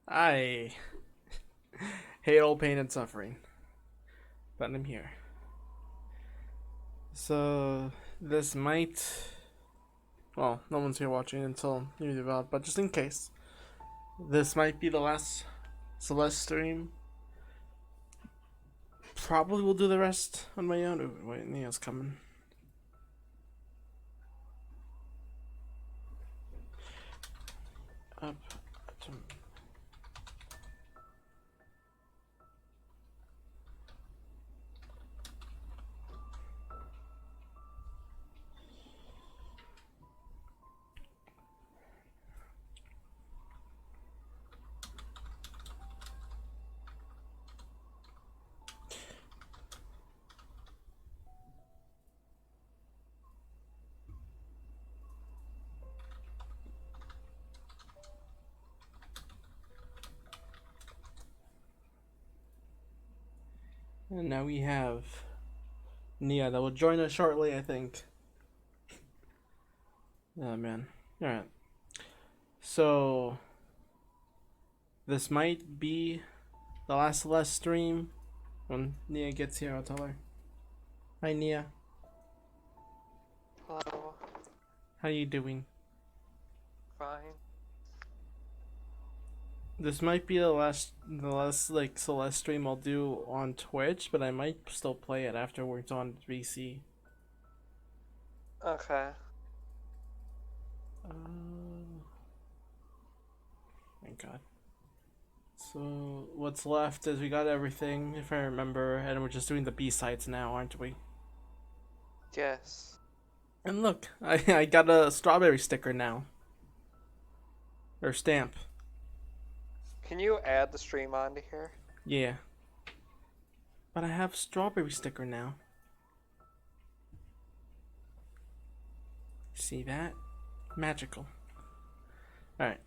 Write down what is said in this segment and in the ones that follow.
I hate all pain and suffering, but I'm here. So this might, well, no one's here watching until you develop, but just in case, this might be the last Celeste stream. Probably will do the rest on my own. Ooh, wait, Nia's coming. Up. And now we have Nia that will join us shortly, I think. Oh man. Alright. So this might be the last Celeste stream. When Nia gets here, I'll tell her. Hi Nia. Hello. How you doing? Fine. This might be the last like Celeste stream I'll do on Twitch, but I might still play it afterwards on VC. Okay. Thank God. So what's left is we got everything, if I remember, and we're just doing the B-sides now, aren't we? Yes. And look, I got a strawberry sticker now. Or stamp. Can you add the stream onto here? Yeah. But I have strawberry sticker now. See that? Magical. Alright.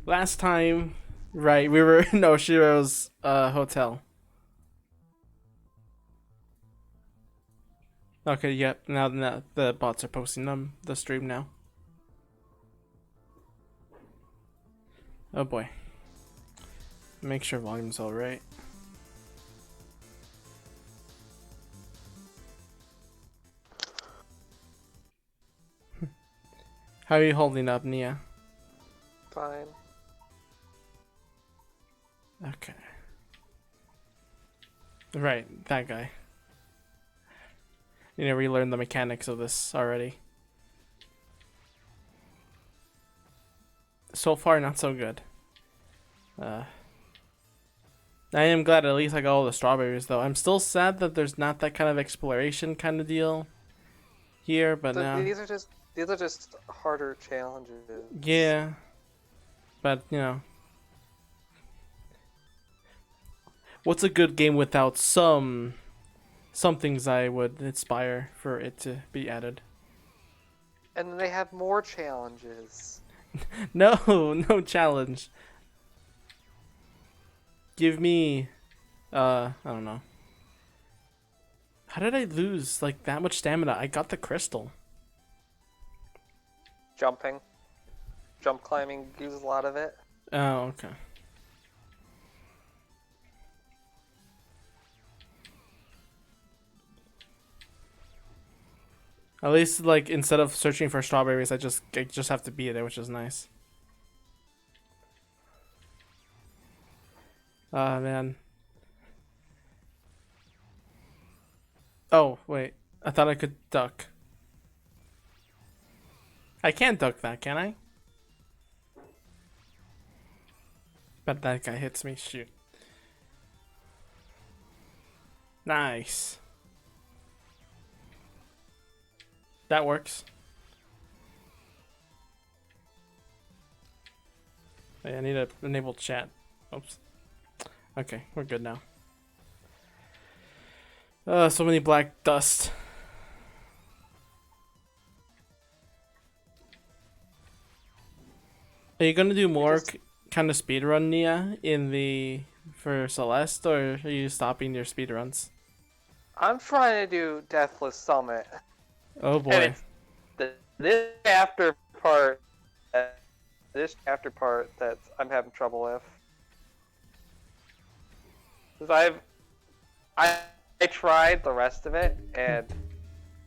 Last time, right, we were in Oshiro's hotel. Okay, yep, now the bots are posting the stream now. Oh boy. Make sure volume's alright. How are you holding up, Nia? Fine. Okay. Right, that guy. You know, relearned the mechanics of this already. So far, not so good. I am glad at least I got all the strawberries, though. I'm still sad that there's not that kind of exploration kind of deal here, but now. These are just harder challenges. Yeah. But, you know. What's a good game without some things I would aspire for it to be added? And then they have more challenges. No, no challenge. Give me, I don't know. How did I lose like that much stamina? I got the crystal. Jumping. Jump climbing uses a lot of it. Oh, okay. At least, like, instead of searching for strawberries, I just have to be there, which is nice. Ah, man. Oh, wait. I thought I could duck. I can't duck that, can I? But that guy hits me. Shoot. Nice. That works. Hey, I need to enable chat. Oops. Okay, we're good now. So many black dust. Are you gonna do more kind of speedrun, Nia, for Celeste, or are you stopping your speedruns? I'm trying to do Deathless Summit. Oh boy. And it's this after part this chapter part that I'm having trouble with. Because I tried the rest of it and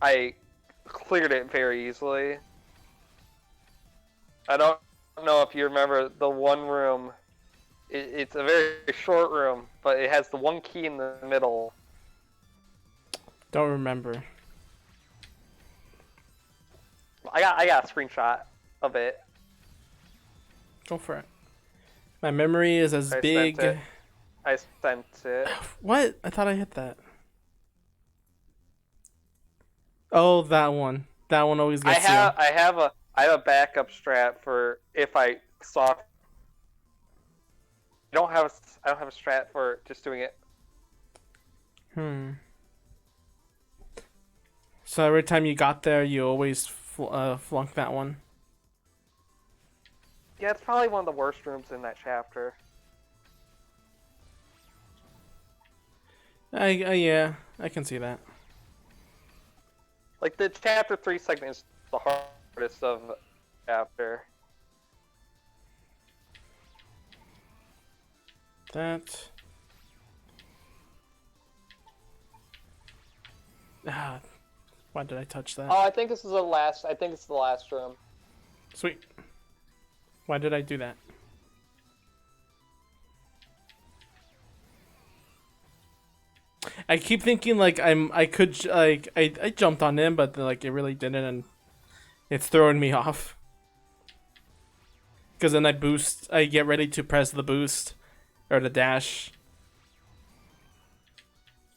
I cleared it very easily. I don't know if you remember the one room. It's a very short room, but it has the one key in the middle. Don't remember. I got a screenshot of it. Go for it. My memory is as big. I sent it. What? I thought I hit that. Oh, that one. That one always gets you. I have a backup strat for if I saw. I don't have a strat for just doing it. So every time you got there, you always flunk that one. Yeah, it's probably one of the worst rooms in that chapter. Yeah, I can see that. Like the chapter 3 segment is the hardest of the chapter. That. Why did I touch that? Oh, I think this is the last. I think it's the last room. Sweet. Why did I do that? I keep thinking like I jumped on him, but like it really didn't, and it's throwing me off. Because then I get ready to press the boost or the dash.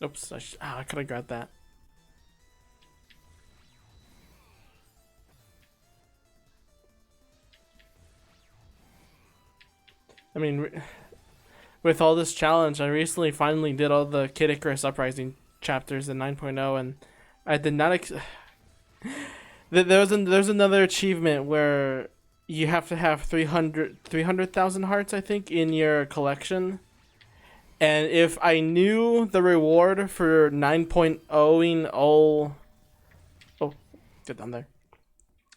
Oops! I could have grabbed that. I mean, with all this challenge, I recently finally did all the Kid Icarus Uprising chapters in 9.0, and I did not. There's another achievement where you have to have 300,000 hearts, I think, in your collection. And if I knew the reward for 9.0ing all, get down there.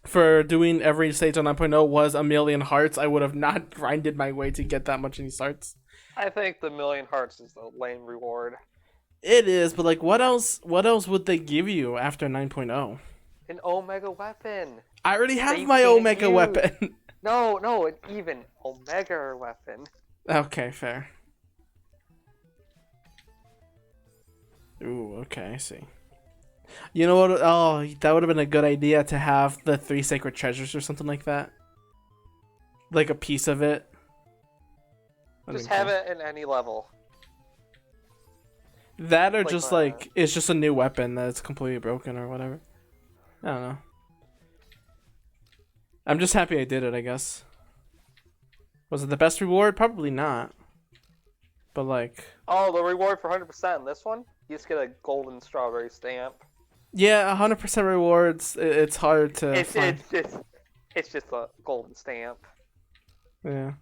For doing every stage on 9.0 was 1,000,000 hearts, I would have not grinded my way to get that much in these hearts. I think the 1,000,000 hearts is the lame reward. It is, but like, what else would they give you after 9.0? An Omega weapon. I already have my Omega weapon. No, an even Omega weapon. Okay, fair. Ooh, okay, I see. You know what? Oh, that would have been a good idea to have the 3 sacred treasures or something like that. Like a piece of it. Just have it in any level. That or just like it's just a new weapon that's completely broken or whatever. I don't know. I'm just happy I did it, I guess. Was it the best reward? Probably not. But like... Oh, the reward for 100% in this one? You just get a golden strawberry stamp. Yeah, 100% rewards. It's hard to find. It's just a golden stamp. Yeah.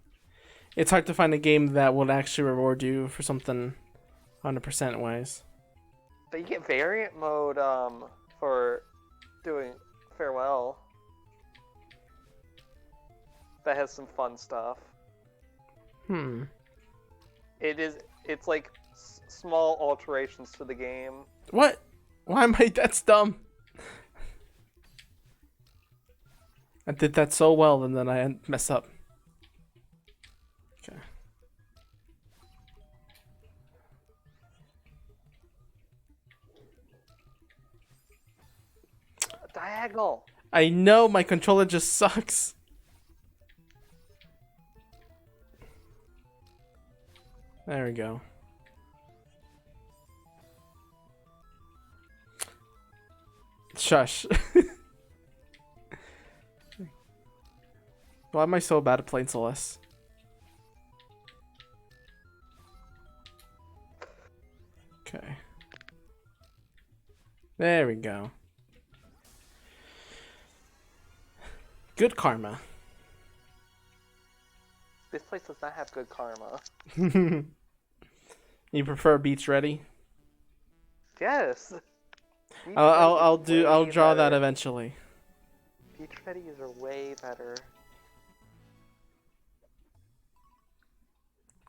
It's hard to find a game that will actually reward you for something 100% wise. But you get variant mode for doing Farewell. That has some fun stuff. It's like small alterations to the game. What? Why am I? That's dumb. I did that so well and then I mess up. Okay. Diagonal. I know my controller just sucks. There we go. Shush. Why am I so bad at playing Celeste? Okay. There we go. Good karma. This place does not have good karma. You prefer Beach Ready? Yes. I'll draw that eventually. Beach Readies are way better.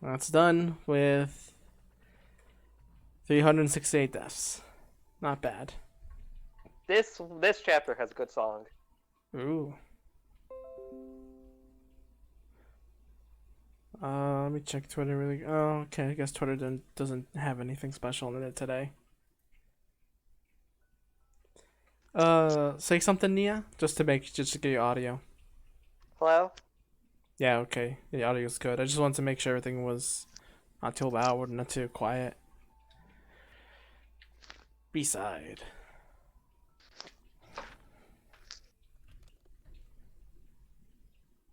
That's done with 368 deaths. Not bad. This chapter has a good song. Ooh. Let me check Twitter really. Oh, okay. I guess Twitter doesn't have anything special in it today. Say something, Nia, just to get your audio. Hello? Yeah, okay. The audio's good. I just wanted to make sure everything was not too loud, not too quiet. B-side.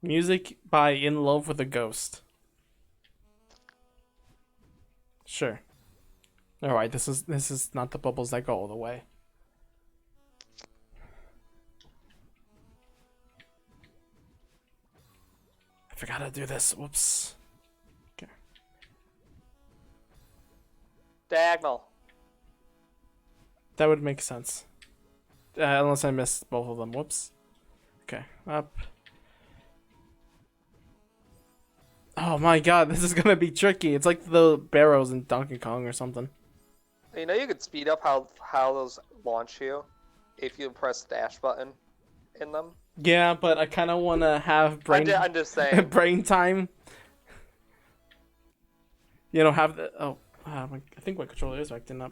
Music by In Love with a Ghost. Sure. Alright, this is not the bubbles that go all the way. I forgot to do this. Whoops. Okay. Diagonal. That would make sense. Unless I missed both of them. Whoops. Okay. Up. Oh my god, this is gonna be tricky. It's like the barrows in Donkey Kong or something. You know you could speed up how those launch you if you press the dash button in them? Yeah, but I kind of want to have I'm just saying. brain time. You know, have the... Oh, I think my controller is acting up.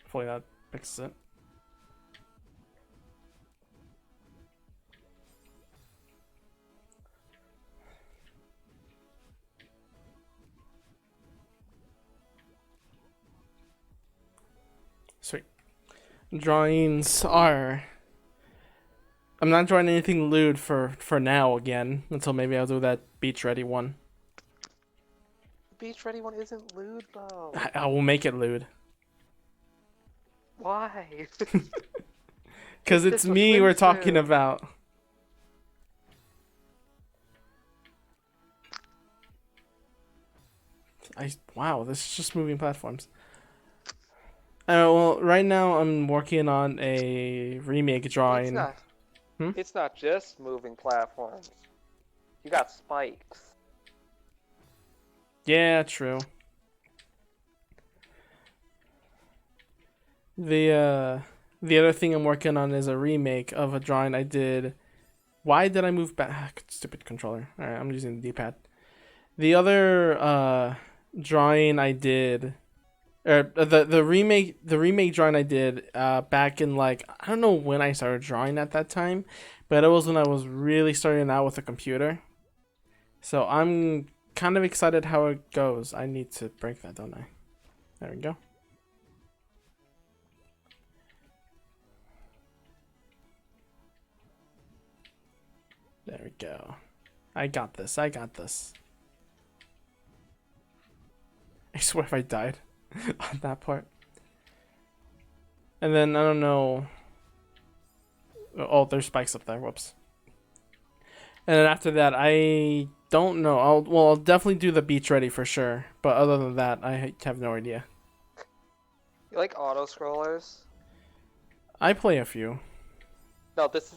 Hopefully that fixes it. Sweet. Drawings are... I'm not drawing anything lewd for now again, until maybe I'll do that beach ready one. The beach ready one isn't lewd though. I will make it lewd. Why? Because it's me we're talking about. Wow, this is just moving platforms. Well, right now I'm working on a remake drawing. It's not just moving platforms. You got spikes. Yeah, true. The other thing I'm working on is a remake of a drawing I did. Why did I move back? Stupid controller. All right, I'm using the D-pad. The other drawing I did, or the remake drawing I did back in, like, I don't know when I started drawing at that time, but it was when I was really starting out with a computer. So I'm kind of excited how it goes. I need to break that, don't I? There we go. There we go. I got this. I got this. I swear if I died on that part. And then, I don't know. Oh, there's spikes up there. Whoops. And then after that, I don't know. I'll definitely do the beach ready for sure. But other than that, I have no idea. You like auto scrollers? I play a few. No, this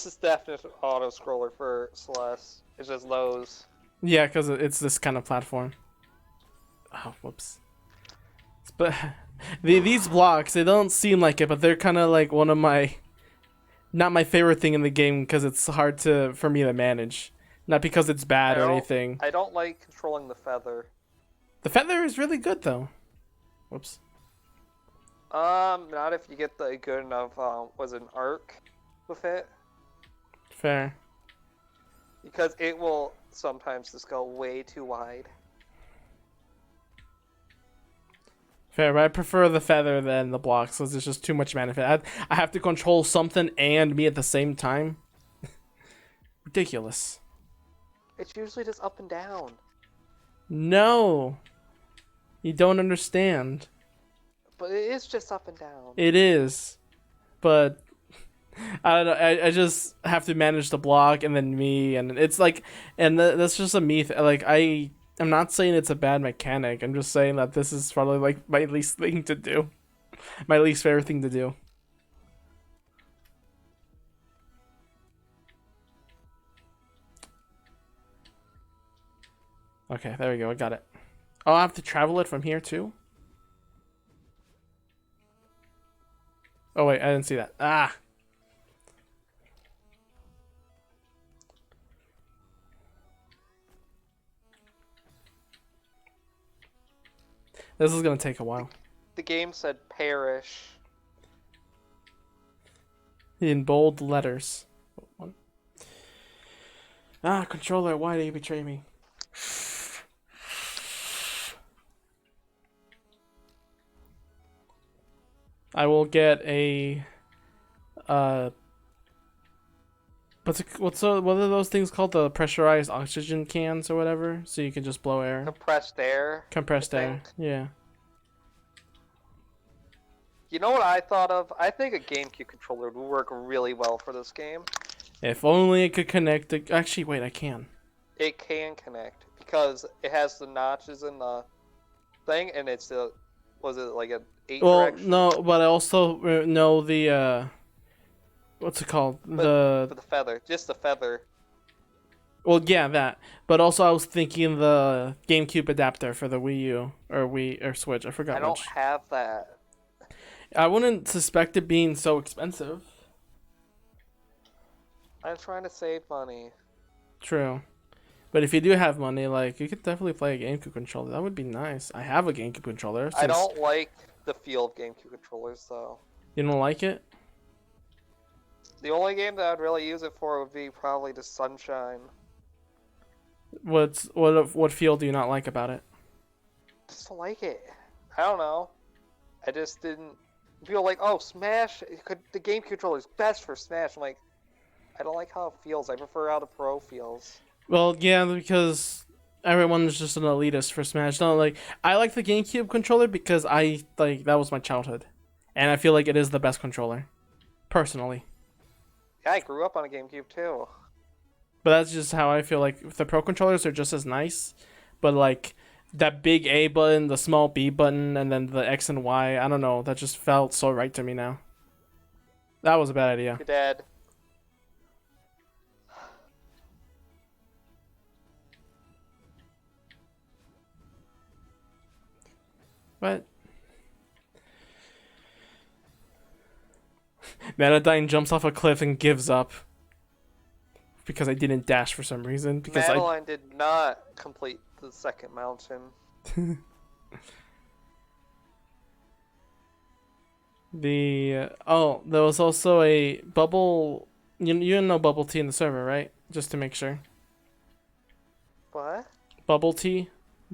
is definite auto scroller for Celeste. It's just those. Yeah, because it's this kind of platform. Oh, whoops. But these blocks, they don't seem like it, but they're kind of like one of my... Not my favorite thing in the game because it's hard for me to manage. Not because it's bad or anything. I don't like controlling the feather. The feather is really good though. Whoops. Not if you get the good enough, was it an arc with it? Fair. Because it will sometimes just go way too wide. Fair, but I prefer the feather than the blocks because there's just too much benefit. I have to control something and me at the same time. Ridiculous. It's usually just up and down. No. You don't understand. But it is just up and down. It is. But I don't know. I just have to manage the block and then me, and it's like, and that's just a me. Like I'm not saying it's a bad mechanic. I'm just saying that this is probably like my least thing to do. My least favorite thing to do. Okay, there we go. I got it. Oh, I have to travel it from here too? Oh, wait. I didn't see that. Ah! This is gonna take a while. The game said perish. In bold letters. Ah, controller, why did you betray me? I will get a what are those things called? The pressurized oxygen cans or whatever, so you can just blow air. Compressed air. Compressed I air. think. Yeah. You know what I thought of? I think a GameCube controller would work really well for this game. If only it could connect. Actually, wait, I can. It can connect because it has the notches in the thing, and it's a was it like a 8 Well, direction? no, but I also know the what's it called? For the feather, just the feather. Well, yeah, that. But also, I was thinking the GameCube adapter for the Wii U or Wii or Switch. I forgot I don't which. have that. I wouldn't suspect it being so expensive. I'm trying to save money. True. But if you do have money, like, you could definitely play a GameCube controller. That would be nice. I have a GameCube controller. I don't like the feel of GameCube controllers, though. You don't like it? The only game that I'd really use it for would be probably the Sunshine. What feel do you not like about it? Just don't like it. I don't know. I just didn't feel like, oh, Smash, the GameCube controller is best for Smash. I'm like, I don't like how it feels. I prefer how the Pro feels. Well, yeah, because everyone's just an elitist for Smash. No, like, I like the GameCube controller because that was my childhood. And I feel like it is the best controller. Personally. Yeah, I grew up on a GameCube too. But that's just how I feel. Like, the Pro controllers are just as nice. But, like, that big A button, the small B button, and then the X and Y, I don't know. That just felt so right to me now. That was a bad idea. You're dead. But Metadyne jumps off a cliff and gives up because I didn't dash for some reason. Because Madeline did not complete the second mountain. there was also a bubble. You know Bubble Tea in the server, right? Just to make sure. What? Bubble Tea,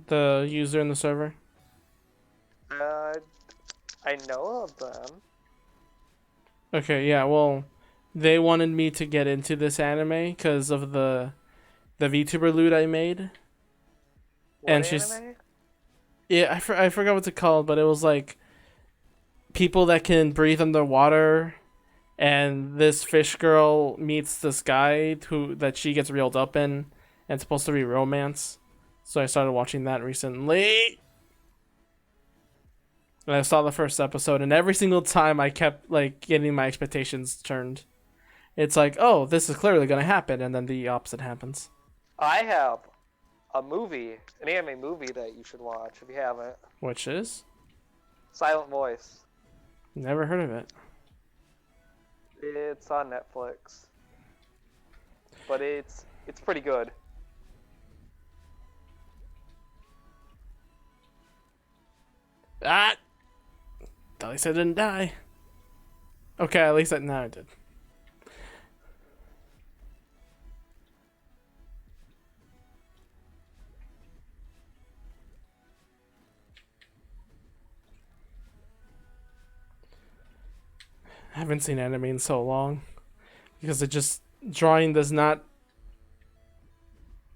the user in the server. I know of them. Okay, yeah. Well, they wanted me to get into this anime because of the VTuber loot I made. What And she's anime? Yeah, I forgot what's it called, but it was like people that can breathe underwater, and this fish girl meets this guy that she gets reeled up in, and it's supposed to be romance. So I started watching that recently. And I saw the first episode, and every single time I kept like getting my expectations turned. It's like, oh, this is clearly gonna happen, and then the opposite happens. I have an anime movie that you should watch if you haven't. Which is? Silent Voice. Never heard of it. It's on Netflix. But it's pretty good. Ah! At least I didn't die. Okay, at least now I did. I haven't seen anime in so long because drawing does not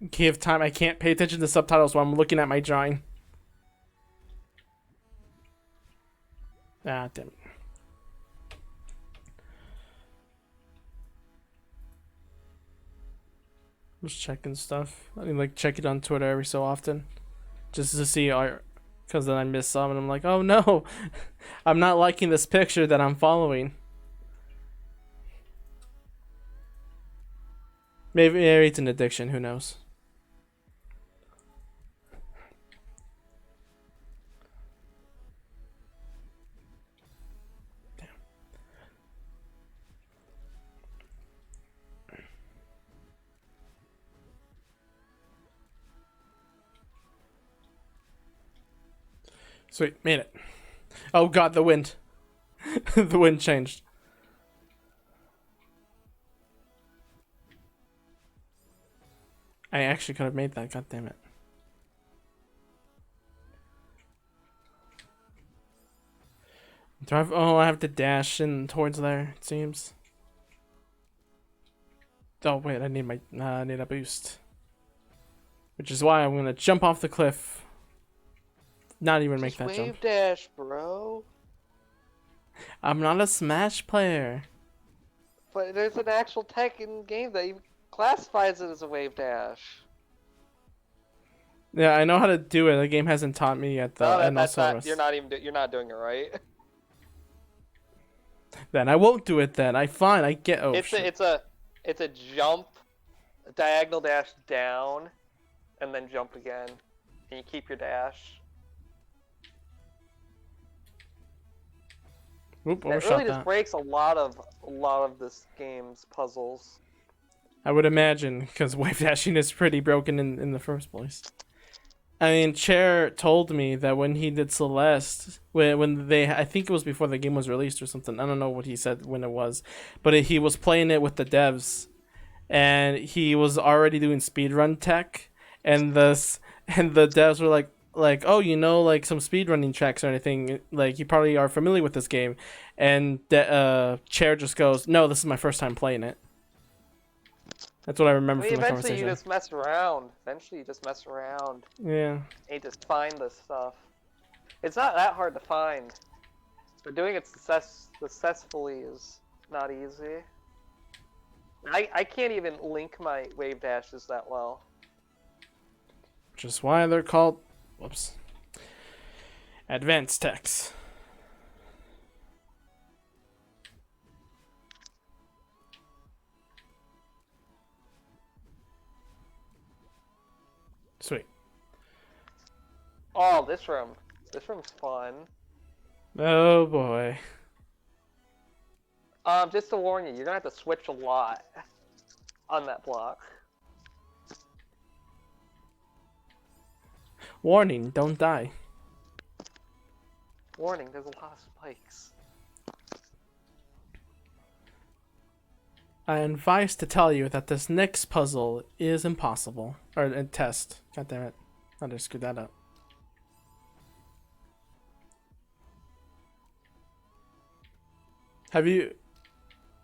give time. I can't pay attention to subtitles while I'm looking at my drawing. Ah, damn it. Just checking stuff. I mean, like, check it on Twitter every so often. Just to see art. Because then I miss some and I'm like, oh no! I'm not liking this picture that I'm following. Maybe it's an addiction, who knows? Sweet, made it. Oh god, the wind. The wind changed. I actually could have made that, god damn it. I have to dash in towards there, it seems. Oh wait, I need a boost. Which is why I'm gonna jump off the cliff. Not even make that wave jump. dash, bro. I'm not a Smash player. But there's an actual tech in game that even classifies it as a wave dash. Yeah, I know how to do it. The game hasn't taught me yet, though. No, And that's also, not. You're not doing it right. then I won't do it. Then I get. Oh it's shit. it's a jump, a diagonal dash down, and then jump again, and you keep your dash. Oop, It overshot really just that. breaks a lot of this game's puzzles. I would imagine, because wave dashing is pretty broken in the first place. I mean, Chair told me that when he did Celeste, when they, I think it was before the game was released or something. I don't know what he said when it was, but he was playing it with the devs, and he was already doing speedrun tech, and the devs were like, oh, you know, like some speedrunning tracks or anything, like you probably are familiar with this game, and the Chair just goes, no, this is my first time playing it. That's what I remember from the Eventually conversation. you just mess around. Eventually you just mess around. Yeah. And you just find this stuff. It's not that hard to find. But doing it successfully is not easy. I can't even link my wave dashes that well. Which is why they're called, whoops, advanced techs. Sweet. Oh, this room. This room's fun. Oh boy. Just to warn you, you're gonna have to switch a lot on that block. Warning, don't die. Warning, there's a lot of spikes. I am advised to tell you that this next puzzle is impossible. Or a test. God damn it. I just screwed that up. Have you,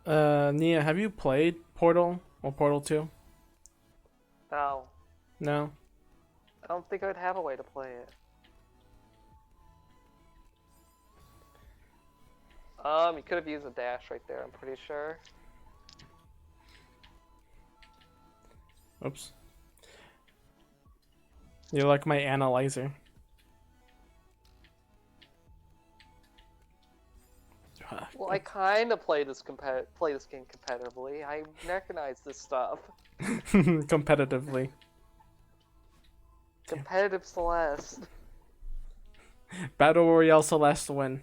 Nia, have you played Portal or Portal 2? No. No? I don't think I would have a way to play it. You could have used a dash right there, I'm pretty sure. Oops. You're like my analyzer. Well, I kind of play this game competitively. I recognize this stuff. Competitively. Competitive Celeste. Battle Royale Celeste win.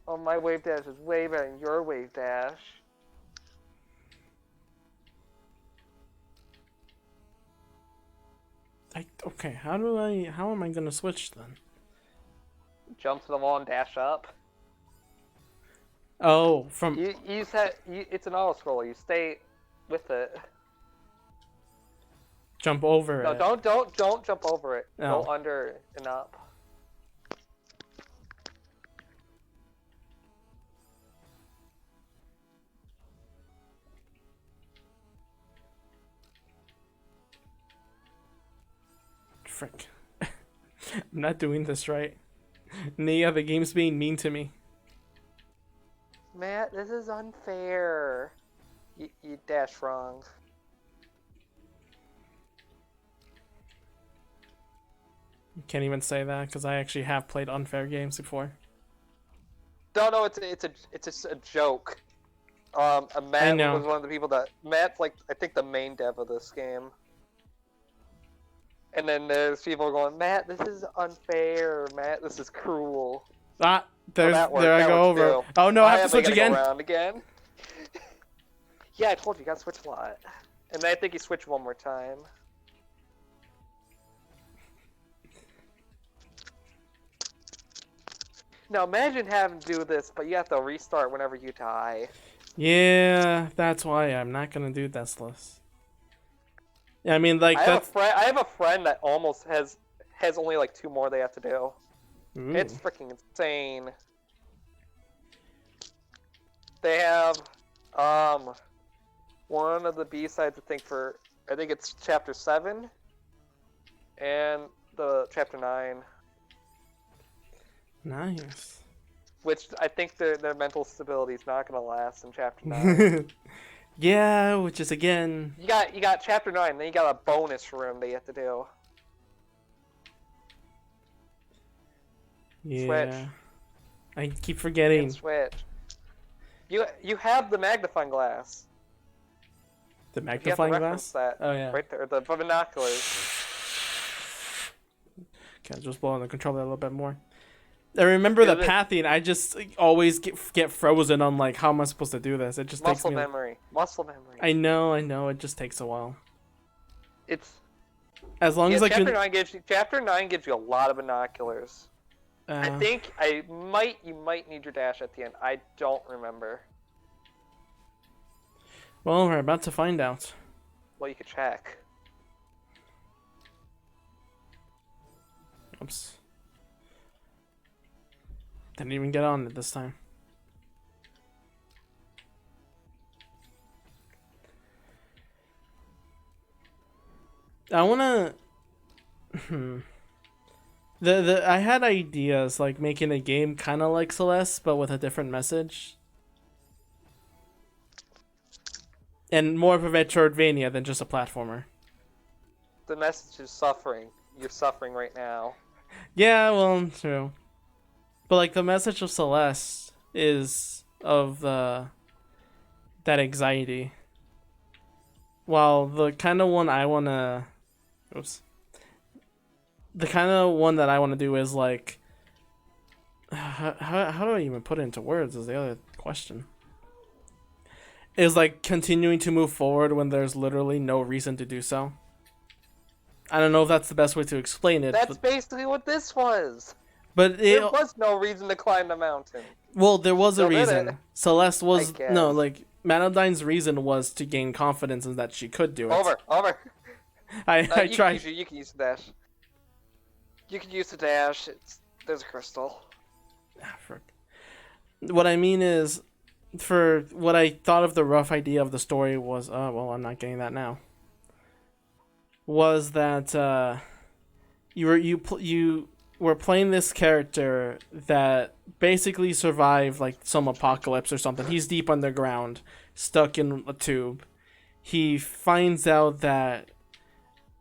Oh, my wave dash is way better than your wave dash. Okay, how am I gonna switch then? Jump to the wall and dash up. Oh, from It's an auto scroller. You stay with it. jump over No, it. don't jump over it. No. Go under and up. Frick. I'm not doing this right. Nia, the game's being mean to me. Matt, this is unfair. You dash wrong. You can't even say that because I actually have played unfair games before. No, it's just a joke. Matt know. was one of the people that Matt's like I think the main dev of this game. And then there's people going, Matt, this is unfair. Matt, this is cruel. Ah, there that worked. I That go works over. too. Oh no, I have to am switch gonna again. Go around again. Yeah, I told you, you gotta switch a lot. And then I think you switch one more time. Now imagine having to do this, but you have to restart whenever you die. Yeah, that's why I'm not gonna do Deathless. I mean, like I have a that's. friend. I have a friend that almost has only like 2 more they have to do. Ooh. It's freaking insane. They have one of the B-sides I think it's chapter 7 and the chapter 9, Nice. which I think their mental stability is not going to last in chapter 9. Yeah, which is again. You got chapter 9, then you got a bonus room that you have to do. Yeah. Switch. I keep And forgetting. switch. You have the magnifying glass. The You have to magnifying reference glass? that Oh, yeah. right there, the binoculars. Okay, just blowing the controller a little bit more. I remember the pathing. I just always get frozen on like how am I supposed to do this? It just takes Muscle me. memory. Muscle memory. I know. It just takes a while. It's As long as I chapter can. 9 gives you a lot of binoculars. I think you might need your dash at the end. I don't remember. Well, we're about to find out. Well, you could check. Oops. Didn't even get on it this time. I wanna. I had ideas like making a game kind of like Celeste, but with a different message, and more of a Metroidvania than just a platformer. The message is suffering. You're suffering right now. Yeah, well, true. But like the message of Celeste is of that anxiety. While the kind of one I wanna, the kind of one that I want to do is like, how do I even put it into words? Is the other question. Is like continuing to move forward when there's literally no reason to do so. I don't know if that's the best way to explain it. That's basically what this was. But There was no reason to climb the mountain. Well, there was a Still did reason. it. Celeste was guess. no like Manodyne's reason was to gain confidence in that she could do it. Over. I You tried. you can use the dash. You can use the dash. There's a crystal. Ah, frick. What I mean is, for what I thought of the rough idea of the story was, well, I'm not getting that now. Was that you were playing this character that basically survived like some apocalypse or something. He's deep underground, stuck in a tube. He finds out that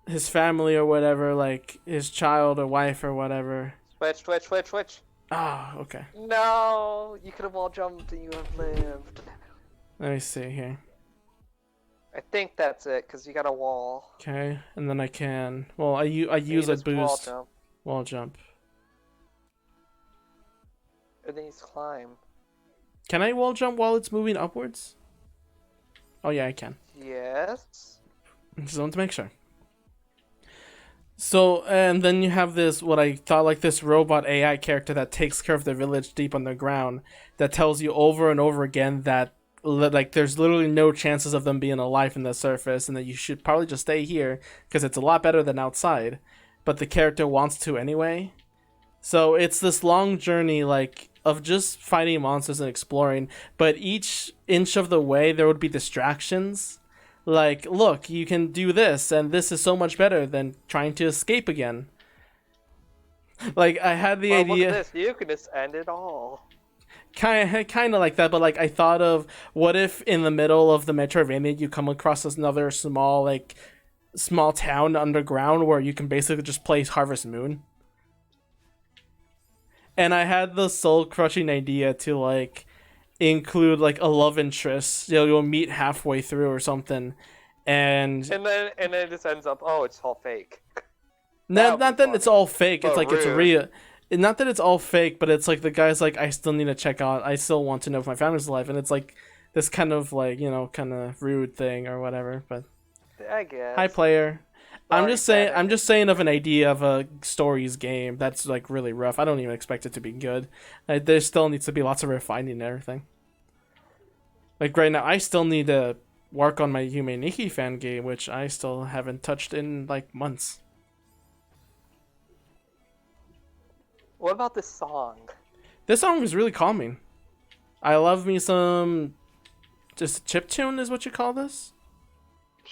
his family or whatever, like his child or wife or whatever. Switch. Ah, okay. No, you could have wall jumped and you have lived. Let me see here. I think that's it, because you got a wall. Okay, and then I can. Well, I use a boost. Wall jump. And then you climb. Can I wall jump while it's moving upwards? Oh yeah, I can. Yes. Just want to make sure. So, and then you have this, what I thought like this robot AI character that takes care of the village deep underground that tells you over and over again that like there's literally no chances of them being alive in the surface and that you should probably just stay here because it's a lot better than outside. But the character wants to anyway. So it's this long journey like of just fighting monsters and exploring, but each inch of the way there would be distractions. Like, look, you can do this, and this is so much better than trying to escape again. Like, I had the idea. Look at this. You can just end it all. Kind of like that, but like I thought of what if in the middle of the Metroidvania you come across another small town underground where you can basically just play Harvest Moon. And I had the soul crushing idea to like include like a love interest. You'll meet halfway through or something, and then it just ends up. Oh, it's all fake. not that it's all fake. It's Oh, like it's rude. real. Not that it's all fake, but it's like the guy's like, I still need to check out. I still want to know if my family's alive, and it's like this kind of like kind of rude thing or whatever. But I guess. hi, player. I'm Sorry, just saying. Ted, I I'm didn't just saying of hear an it. idea of a stories game that's like really rough. I don't even expect it to be good. There still needs to be lots of refining and everything. Like right now, I still need to work on my Yume Nikki fan game, which I still haven't touched in like months. What about this song? This song is really calming. I love me some. Just chiptune is what you call this?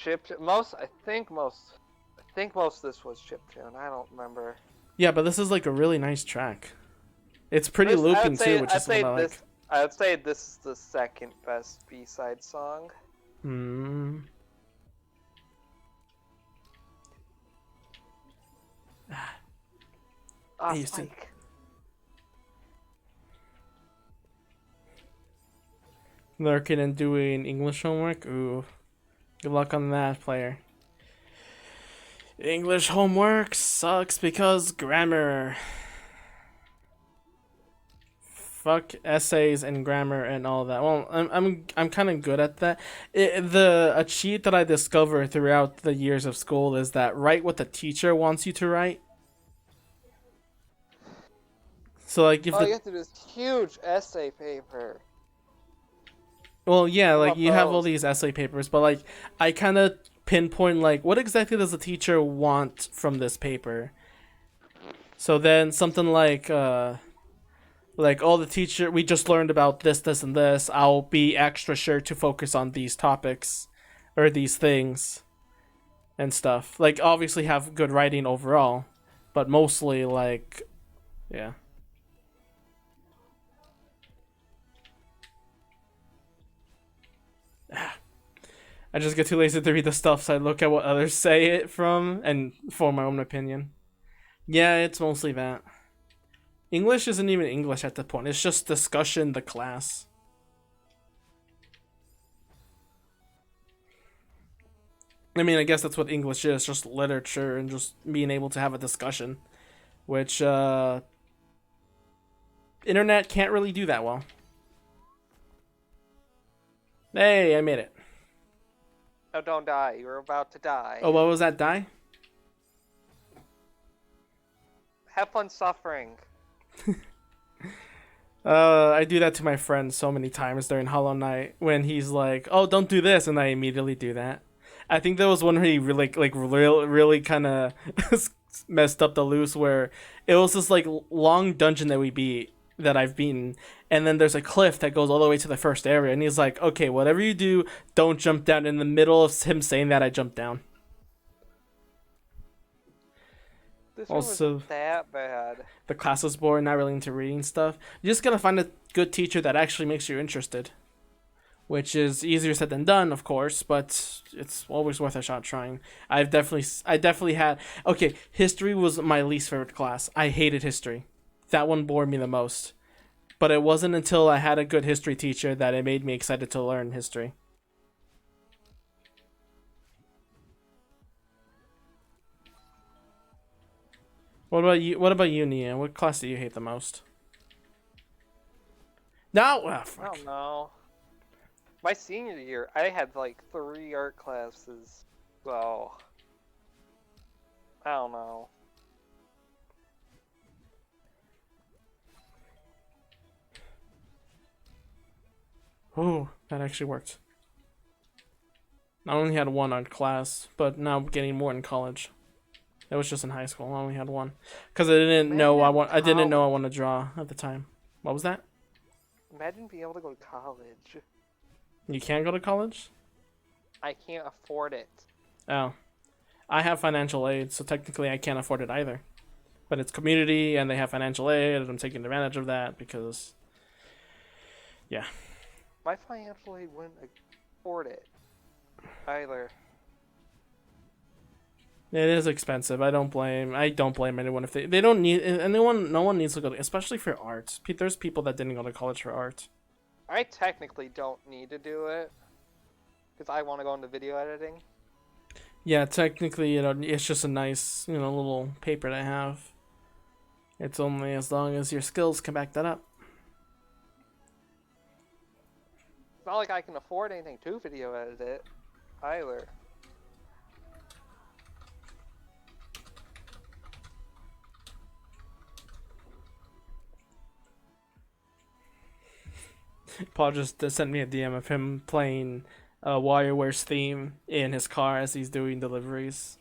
I think most of this was chiptune. I don't remember. Yeah, but this is like a really nice track. It's pretty looping too, which is what I like. I would say this is the second best B-side song. Hmm. Ah, Houston. Spike. Lurking and doing English homework. Ooh, good luck on that, player. English homework sucks because grammar. Fuck essays and grammar and all that. Well, I'm kind of good at that. A cheat that I discovered throughout the years of school is that write what the teacher wants you to write. So like if Oh, you the have to do this huge essay paper. well yeah What like about you have all those? these essay papers, but like I kind of pinpoint like what exactly does the teacher want from this paper. So then something like oh the teacher we just learned about this and this. I'll be extra sure to focus on these topics or these things and stuff. Like obviously have good writing overall, but mostly like yeah. I just get too lazy to read the stuff, so I look at what others say it from and form my own opinion. Yeah, it's mostly that. English isn't even English at the point. It's just discussion the class. I mean, I guess that's what English is, just literature and just being able to have a discussion, which internet can't really do that well. Hey, I made it. No, don't die. You're about to die. Oh, what was that? Die? Have fun suffering. I do that to my friend so many times during Hollow Knight when he's like, "Oh, don't do this," and I immediately do that. I think there was one where he really kind of messed up the loose where it was this like long dungeon that I've beaten, and then there's a cliff that goes all the way to the first area, and he's like, "Okay, whatever you do, don't jump down." In the middle of him saying that, I jumped down. This one Also, wasn't that bad. the class was boring, not really into reading stuff. You just gotta find a good teacher that actually makes you interested, which is easier said than done, of course, but it's always worth a shot trying. I definitely had. Okay, history was my least favorite class. I hated history. That one bored me the most. But it wasn't until I had a good history teacher that it made me excited to learn history. What about you? What about you, Nia? What class do you hate the most? No, I don't know. My senior year, I had like 3 art classes. So, I don't know. Oh, that actually worked. I only had one art class, but now I'm getting more in college. It was just in high school. I only had one because I didn't know Imagine I didn't know I college. want to draw at the time. What was that? Imagine being able to go to college. You can go to college? I can't afford it. Oh, I have financial aid, so technically I can't afford it either. But it's community, and they have financial aid, and I'm taking advantage of that because, yeah, My financial aid wouldn't afford it either. it is expensive. I don't blame anyone if they don't need anyone. No one needs to go, especially for art. There's people that didn't go to college for art. I technically don't need to do it because I want to go into video editing. Yeah, technically, it's just a nice, little paper to have. It's only as long as your skills can back that up. It's not like I can afford anything to video edit it either. Paul just sent me a DM of him playing WarioWare's theme in his car as he's doing deliveries.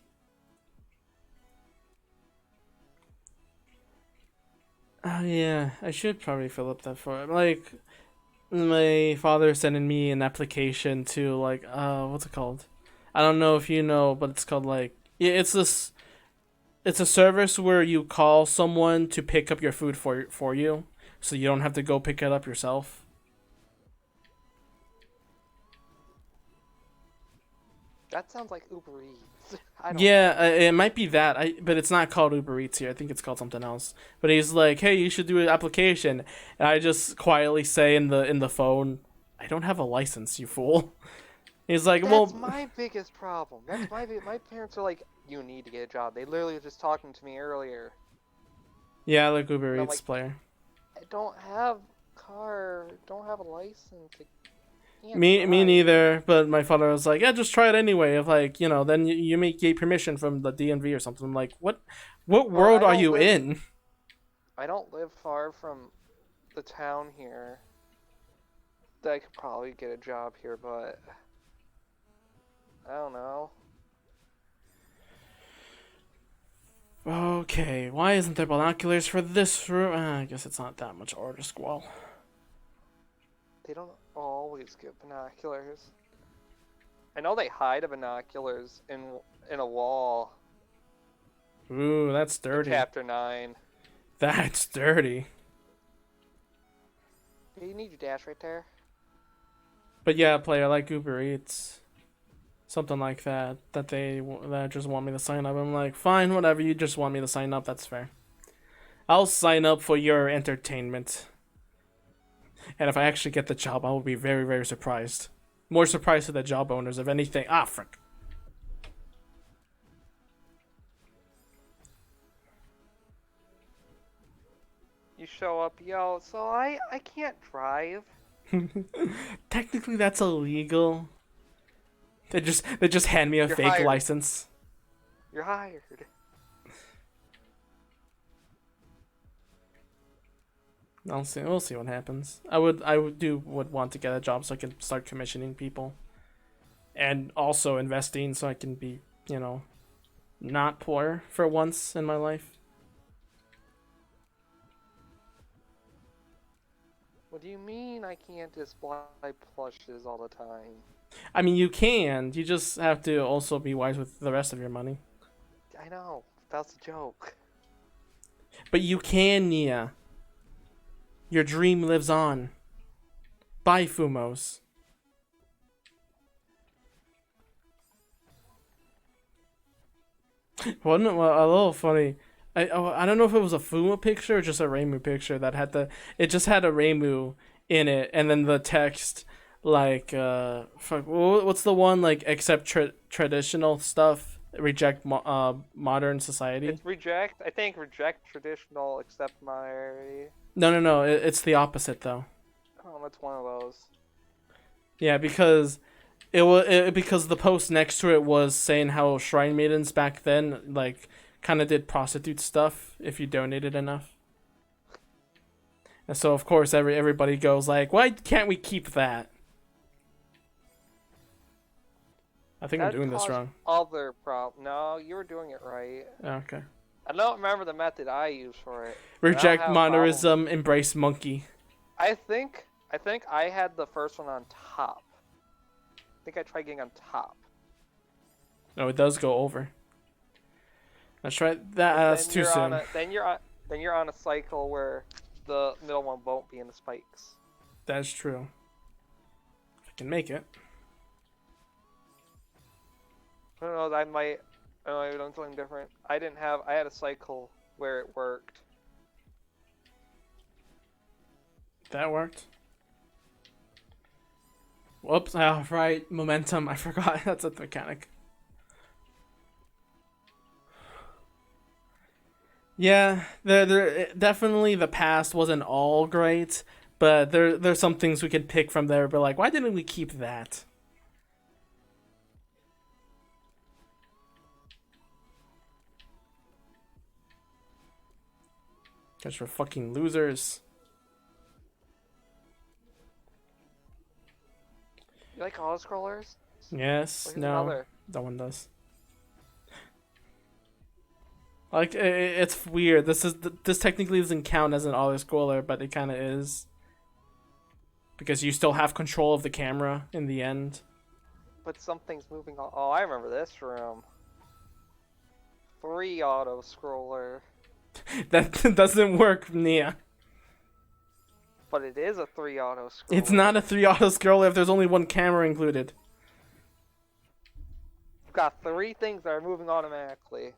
Oh yeah, I should probably fill up that form. Like, my father sending me an application to like what's it called? I don't know if you know, but it's called like yeah, it's a service where you call someone to pick up your food for you, so you don't have to go pick it up yourself. That sounds like Uber Eats. I don't Yeah, know. it might be that. But it's not called Uber Eats here. I think it's called something else. But he's like, "Hey, you should do an application." And I just quietly say in the phone, "I don't have a license, you fool." He's like, That's "Well, my biggest problem. That's my parents are like, you need to get a job. They literally were just talking to me earlier, yeah, like Uber and I'm Eats like, player." I don't have car, don't have a license. I can't Me drive. neither. But my father was like, "Yeah, just try it anyway." If like then you may get permission from the DMV or something. I'm like, what Well, world are you in? I don't live far from the town here. That I could probably get a job here, but I don't know. Okay, why isn't there binoculars for this room? I guess it's not that much order squall. They don't always get binoculars. I know they hide the binoculars in a wall Ooh, that's in dirty. Chapter 9. That's dirty. Hey, you need your dash right there. But yeah, player like Uber Eats, something like that. That just want me to sign up. I'm like, fine, whatever. You just want me to sign up. That's fair. I'll sign up for your entertainment. And if I actually get the job, I will be very, very surprised. More surprised to the job owners, if anything. Ah, frick. You show up, yo, so I can't drive. Technically, that's illegal. They just hand me a You're fake hired. license. You're hired. We'll see what happens. I would want to get a job so I can start commissioning people, and also investing so I can be not poor for once in my life. What do you mean I can't just buy plushes all the time? I mean, you can. You just have to also be wise with the rest of your money. I know. That's a joke. But you can, Nia. Your dream lives on. Bye, Fumos. Wasn't it a little funny? I don't know if it was a Fuma picture or just a Reimu picture that had it just had a Reimu in it, and then the text like fuck, what's the one like accept traditional stuff, reject modern society. It's reject. I think reject traditional, accept my. No, it's the opposite though. Oh, that's one of those. Yeah, because because the post next to it was saying how shrine maidens back then like kind of did prostitute stuff if you donated enough. And so of course everybody goes like, why can't we keep that? I think I'm doing this wrong. Other problem. No, you were doing it right. Okay. I don't remember the method I used for it. Reject monerism, embrace monkey. I think I had the first one on top. I think I tried getting on top. No, it does go over. Let's try that. That's too soon. Then you're on a cycle where the middle one won't be in the spikes. That's true. If I can make it. I don't know. I might have done something different. I had a cycle where it worked. That worked. Whoops. Oh, right. Momentum. I forgot. That's a mechanic. Yeah, there definitely the past wasn't all great, but there's some things we could pick from there. But like, why didn't we keep that? Because we're fucking losers. like auto scrollers? Yes. Look at No. another. That one does. Like it's weird. This technically doesn't count as an auto scroller, but it kind of is. Because you still have control of the camera in the end. But something's moving on. Oh, I remember this room. 3 auto scroller. That doesn't work, Nia. But it is a 3 auto scroller. It's not a 3 auto scroller if there's only one camera included. You've got 3 things that are moving automatically.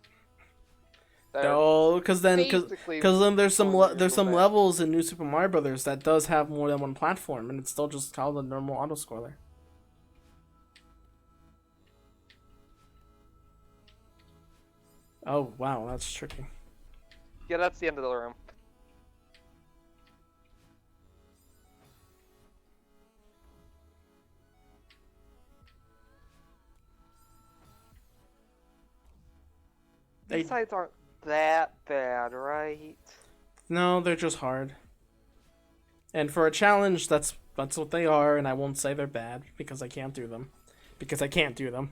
No, because then basically there's some going there's some back. levels in New Super Mario Brothers that does have more than one platform, and it's still just called a normal auto scroller. Oh wow, that's tricky. Yeah, that's the end of the room. These sides aren't that bad, right? No, they're just hard. And for a challenge, that's what they are, and I won't say they're bad because I can't do them. Because I can't do them.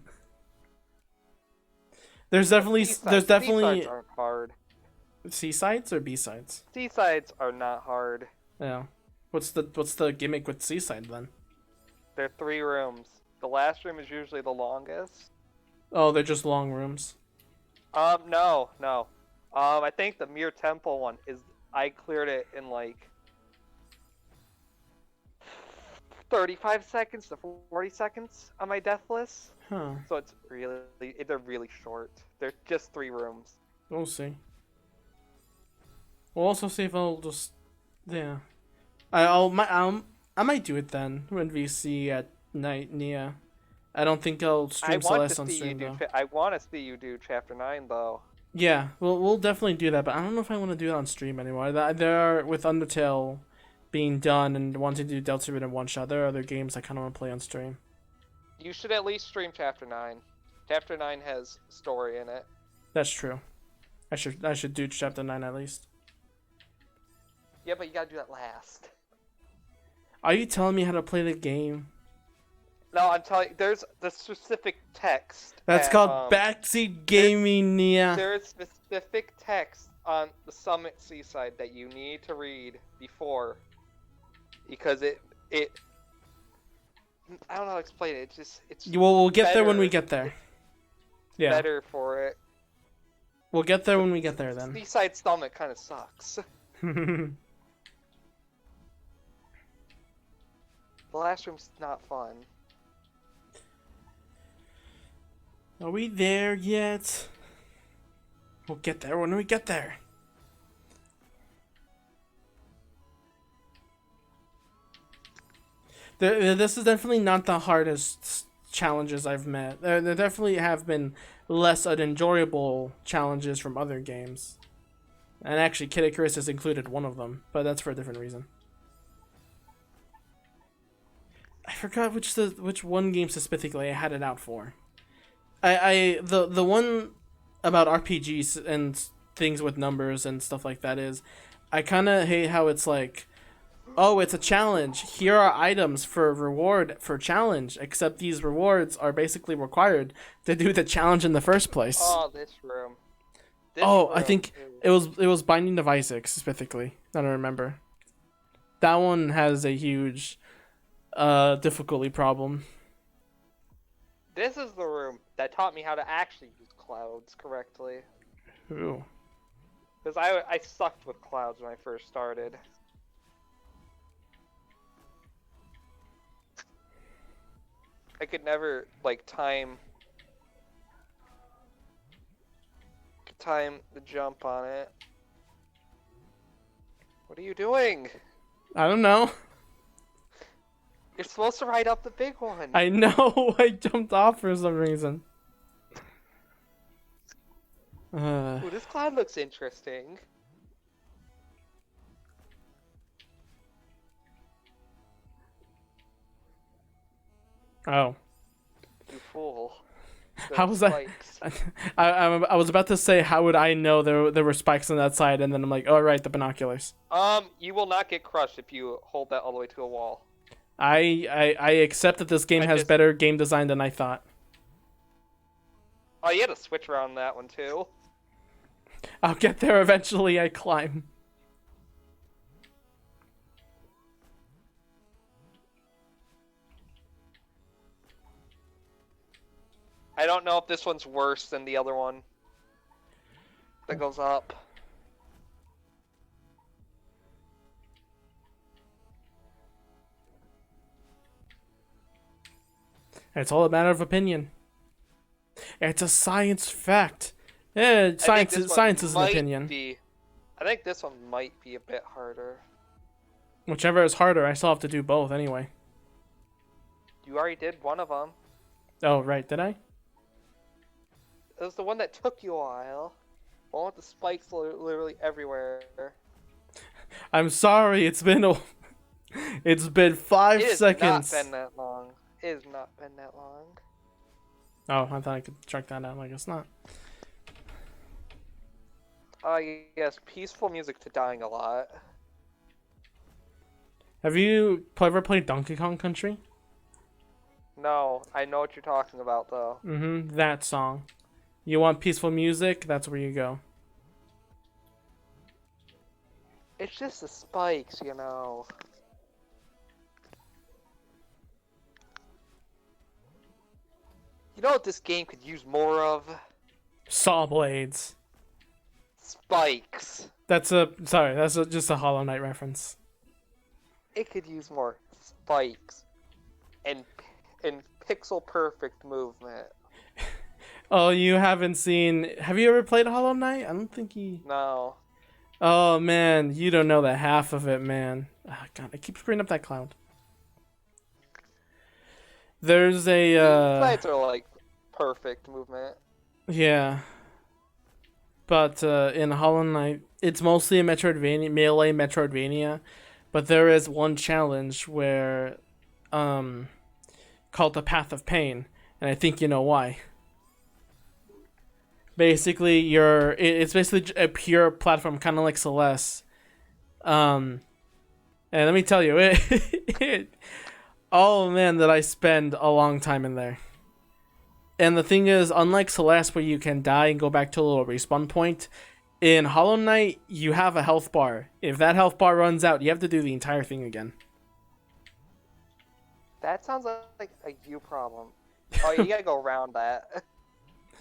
There's definitely C-sides aren't hard. C sides or B sides. C-sides are not hard. Yeah. What's the gimmick with C side then? They're 3 rooms. The last room is usually the longest. Oh, they're just long rooms. No. I think the Mirror Temple one is. I cleared it in like 35 seconds to 40 seconds on my death list. Huh. So it's they're really short. They're just 3 rooms. We'll see. We'll also see if I'll just, yeah. I might do it then when we see at night, Nia. I don't think I'll stream Celeste on stream though. I want to see you do Chapter 9 though. Yeah, we'll definitely do that, but I don't know if I want to do it on stream anymore. There are, with Undertale being done and wanting to do Delta Rune in one shot, there are other games I kind of want to play on stream. You should at least stream Chapter 9. Chapter 9 has story in it. That's true. I should do Chapter 9 at least. Yeah, but you gotta do that last. Are you telling me how to play the game? No, I'm telling you, there's the specific text. That's called backseat gaming, Nia. There's specific text on the Summit Seaside that you need to read before, because it I don't know how to explain it. It's We'll get there when we get there. Yeah. Better for it. We'll get there when we get there then. Seaside Summit kind of sucks. The last room's not fun. Are we there yet? We'll get there when we get there. This is definitely not the hardest challenges I've met. There definitely have been less unenjoyable challenges from other games. And actually, Kid Icarus has included one of them, but that's for a different reason. I forgot which one game specifically I had it out for. The one about RPGs and things with numbers and stuff like that is, I kind of hate how it's like, oh, it's a challenge. Here are items for reward for challenge, except these rewards are basically required to do the challenge in the first place. Oh, this room. I think it was Binding of Isaac specifically. I don't remember. That one has a huge difficulty problem. This is the room that taught me how to actually use clouds correctly. Ooh. Because I sucked with clouds when I first started. I could never, like, time the jump on it. What are you doing? I don't know. You're supposed to ride up the big one. I know. I jumped off for some reason. Ooh, this cloud looks interesting. Oh. You fool. How was that? I was about to say, how would I know there were spikes on that side, and then I'm like, oh right, the binoculars. You will not get crushed if you hold that all the way to a wall. I accept that this game I has just- better game design than I thought. Oh, you had to switch around that one too. I'll get there eventually. I climb. I don't know if this one's worse than the other one that goes up. It's all a matter of opinion. It's a science fact. I think Science this is one science is an might opinion. I think this one might be a bit harder. Whichever is harder, I still have to do both anyway. You already did one of them. Oh, right, did I? It was the one that took you a while. One with the spikes literally everywhere. I'm sorry, it's been it's been It 5 has seconds. not been that long. It has not been that long. Oh, I thought I could check that out. I guess not. Yes, peaceful music to dying a lot. Have you ever played Donkey Kong Country? No, I know what you're talking about though. Mm-hmm, that song. You want peaceful music? That's where you go. It's just the spikes, you know. You know what this game could use more of? Saw blades. Spikes. That's just a Hollow Knight reference. It could use more spikes and pixel perfect movement. Oh, you haven't seen? Have you ever played Hollow Knight? I don't think you. No. Oh man, you don't know the half of it, man. Oh, God, I keep screwing up that cloud. There's a Sides are like perfect movement. yeah, but in Hollow Knight, it's mostly a Metroidvania, melee Metroidvania, but there is one challenge where, called the Path of Pain, and I think you know why. Basically, it's basically a pure platform, kind of like Celeste. And let me tell you, oh man, did I spend a long time in there. And the thing is, unlike Celeste, where you can die and go back to a little respawn point, in Hollow Knight, you have a health bar. If that health bar runs out, you have to do the entire thing again. That sounds like a you problem. Oh, you gotta go around that.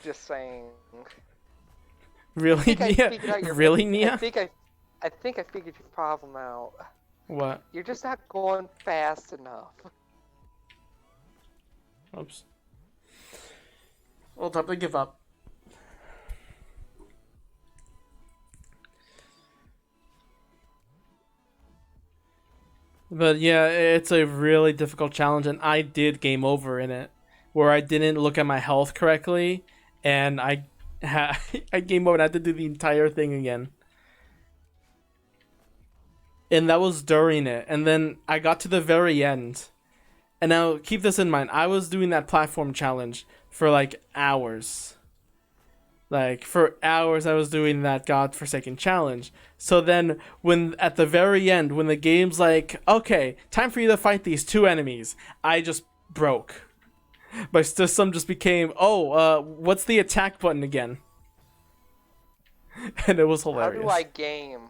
Just saying. Really, Nia? Really, I Nia? think I figured your problem out. What? You're just not going fast enough. Oops. Well, time to give up. But yeah, it's a really difficult challenge, and I did game over in it, where I didn't look at my health correctly, and I game over and I had to do the entire thing again. And that was during it, and then I got to the very end. And now keep this in mind, I was doing that platform challenge for like hours. Like for hours I was doing that godforsaken challenge. So then when at the very end, when the game's like, okay, time for you to fight these two enemies, I just broke. My system just became, what's the attack button again? And it was hilarious. How do I game?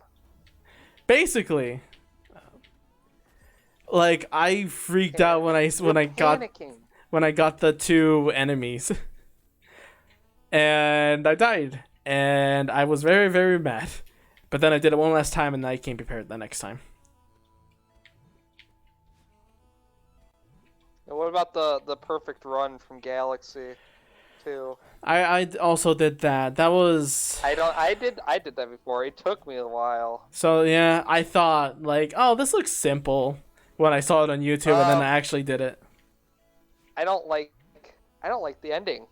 Basically, like I freaked out when I got the two enemies, and I died, and I was very, very mad. But then I did it one last time, and I came prepared the next time. And what about the perfect run from Galaxy 2? I also did that. That was I did that before. It took me a while. so yeah. I thought like, oh, this looks simple when I saw it on YouTube, and then I actually did it. I don't like the ending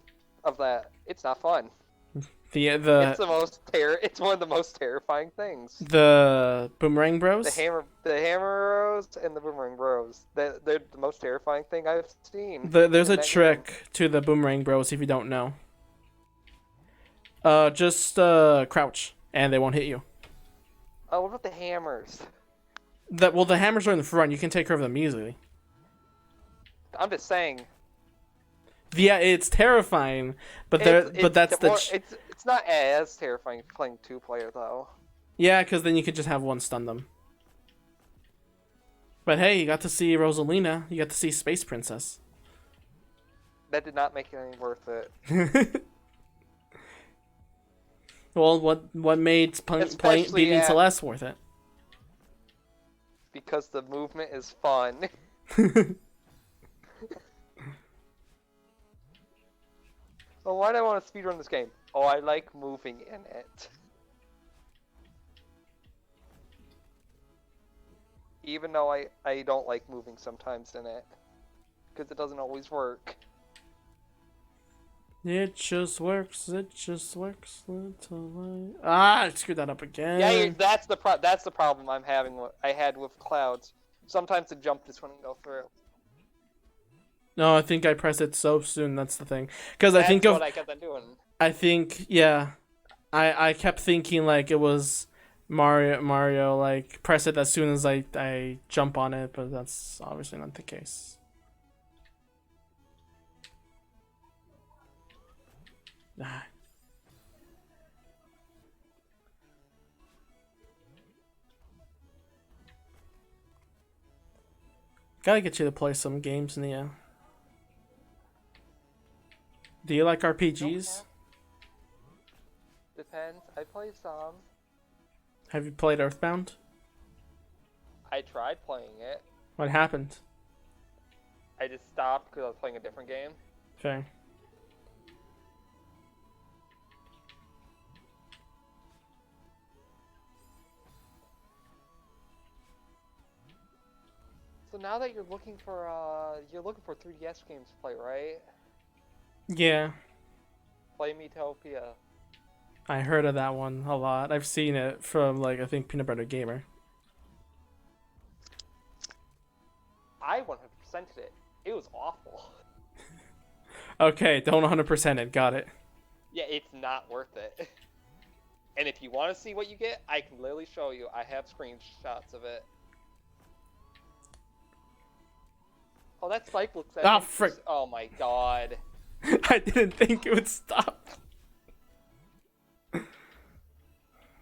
of that. It's not fun. It's one of the most terrifying things. The Boomerang Bros. The hammer bros and the boomerang bros. They're the most terrifying thing I've seen. There's in a that trick game. to the Boomerang Bros if you don't know. Just crouch and they won't hit you. Oh, what about the hammers? The hammers are in the front. You can take care of them easily. I'm just saying. Yeah, it's terrifying, but that's the it's not as terrifying playing 2-player though. yeah, because then you could just have one stun them. But hey, you got to see Rosalina. You got to see Space Princess. That did not make it any worth it. Well, what made beating at- Celeste worth it? Because the movement is fun. Well, why do I want to speedrun this game? Oh, I like moving in it. Even though I don't like moving sometimes in it. Because it doesn't always work. It just works. It just works. I screwed that up again. Yeah, that's the problem I'm having. I had with clouds. Sometimes the jump just wouldn't go through. No, I think I pressed it so soon. That's the thing. Because I think what I kept on doing. I think yeah, I kept thinking like it was Mario like press it as soon as I jump on it, but that's obviously not the case. Ah. Gotta get you to play some games, Nia. Do you like RPGs? Depends. I play some. Have you played Earthbound? I tried playing it. What happened? I just stopped because I was playing a different game. Okay. So now that you're looking for 3DS games to play, right? Yeah. Play Metopia. I heard of that one a lot. I've seen it from like I think Peanut Butter Gamer. I 100%'d it. It was awful. Okay, don't 100% it. Got it. Yeah, it's not worth it. And if you want to see what you get, I can literally show you. I have screenshots of it. Oh, that spike looks like... Ah, frick. Oh my god. I didn't think it would stop.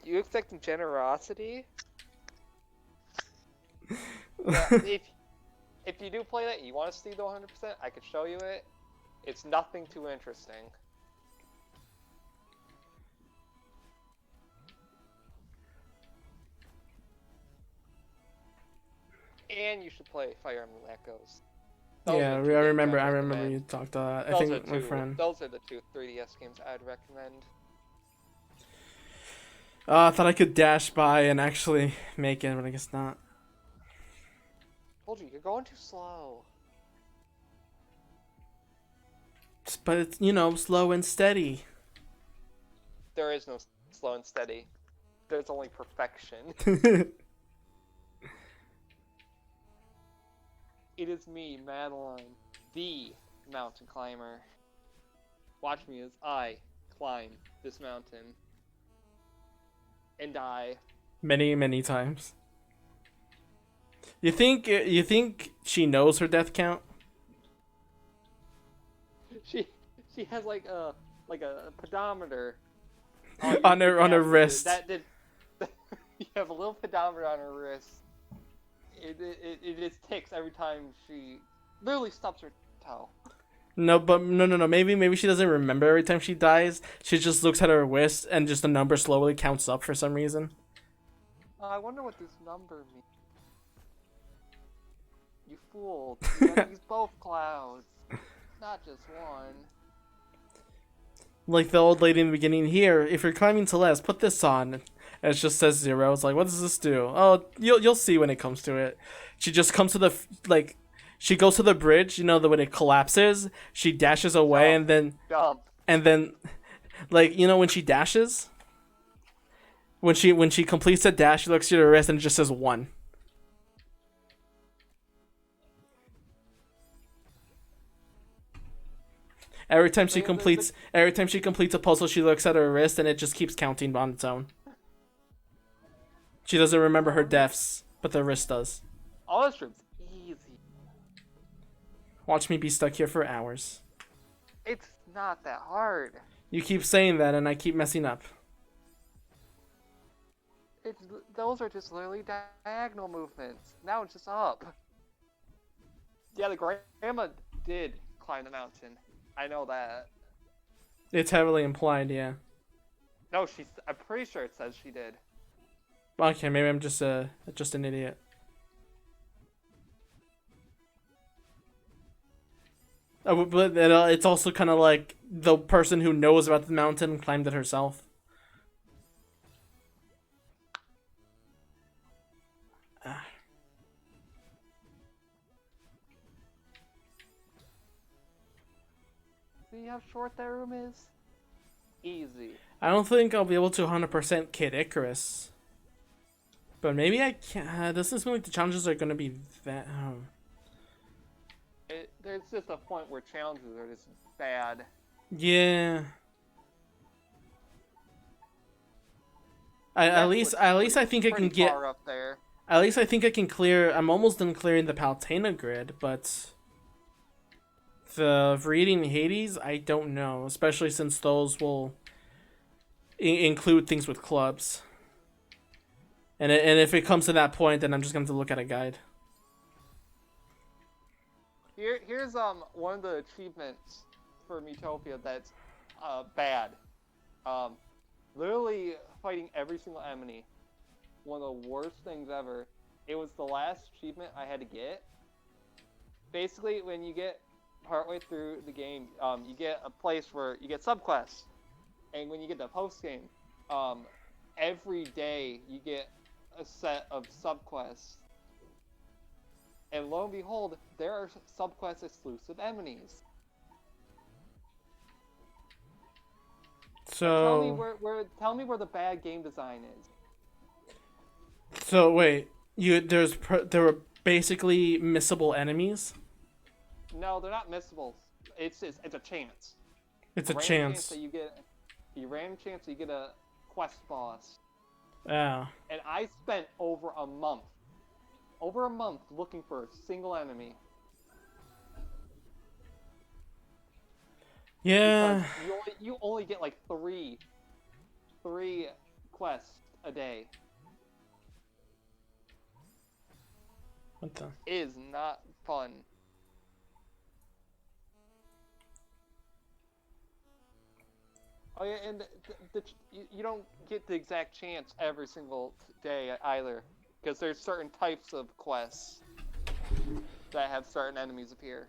You expecting generosity? Yeah, if you do play that, you want to see the 100%, I could show you it. It's nothing too interesting. And you should play Fire Emblem Echoes. Yeah, I remember you talked about that. I think my friend. Those are the two 3DS games I'd recommend. I thought I could dash by and actually make it, but I guess not. Told you, you're going too slow. But it's, you know, slow and steady. There is no slow and steady. There's only perfection. It is me, Madeline, the mountain climber. Watch me as I climb this mountain. And die. Many, many times. You think she knows her death count? She has like a pedometer on her wrist. You have a little pedometer on her wrist. It just ticks every time she literally stops her toe. No. Maybe she doesn't remember every time she dies. She just looks at her wrist and just the number slowly counts up for some reason. I wonder what this number means. You fool! You gotta use both clouds, not just one. Like the old lady in the beginning here. If you're climbing Celeste, put this on. And it just says 0. It's like, what does this do? Oh, you'll see when it comes to it. She just comes to the she goes to the bridge. You know, when it collapses, she dashes away and then like you know when she dashes. When she completes a dash, she looks at her wrist and it just says 1. Every time she completes a puzzle, she looks at her wrist and it just keeps counting on its own. She doesn't remember her deaths, but the wrist does. Oh, this room's easy. Watch me be stuck here for hours. It's not that hard. You keep saying that, and I keep messing up. Those are just literally diagonal movements. Now it's just up. Yeah, the grandma did climb the mountain. I know that. It's heavily implied, yeah. No, I'm pretty sure it says she did. Okay, maybe I'm just an idiot. But it's also kind of like the person who knows about the mountain climbed it herself. See how short that room is? Easy. I don't think I'll be able to 100% Kid Icarus. But maybe I can. Doesn't seem like the challenges are going to be that. There's just a point where challenges are just bad. Yeah. At least I think I can get. Far up there. At least I think I can clear. I'm almost done clearing the Palutena grid, but the Viridian Hades, I don't know. Especially since those will include things with clubs. And if it comes to that point, then I'm just going to look at a guide. Here's one of the achievements for Metopia that's bad. Literally fighting every single enemy. One of the worst things ever. It was the last achievement I had to get. Basically, when you get partway through the game, you get a place where you get subquests. And when you get the post-game, every day you get a set of subquests. And lo and behold, there are subquest exclusive enemies. So tell me where the bad game design is. So wait, there were basically missable enemies? No, they're not missables. It's a chance. It's a chance. That you get a random chance that you get a quest boss. Yeah. And I spent over a month looking for a single enemy. Yeah. Because you only get like three quests a day. What the? It is not fun. Oh yeah, and you don't get the exact chance every single day either, because there's certain types of quests that have certain enemies appear.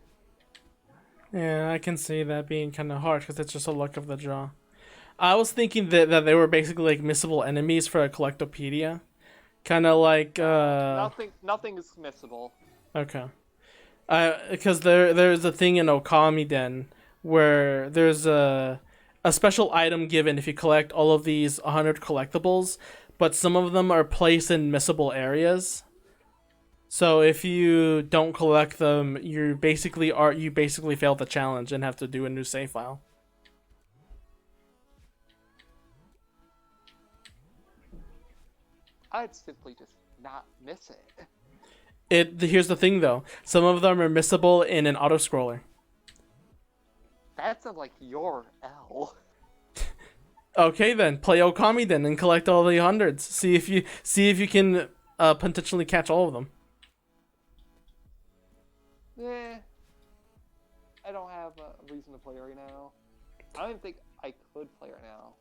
Yeah, I can see that being kind of hard because it's just a luck of the draw. I was thinking that they were basically like missable enemies for a Collectopedia, kind of like Nothing is missable. Okay. Because there's a thing in Okami Den where there's a special item given if you collect all of these 100 collectibles, but some of them are placed in missable areas. So if you don't collect them, you basically fail the challenge and have to do a new save file. I'd simply just not miss it. Here's the thing though. Some of them are missable in an auto scroller. That's like your L. Okay then, play Okami then and collect all the hundreds. See if you can potentially catch all of them. Yeah. I don't have a reason to play right now. I don't even think I could play right now.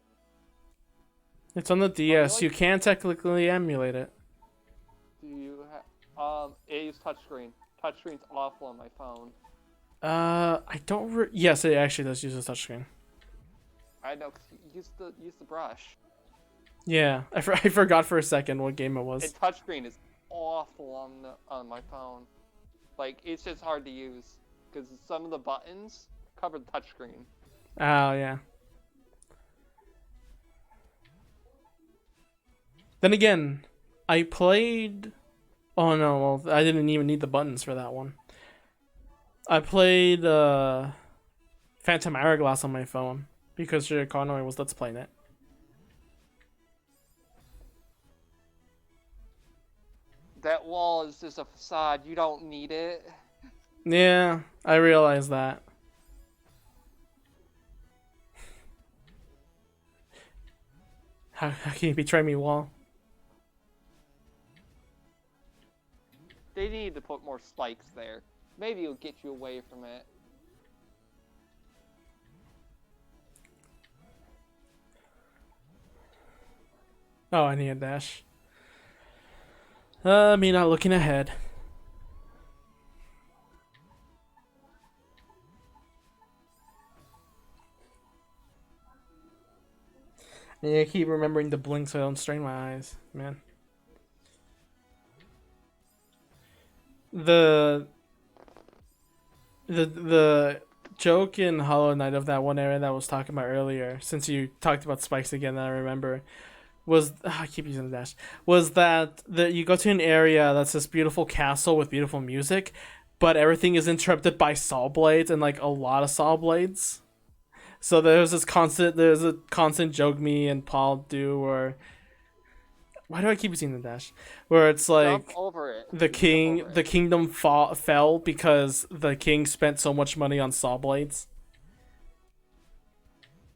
It's on the DS. Really? You can technically emulate it. Do you have... it uses touchscreen. Touchscreen's awful on my phone. I don't. Yes, it actually does use a touchscreen. I know, cause you use the brush. Yeah, I forgot for a second what game it was. And touchscreen is awful on my phone. Like, it's just hard to use because some of the buttons cover the touchscreen. Oh yeah. Then again, I played. Oh no, well I didn't even need the buttons for that one. I played Phantom Hourglass on my phone because Sherry Conway was Let's Playing it. That wall is just a facade. You don't need it. Yeah, I realize that. How can you betray me, Wall? They need to put more spikes there. Maybe it'll get you away from it. Oh, I need a dash. Me not looking ahead. Yeah, I keep remembering to blink so I don't strain my eyes, man. The the joke in Hollow Knight of that one area that I was talking about earlier, since you talked about spikes again, that I remember, was I keep using the dash. Was that you go to an area that's this beautiful castle with beautiful music, but everything is interrupted by saw blades and like a lot of saw blades. So there's a constant joke me and Paul do, or why do I keep using the dash? Where it's like Jump over it. the kingdom fell because the king spent so much money on saw blades.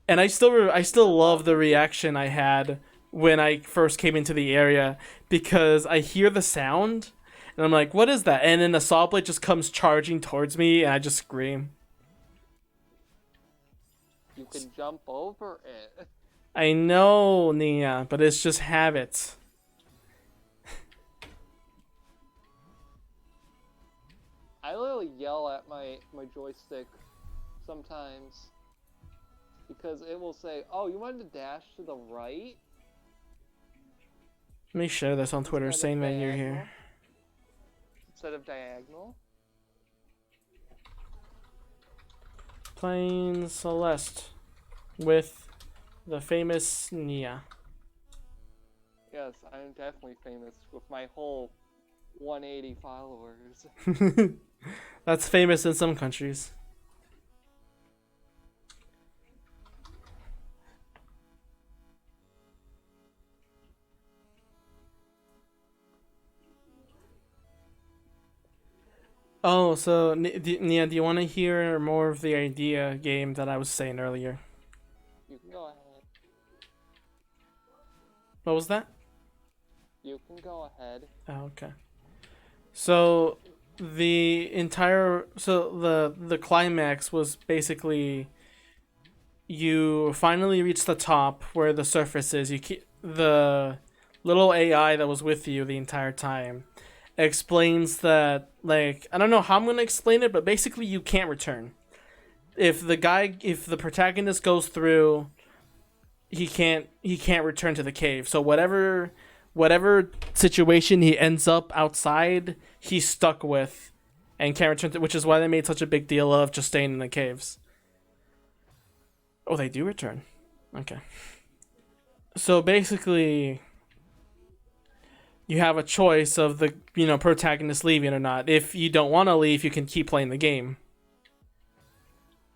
And I still love the reaction I had when I first came into the area, because I hear the sound and I'm like, what is that? And then the saw blade just comes charging towards me and I just scream. You can jump over it. I know, Nia, but it's just habit. I literally yell at my joystick sometimes because it will say, "Oh, you wanted to dash to the right?" Let me share this on Twitter instead saying of that you're diagonal. here. Instead of diagonal. Playing Celeste with the famous Nia. Yes, I'm definitely famous with my whole 180 followers. That's famous in some countries. Oh, so Nia, do you want to hear more of the idea game that I was saying earlier? You can go ahead. What was that? You can go ahead. Oh, okay. So the climax was basically you finally reach the top where the surface is. The little AI that was with you the entire time explains that, like, I don't know how I'm gonna explain it, but basically you can't return. If the protagonist goes through, he can't return to the cave. So whatever situation he ends up outside, he's stuck with and can't return to, which is why they made such a big deal of just staying in the caves. Oh, they do return. Okay. So basically, you have a choice of the protagonist leaving or not. If you don't want to leave, you can keep playing the game.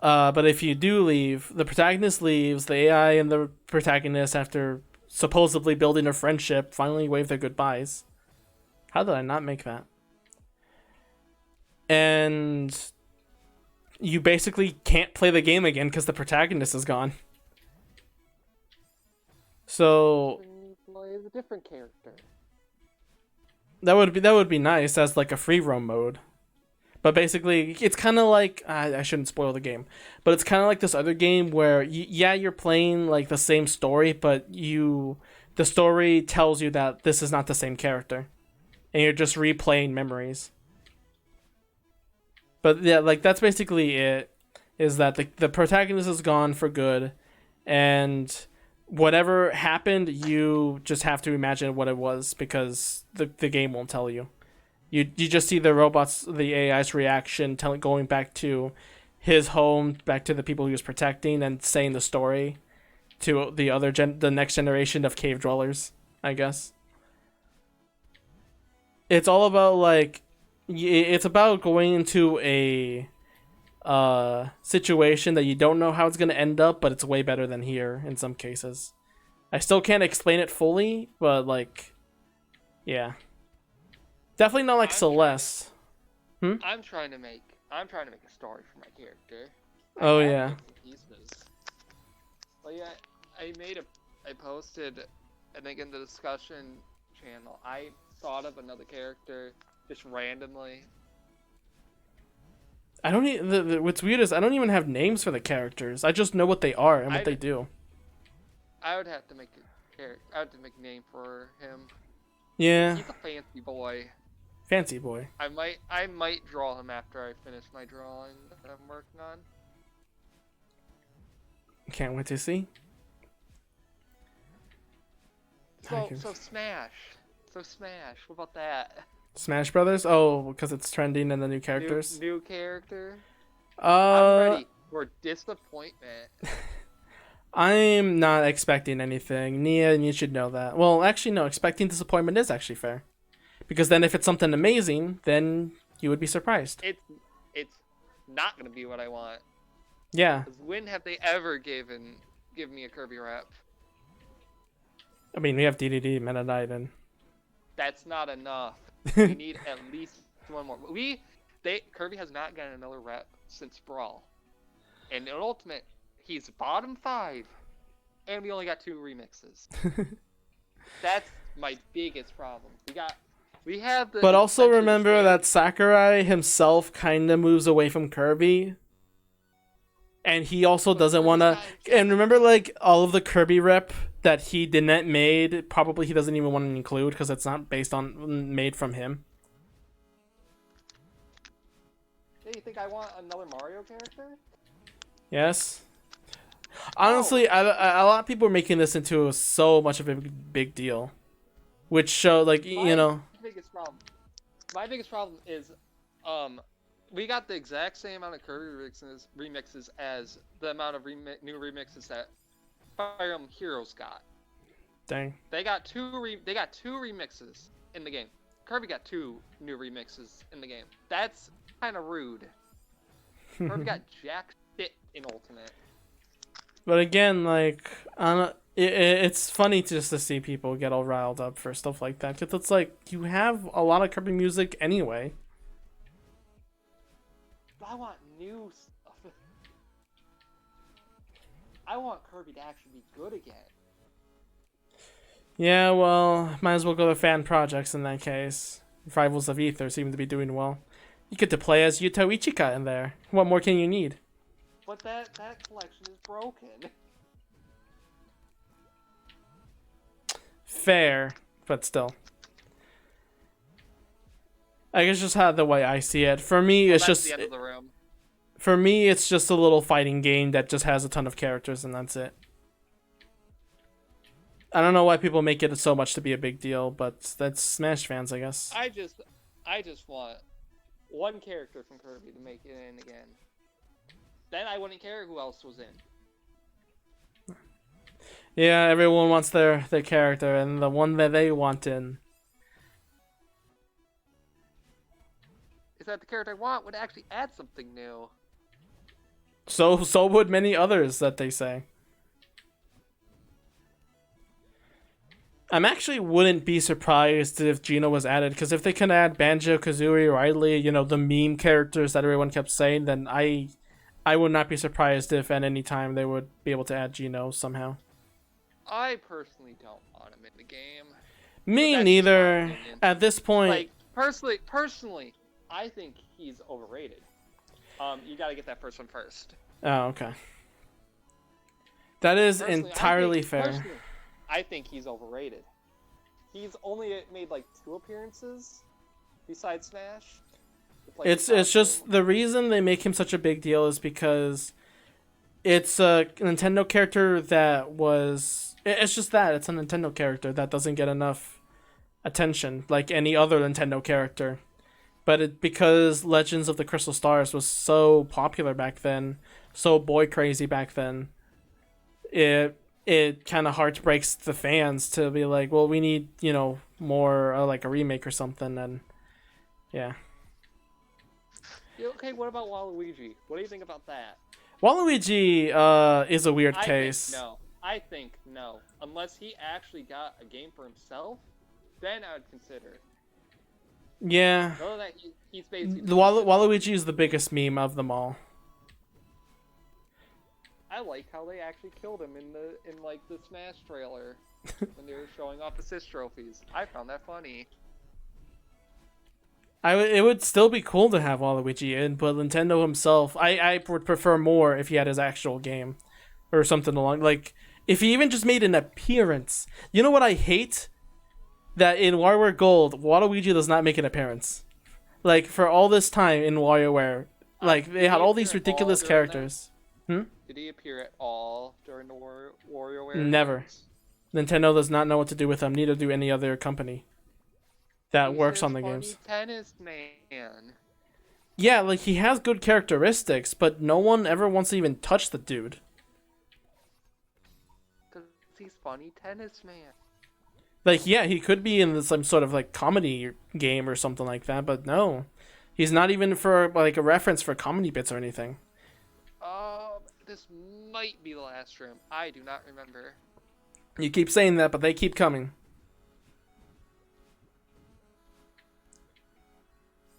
But if you do leave, the protagonist leaves. The AI and the protagonist, after supposedly building a friendship, finally wave their goodbyes. How did I not make that? And you basically can't play the game again because the protagonist is gone. So You play as a different character. that would be nice as like a free roam mode. But basically, it's kind of like I shouldn't spoil the game, but it's kind of like this other game where you're playing like the same story, but the story tells you that this is not the same character, and you're just replaying memories. But yeah, like that's basically it. Is that the protagonist is gone for good, and whatever happened, you just have to imagine what it was because the game won't tell you. You just see the AI's reaction, going back to his home, back to the people he was protecting, and saying the story to the next generation of cave dwellers, I guess. It's all about it's about going into a situation that you don't know how it's gonna end up, but it's way better than here in some cases. I still can't explain it fully, but yeah. Definitely not like Celeste. I'm trying to make I'm trying to make a story for my character. Oh, I have yeah. bits and pieces. But yeah, I posted, I think in the discussion channel, I thought of another character just randomly. I don't even. What's weird is I don't even have names for the characters. I just know what they are and what they do. I would have to make a character. I would have to make a name for him. Yeah. He's a fancy boy. Fancy boy. I might draw him after I finish my drawing that I'm working on. Can't wait to see. So Smash. What about that? Smash Brothers? Oh, because it's trending and the new characters. New character. I'm ready for disappointment. I'm not expecting anything. Nia, you should know that. Well, actually, no. Expecting disappointment is actually fair. Because then if it's something amazing, then you would be surprised. It's not gonna be what I want. Yeah. When have they ever given me a Kirby rep? I mean, we have DDD, Meta Knight, and... That's not enough. We need at least one more. Kirby has not gotten another rep since Brawl. And in Ultimate, he's bottom 5. And we only got 2 remixes. That's my biggest problem. We have the... But also remember that Sakurai himself kind of moves away from Kirby. And he also doesn't want to... And remember, like, all of the Kirby rep that he didn't made, probably he doesn't even want to include because it's not made from him. Hey, you think I want another Mario character? Yes. Honestly, a lot of people are making this into so much of a big deal. Which show, like, you know... My biggest problem is, we got the exact same amount of Kirby remixes as the amount of new remixes that Fire Emblem Heroes got. Dang. They got two remixes in the game. Kirby got 2 new remixes in the game. That's kind of rude. Kirby got jack shit in Ultimate. But again, like, it's funny just to see people get all riled up for stuff like that. Because it's like, you have a lot of Kirby music anyway. I want new stuff. I want Kirby to actually be good again. Yeah, well, might as well go to fan projects in that case. Rivals of Ether seem to be doing well. You get to play as Yuto Ichika in there. What more can you need? But that collection is broken. Fair, but still. I guess just how the way I see it. For me, it's just... the end of the room. For me, it's just a little fighting game that just has a ton of characters and that's it. I don't know why people make it so much to be a big deal, but that's Smash fans, I guess. I just want one character from Kirby to make it in again. Then I wouldn't care who else was in. Yeah, everyone wants their character, and the one that they want in. Is that the character I want would actually add something new. So would many others that they say. I'm actually wouldn't be surprised if Gino was added, because if they can add Banjo, Kazooie, Riley, you know, the meme characters that everyone kept saying, then I would not be surprised if at any time they would be able to add Gino somehow. I personally don't want him in the game. Me neither. At this point, like personally, I think he's overrated. You gotta get that first one first. Oh, okay. That is entirely fair. I think he's overrated. He's only made like 2 appearances besides Smash. It's just the reason they make him such a big deal is because it's a Nintendo character that was... It's just that. It's a Nintendo character that doesn't get enough attention like any other Nintendo character. But because Legends of the Crystal Stars was so popular back then, so boy crazy back then, it kind of heartbreaks the fans to be like, well, we need, you know, more like a remake or something, and yeah. Okay, what about Waluigi? What do you think about that? Waluigi is a weird case. I think no. Unless he actually got a game for himself, then I would consider. Yeah. Know that he's basically The Waluigi is the biggest meme of them all. I like how they actually killed him in like the Smash trailer when they were showing off assist trophies. I found that funny. It would still be cool to have Waluigi in, but Nintendo himself, I would prefer more if he had his actual game or something along like if he even just made an appearance. You know what I hate? That in WarioWare Gold, Waluigi does not make an appearance. Like for all this time in WarioWare, like they had all these ridiculous characters. Did he appear at all during the WarioWare? Never. Games? Nintendo does not know what to do with him. Neither do any other company that works on the games. Tennis man. Yeah, like he has good characteristics, but no one ever wants to even touch the dude. Cause he's funny tennis man. Like, yeah, he could be in some sort of like comedy game or something like that, but no, he's not even for like a reference for comedy bits or anything. This might be the last room. I do not remember. You keep saying that, but they keep coming.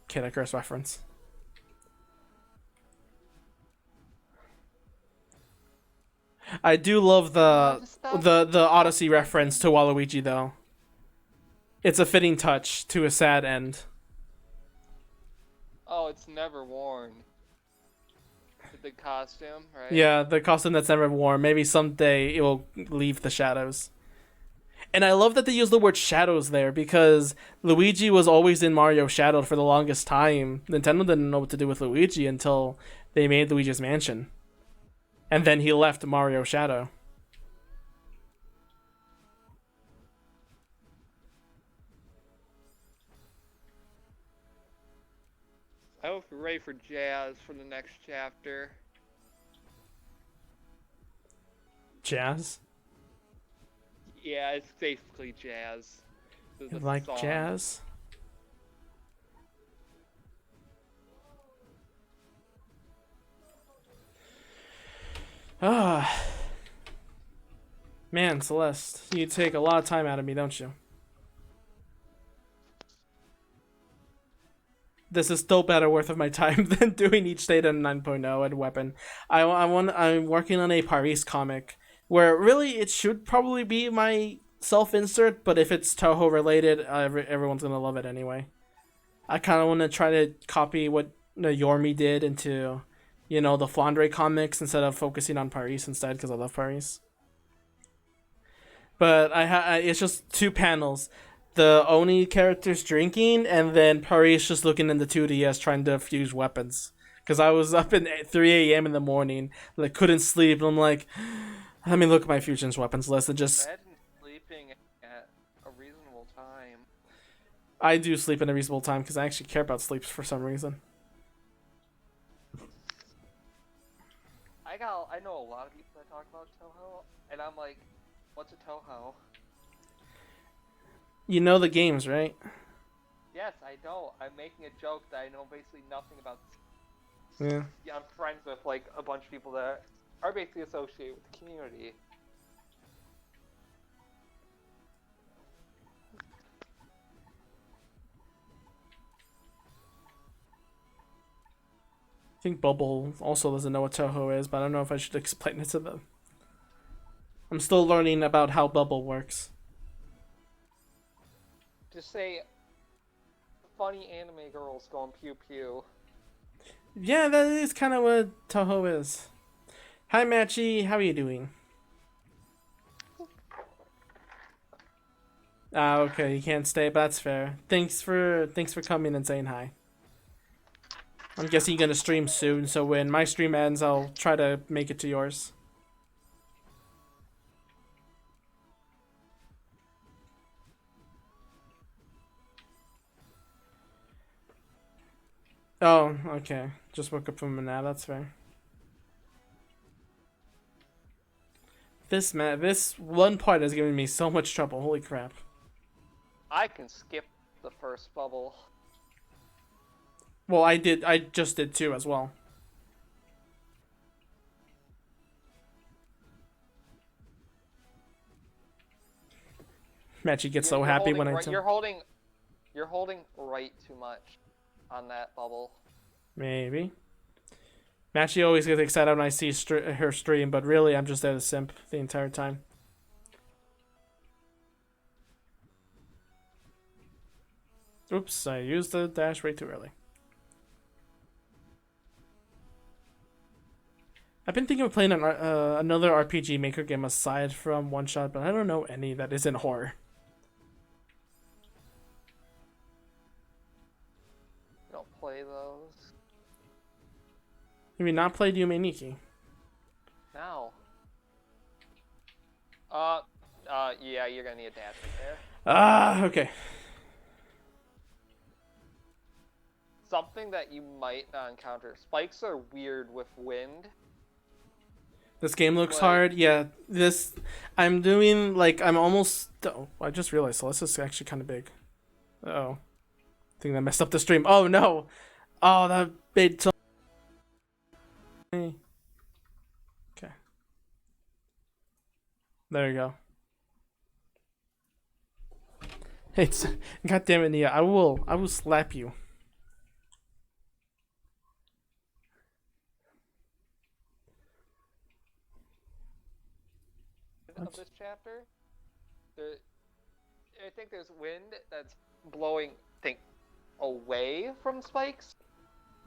Kid Icarus reference. I do love the Odyssey reference to Waluigi though. It's a fitting touch to a sad end. Oh, it's never worn. The costume, right? Yeah, the costume that's never worn. Maybe someday it will leave the shadows. And I love that they use the word shadows there because Luigi was always in Mario Shadowed for the longest time. Nintendo didn't know what to do with Luigi until they made Luigi's Mansion. And then he left Mario Shadow. I hope you're ready for Jazz for the next chapter. Jazz? Yeah, it's basically Jazz. You like song. jazz? Ah. Man, Celeste, you take a lot of time out of me, don't you? This is still better worth of my time than doing each state in 9.0 and weapon. I'm working on a Paris comic where really it should probably be my self-insert, but if it's Toho related, everyone's gonna love it anyway. I kind of want to try to copy what Yormi did into, the Flandre comics instead of focusing on Paris instead because I love Paris. But it's just 2 panels. The Oni character's drinking, and then Paris just looking in the 2DS trying to fuse weapons. Because I was up at 3 a.m. in the morning, like couldn't sleep, and I'm like, let me look at my fusions weapons list and just. Imagine sleeping at a reasonable time. I do sleep in a reasonable time because I actually care about sleep for some reason. I know a lot of people that talk about Toho, and I'm like, what's a Toho? You know the games, right? Yes, I know. I'm making a joke that I know basically nothing about. Yeah. Yeah, I'm friends with like a bunch of people that are basically associated with the community. I think Bubble also doesn't know what Toho is, but I don't know if I should explain it to them. I'm still learning about how Bubble works. Just say, funny anime girls going pew pew. Yeah, that is kind of what Toho is. Hi, Machi. How are you doing? Okay, you can't stay, but that's fair. Thanks for coming and saying hi. I'm guessing you're gonna stream soon, so when my stream ends, I'll try to make it to yours. Oh, okay. Just woke up from a nap. That's fair. This one part is giving me so much trouble. Holy crap! I can skip the first bubble. Well, I did. I just did too as well. Machi gets so happy when I tell. You're holding You're holding right too much on that bubble. Maybe. Matchy always gets excited when I see her stream, but really I'm just there to simp the entire time. Oops, I used the dash way too early. I've been thinking of playing another RPG Maker game aside from One Shot, but I don't know any that isn't horror. You don't play those. Have you not played Yume Nikki? No. Yeah, you're gonna need a dash right there. Ah, okay. Something that you might not encounter. Spikes are weird with wind. This game looks Like- hard. Yeah, this... I'm doing, like, I'm almost... Oh, I just realized Celeste is actually kind of big. Uh-oh. I think that messed up the stream. Oh, no! Oh, that made so... Okay. There you go. It's... God damn it, Nia. I will slap you. Of this chapter, I think there's wind that's blowing, away from spikes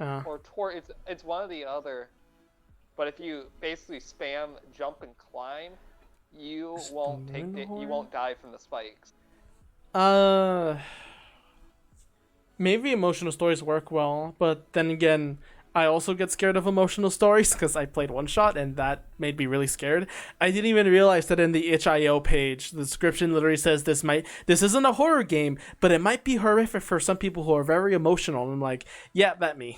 or toward. It's one or the other. But if you basically spam jump and climb, you Is won't the take moon it. You horn? won't die from the spikes. Maybe emotional stories work well, but then again, I also get scared of emotional stories because I played One Shot and that made me really scared. I didn't even realize that in the itch.io page, the description literally says this isn't a horror game, but it might be horrific for some people who are very emotional. And I'm like, yeah, that me.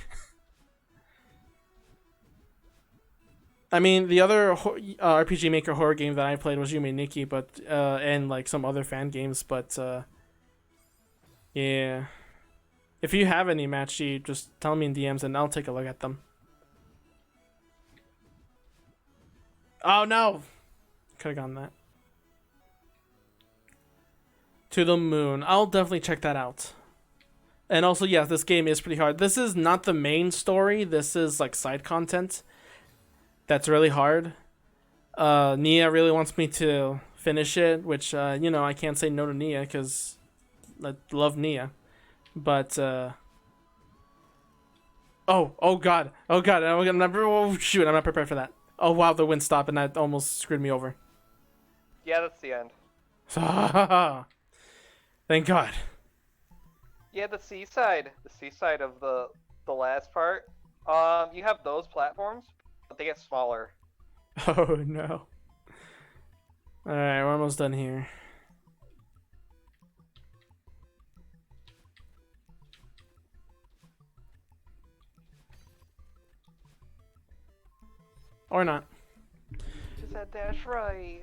I mean, the other RPG Maker horror game that I played was Yume Nikki, but and like some other fan games, but yeah. If you have any Matchy, just tell me in DMs and I'll take a look at them. Oh no! Could have gotten that. To the Moon. I'll definitely check that out. And also, yeah, this game is pretty hard. This is not the main story. This is like side content. That's really hard. Nia really wants me to finish it, which, I can't say no to Nia because I love Nia. But, oh god, I'm not prepared for that. Oh wow, the wind stopped and that almost screwed me over. Yeah, that's the end. Thank god. Yeah, the seaside of the last part. You have those platforms, but they get smaller. Oh no. Alright, we're almost done here. Or not. Just that dash right.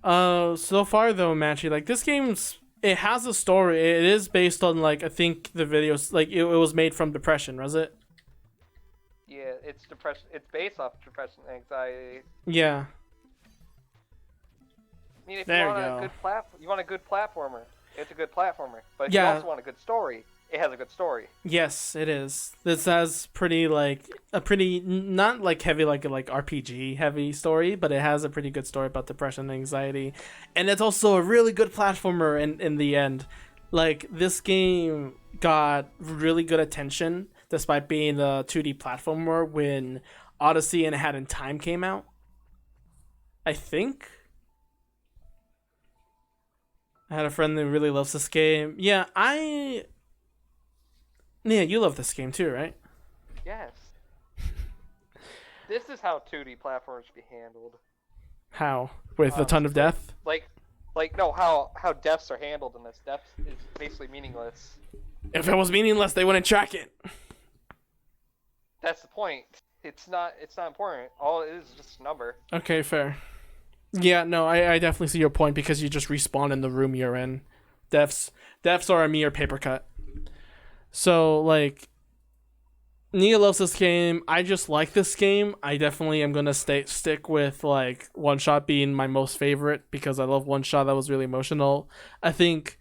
So far though, Matchy, like this it has a story. It is based on like I think the videos like it was made from depression, was it? Yeah, it's depression. It's based off depression and anxiety. Yeah. I mean, if There you want you a go. you want a good platformer, it's a good platformer. But if Yeah. you also want a good story, it has a good story. Yes, it is. This has not like heavy like RPG heavy story, but it has a pretty good story about depression and anxiety. And it's also a really good platformer in the end. Like this game got really good attention despite being a 2D platformer when Odyssey and Hat in Time came out. I think. I had a friend that really loves this game. Yeah, Nia, you love this game too, right? Yes. This is how 2D platformers should be handled. How? With a ton of death? No, how deaths are handled in this. Death is basically meaningless. If it was meaningless, they wouldn't track it. That's the point. It's not important. All it is just a number. Okay, fair. Yeah, no, I definitely see your point because you just respawn in the room you're in. Deaths are a mere paper cut. So, like, Nia loves this game. I just like this game. I definitely am gonna stick with like One Shot being my most favorite because I love One Shot. That was really emotional. I think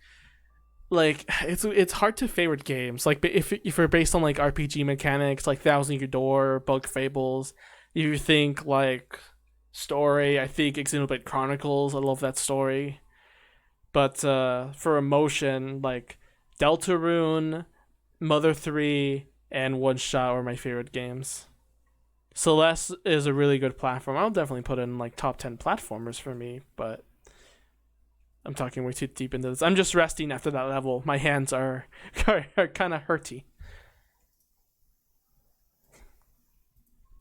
like it's hard to favorite games. Like if you're based on like RPG mechanics, like Thousand Year Door, Bug Fables, you think like story. I think Xenoblade Chronicles. I love that story. But for emotion, like Deltarune, Mother 3, and One Shot were my favorite games. Celeste is a really good platform. I'll definitely put in like top 10 platformers for me, but I'm talking way too deep into this. I'm just resting after that level. My hands are kind of hurty.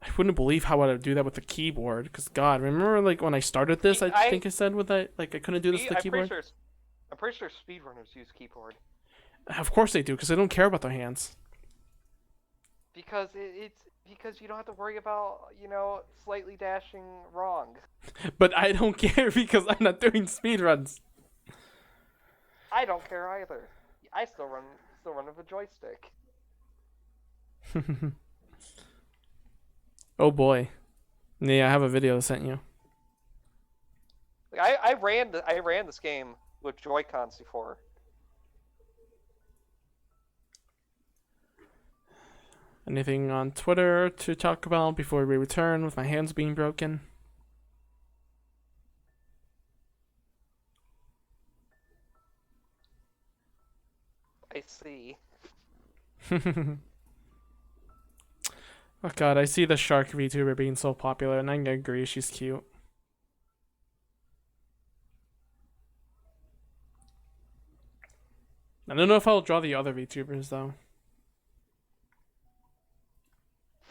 I wouldn't believe how I would do that with the keyboard. Because God, remember like when I started this, I think I said with that like I couldn't do this with the keyboard. I'm pretty sure speedrunners use keyboard. Of course they do, because they don't care about their hands. Because it's because you don't have to worry about slightly dashing wrong. But I don't care because I'm not doing speedruns. I don't care either. I still run with a joystick. Oh boy. Yeah, I have a video I sent you. Like, I ran this game with Joy-Cons before. Anything on Twitter to talk about before we return with my hands being broken? I see. Oh god, I see the shark VTuber being so popular, and I agree, she's cute. I don't know if I'll draw the other VTubers though.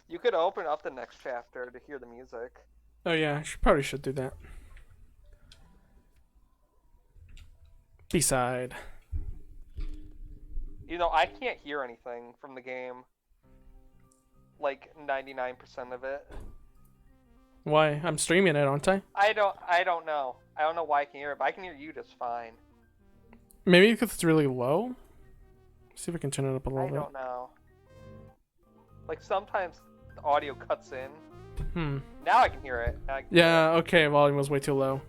You could open up the next chapter to hear the music. Oh yeah, probably should do that. B-side. I can't hear anything from the game. Like 99% of it. Why? I'm streaming it, aren't I? I don't know. I don't know why I can hear it, but I can hear you just fine. Maybe because it's really low? See if I can turn it up a little bit. I don't know. Like sometimes the audio cuts in. Now I can hear it. Yeah, okay, volume was way too low.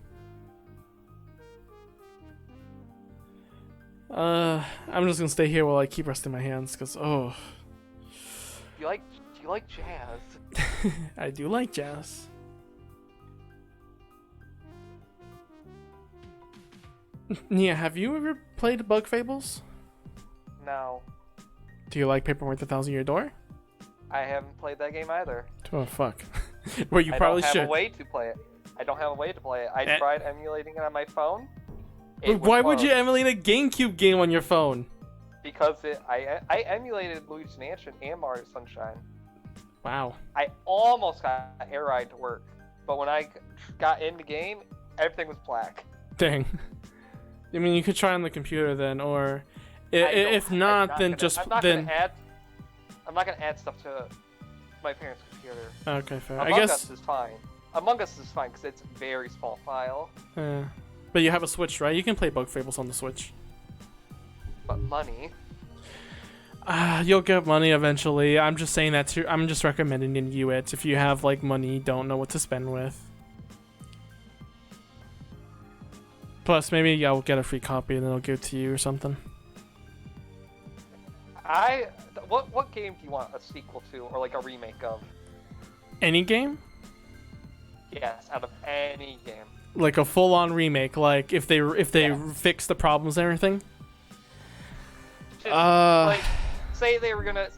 I'm just gonna stay here while I keep resting my hands, because, oh. Do you like jazz? I do like jazz. Nia, have you ever played Bug Fables? No. Do you like Paperwork: The Thousand Year Door? I haven't played that game either. Oh, fuck. Well, you probably should. I don't have a way to play it. I don't have a way to play it. I tried emulating it on my phone. Why would you emulate a GameCube game on your phone? Because I emulated Luigi's Mansion and Mario Sunshine. Wow. I almost got Air Ride to work, but when I got in the game, everything was black. Dang. I mean, you could try on the computer then, or if not, then just I'm not gonna add stuff to my parents' computer. Okay, fair. Among Us is fine. Among Us is fine because it's a very small file. But you have a Switch, right? You can play Bug Fables on the Switch. But money. You'll get money eventually. I'm just saying that too. I'm just recommending you it. If you have like money, don't know what to spend with. Plus, maybe I'll get a free copy and then I'll give it to you or something. What game do you want a sequel to or like a remake of? Any game? Yes, out of any game. Like a full-on remake, like if they fix the problems and everything. Like, say they were gonna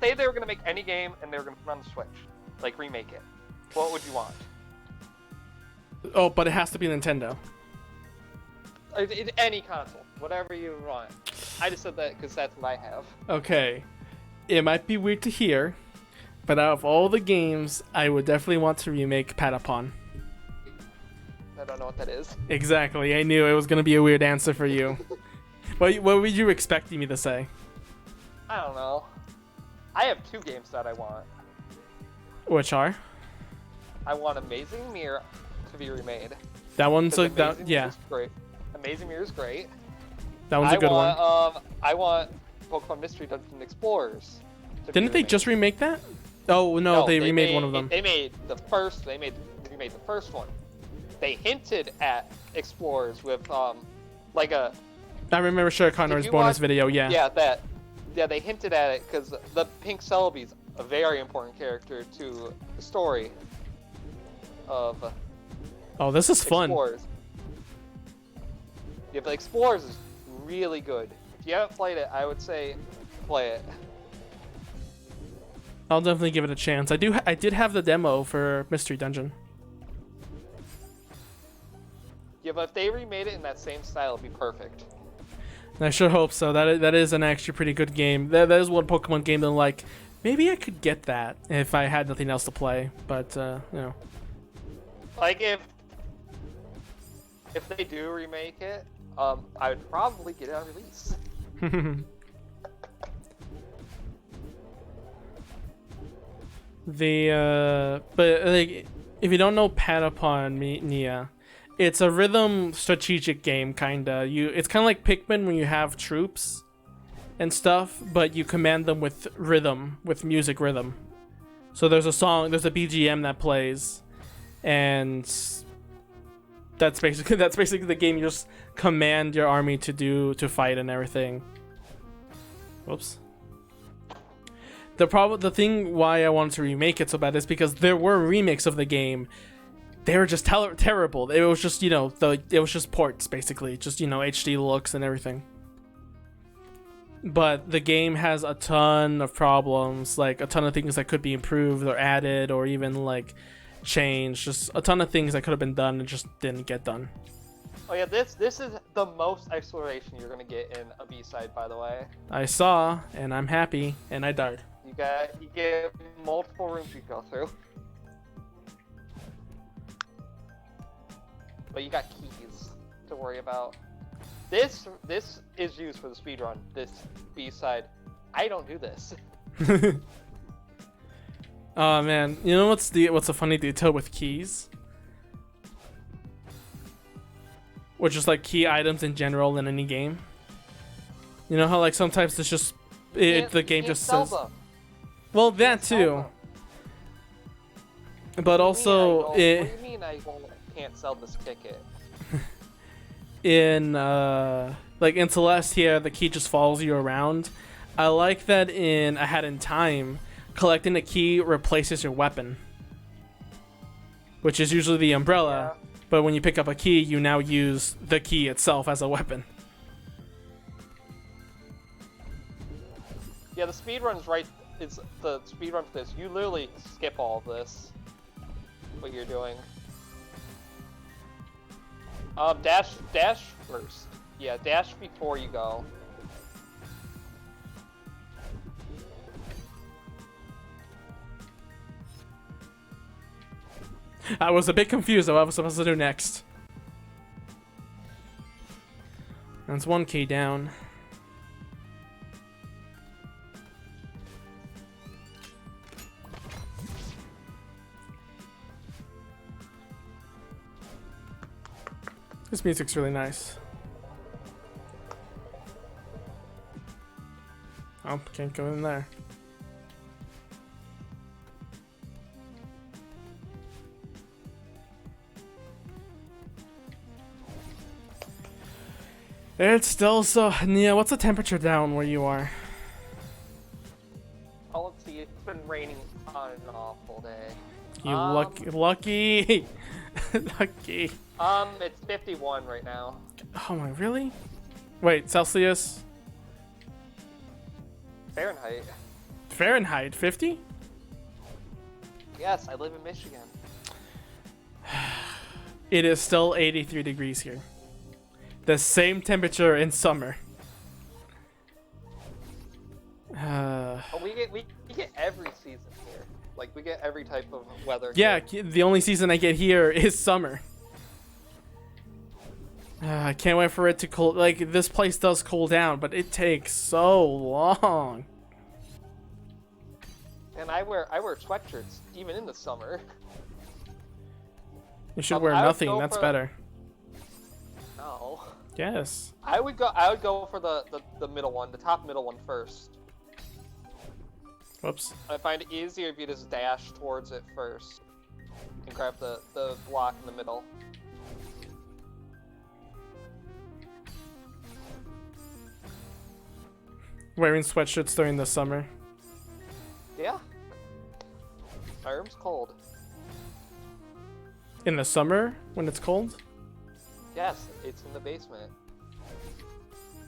make any game and they were gonna put it on the Switch, like remake it. What would you want? Oh, but it has to be Nintendo. Any console, whatever you want. I just said that because that's what I have. Okay, it might be weird to hear, but out of all the games, I would definitely want to remake Patapon. I don't know what that is. Exactly, I knew it was gonna be a weird answer for you. What were you expecting me to say? I don't know. I have two games that I want. Which are? I want Amazing Mirror to be remade. That one's like that. Yeah. Great. Amazing Mirror is great. That one's a good one. I want Pokemon Mystery Dungeon Explorers. Didn't they just remake that? Oh no, they remade one of them. They remade the first one. They hinted at Explorers with like a I remember Shere Connor's you bonus watch- video. Yeah. Yeah, they hinted at it because the Pink Celebi's a very important character to the story of Oh, this is fun. Explorers. Yeah, but Explorers is really good. If you haven't played it, I would say play it. I'll definitely give it a chance. I did have the demo for Mystery Dungeon. Yeah, but if they remade it in that same style, it'd be perfect. I sure hope so. That is an actually pretty good game. That is one Pokemon game that I'm like, maybe I could get that if I had nothing else to play. But you know, Like if they do remake it, I would probably get it on release. but like, if you don't know Patapon, Nia, it's a rhythm strategic game, kinda. It's kind of like Pikmin when you have troops and stuff, but you command them with rhythm, with music rhythm. So there's a song, there's a BGM that plays, and that's basically the game. You just command your army to fight and everything. Whoops. The thing why I wanted to remake it so bad is because there were remakes of the game. They were just terrible. It was just, you know, it was just ports basically, just, you know, HD looks and everything. But the game has a ton of problems, like a ton of things that could be improved or added or even like changed. Just a ton of things that could have been done and just didn't get done. Oh yeah, this is the most exploration you're gonna get in a B-side, by the way. I saw, and I'm happy, and I died. You get multiple rooms you go through. But you got keys to worry about. This is used for the speedrun, this B-side. I don't do this. Oh man, you know what's a funny detail with keys? Or just like key items in general in any game. You know how like sometimes it's just the game just says. Well, that too. But also, what do you mean I can't sell this ticket? in like in Celestia, the key just follows you around. I like that in A Hat in Time, collecting a key replaces your weapon, which is usually the umbrella. Yeah. But when you pick up a key, you now use the key itself as a weapon. Yeah, the speedrun's right. It's the speedrun for this. You literally skip all of this. What you're doing. Dash first. Yeah, dash before you go. I was a bit confused of what I was supposed to do next. That's one key down. This music's really nice. Oh, can't go in there. It's still so... Nia, what's the temperature down where you are? Oh, let's see. It's been raining on and off all day. You lucky... Lucky! It's 51 right now. Oh my, really? Wait, Celsius? Fahrenheit. Fahrenheit, 50? Yes, I live in Michigan. It is still 83 degrees here. The same temperature in summer. Oh, we get every season here. Like, we get every type of weather. Yeah, here. the only season I get here is summer. I can't wait for it to cool. Like, this place does cool down, but it takes so long. And I wear sweatshirts even in the summer. You should wear I would nothing. go That's for- better. No. Yes. I would go for the middle one, the top middle one first. Whoops. I find it easier if you just dash towards it first and grab the block in the middle. Wearing sweatshirts during the summer. Yeah. My room's cold. In the summer when it's cold. Yes, it's in the basement.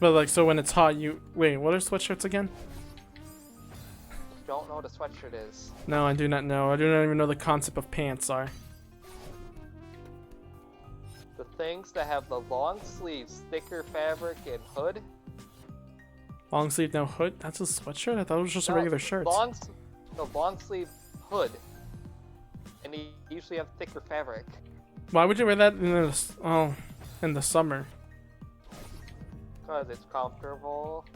But like, so when it's hot, you wait. What are sweatshirts again? You don't know what a sweatshirt is. No, I do not know. I do not even know the concept of pants are. The things that have the long sleeves, thicker fabric, and hood. Long sleeve, no hood. That's a sweatshirt. I thought it was just a No, regular shirt. long sleeve hood. And you usually have thicker fabric. Why would you wear that in the summer? Because it's comfortable.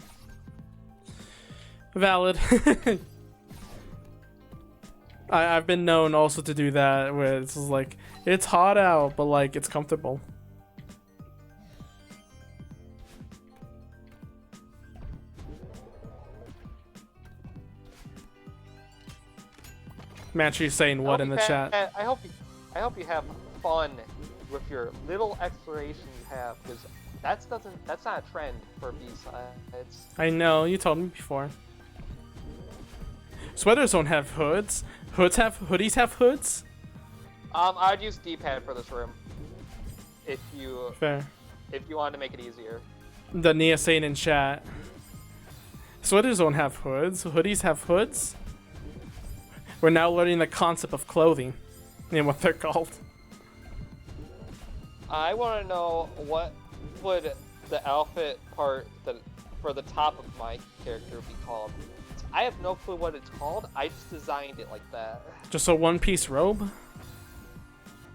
Valid. I've been known also to do that where it's just like it's hot out, but like it's comfortable. Matchy's saying what in the chat? I hope you have fun with your little exploration you have, because that's not a trend for B-sides. I know, you told me before. Sweaters don't have hoods. Hoodies have hoods? I'd use D-pad for this room. If you Fair. wanted to make it easier. The Nia saying in chat. Sweaters don't have hoods. Hoodies have hoods. We're now learning the concept of clothing and what they're called. I want to know what would the outfit part for the top of my character be called. I have no clue what it's called. I just designed it like that. Just a one-piece robe?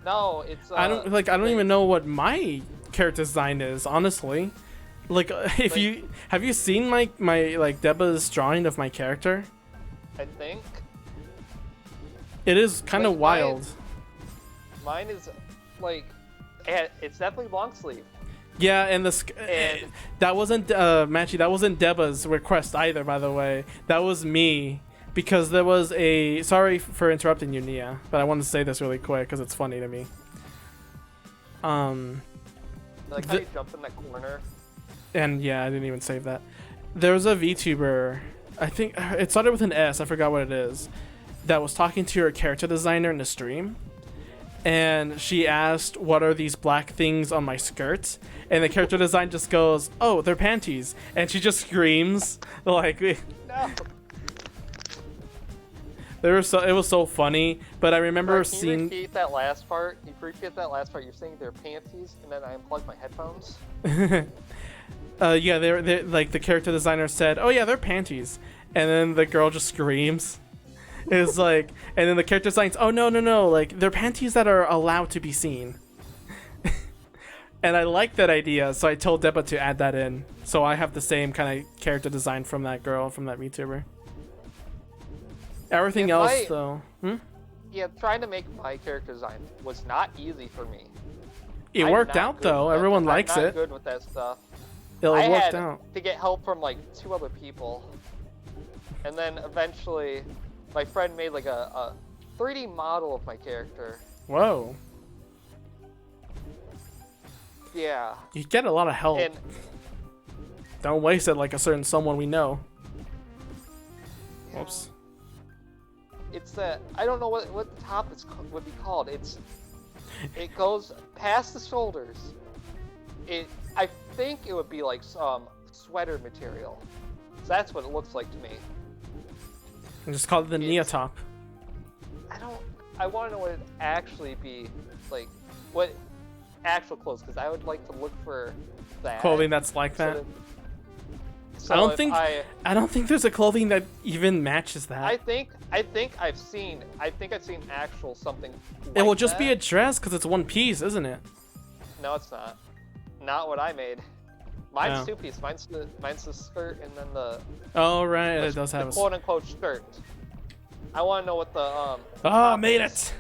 No, it's I don't even know what my character design is, honestly. Like if you have you seen my like Deba's drawing of my character? I think It is kind of Like, wild. mine is like it's definitely long sleeve. Yeah, and And- that wasn't Matchy. That wasn't Deba's request either, by the way. That was me because there was a. Sorry for interrupting you, Nia, but I wanted to say this really quick because it's funny to me. Like how you jump in that corner. And yeah, I didn't even save that. There was a VTuber. I think it started with an S. I forgot what it is. That was talking to your character designer in the stream. And she asked, what are these black things on my skirt? And the character design just goes, oh, they're panties. And she just screams. Like, No. it was so funny. But I remember Sorry, can you seeing... repeat that last part? You repeat that last part. You're saying they're panties, and then I unplugged my headphones. Yeah, they're like the character designer said, oh yeah, they're panties. And then the girl just screams. It's like, and then the character designs, oh no, like they're panties that are allowed to be seen. And I like that idea, so I told Deba to add that in. So I have the same kind of character design from that girl, from that VTuber. Everything If else, I- though. Yeah, trying to make my character design was not easy for me. It I'm worked not out, good though. with that. Everyone I'm likes not it. good with that stuff. It I worked had out. to get help from like 2 other people, and then eventually, my friend made like a 3D model of my character. Whoa. Yeah, You get a lot of help. and Don't waste it like a certain someone we know. Whoops. it's that I don't know what the top would be called. It goes past the shoulders. I think it would be like some sweater material. So that's what it looks like to me. And just call it the Nia It's- top. I want to know what it actually be like. What actual clothes? Because I would like to look for that. Clothing that's like So that. that- so I don't if think I don't think there's a clothing that even matches that. I think I've seen actual something. It will like just be a that. dress because it's one piece, isn't it? No, it's not. Not what I made. Mine's No. 2-piece. Mine's the skirt and then the Oh right, it does have a. quote unquote skirt. I want to know what the Oh, top made is, it!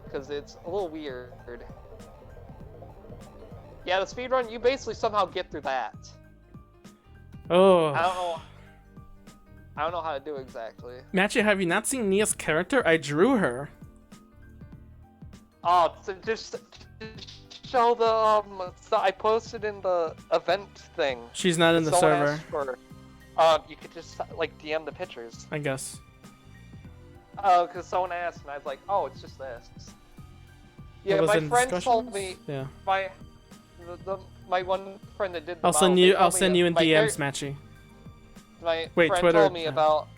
because it's a little weird. Yeah, the speedrun, you basically somehow get through that. Oh. I don't know how to do it exactly. Matchy, have you not seen Nia's character? I drew her. Oh, so just show the I posted in the event thing. She's not in the Someone server, asked for, you could just like DM the pictures. I guess. Oh, because someone asked, and I was like, oh, it's just this. It Yeah, was my in friend told discussions? me Yeah. my one friend that did the I'll send model, you. they I'll told me send that you in my DMs, Matchy. My Wait, friend Twitter. told me about.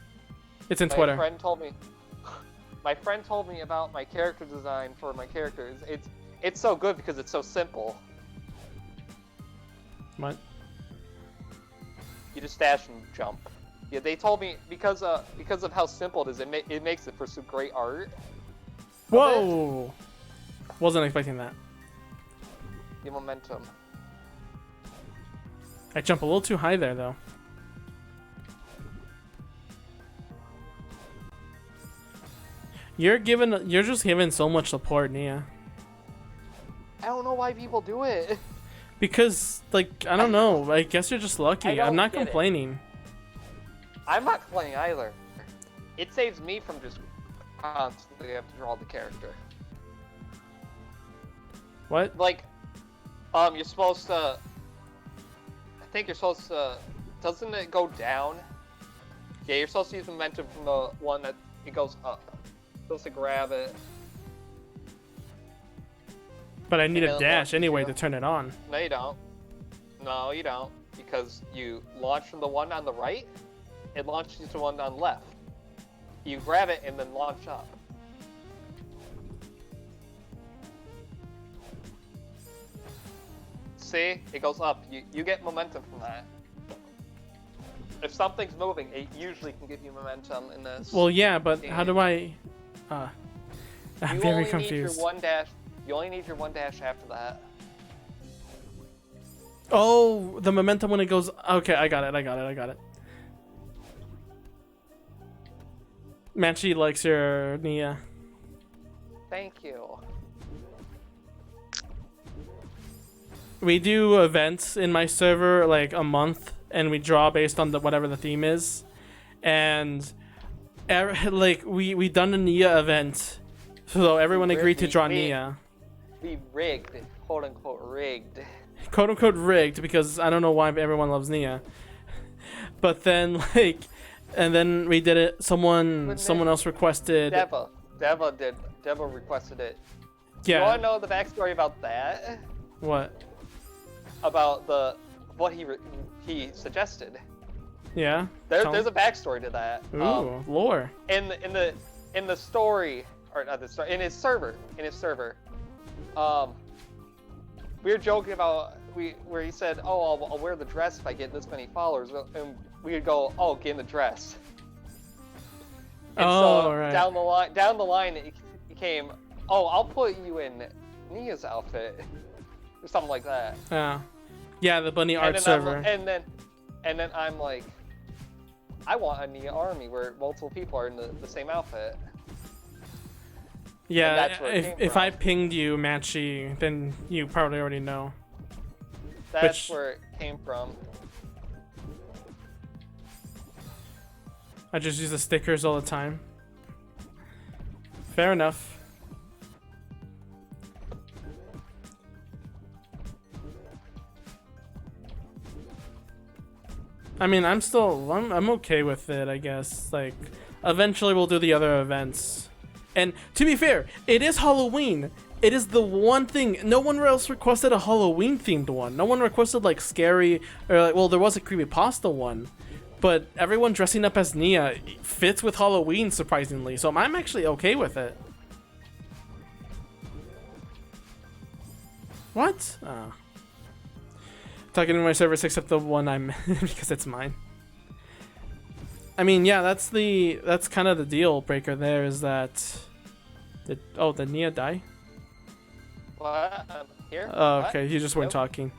It's in My Twitter. friend told me. My friend told me about my character design for my characters. It's so good because it's so simple. What? You just dash and jump. Yeah, they told me because of how simple it is, it makes it for some great art. Whoa! Wasn't expecting that. The momentum. I jump a little too high there, though. You're just giving so much support, Nia. I don't know why people do it. Because, like, I don't know. I guess you're just lucky. don't I'm not get it. complaining. I'm not playing either. It saves me from just constantly have to draw the character. What? Like, you're supposed to. I think you're supposed to. Doesn't it go down? Yeah, you're supposed to use momentum from the one that it goes up. You're supposed to grab it. But I need And a then dash launch anyway you. to turn it on. No, you don't. No, you don't. Because you launch from the one on the right, it launches to the one on the left. You grab it and then launch up. See? It goes up. You get momentum from that. If something's moving, it usually can give you momentum in this. Well, yeah, but how game. do I... I'm You very only confused. need your one dash. You only need your one dash after that. Oh, the momentum when it goes... Okay, I got it. Manchi likes your Nia. Thank you. We do events in my server like a month, and we draw based on whatever the theme is. And like we done a Nia event, so everyone agreed to draw Nia. We rigged, quote unquote rigged. Quote unquote rigged, because I don't know why everyone loves Nia. But then like, and then we did it. Someone else requested. Deva requested it. You Yeah. want to know the backstory about that? What? About what he suggested. Yeah. Tell There's me. a backstory to that. Ooh, lore. In the story, or not the story, in his server, we were joking about where he said, "Oh, I'll wear the dress if I get this many followers," and we would go, "Oh, get in the dress." And so right. down the line, it became, "Oh, I'll put you in Nia's outfit," or something like that. Yeah, the bunny art and then server. and then I'm like, I want a Nia army where multiple people are in the same outfit. Yeah, that's where it came if from. I pinged you, Matchy, then you probably already know. That's Which- where it came from. I just use the stickers all the time. Fair enough. I mean, I'm okay with it, I guess. Like, eventually we'll do the other events. And to be fair, it is Halloween. It is the one thing. No one else requested a Halloween themed one. No one requested like scary or like, well, there was a creepypasta one, but everyone dressing up as Nia fits with Halloween surprisingly. So I'm actually okay with it. What? Oh. Talking to my servers except the one I'm because it's mine. I mean, yeah, that's kind of the deal breaker there is that did Nia die? What? Here? Oh, What? okay, you just weren't Nope. talking.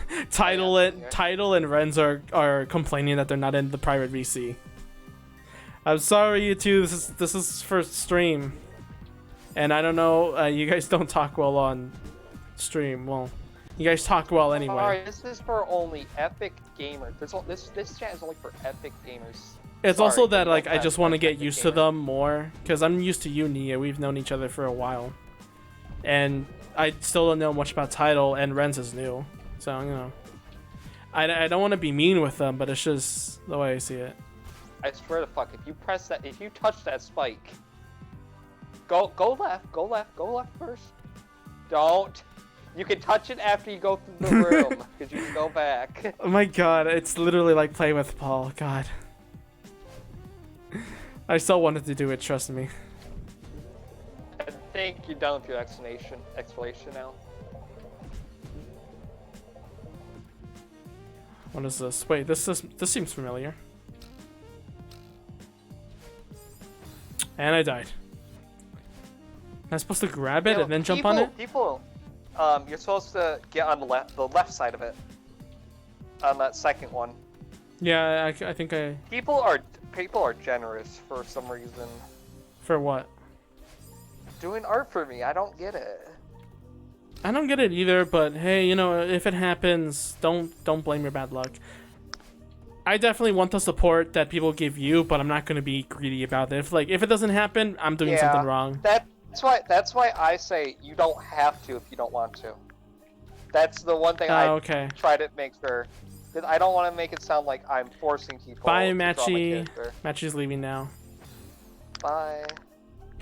yeah, Title I'm here. and Renz are complaining that they're not in the private VC. I'm sorry, you two. This is for stream, and I don't know. You guys don't talk well on stream. Well, you guys talk well anyway. Alright, this is for only epic gamers. This chat is only for epic gamers. It's Sorry, also that you like don't I have just want to much get epic used to gamer. them more because I'm used to you, Nia. We've known each other for a while, and I still don't know much about Tidal, and Ren's is new, so you know. I don't want to be mean with them, but it's just the way I see it. I swear to fuck, if you touch that spike, go left first. Don't. You can touch it after you go through the room, because you can go back. Oh my god, it's literally like play with Paul. God. I still wanted to do it, trust me. I think you're done with your explanation now. What is this? Wait, this seems familiar. And I died. Am I supposed to grab it and then jump on it? You're supposed to get on the left side of it. On that second one. Yeah, I think I... People are generous for some reason. For what? Doing art for me, I don't get it. I don't get it either, but hey, you know, if it happens, don't blame your bad luck. I definitely want the support that people give you, but I'm not going to be greedy about it. If it doesn't happen, I'm doing something wrong. That's why I say you don't have to if you don't want to. That's the one thing I try to make sure. Because I don't want to make it sound like I'm forcing people Bye, to draw my Matchy. character. Matchy's leaving now. Bye.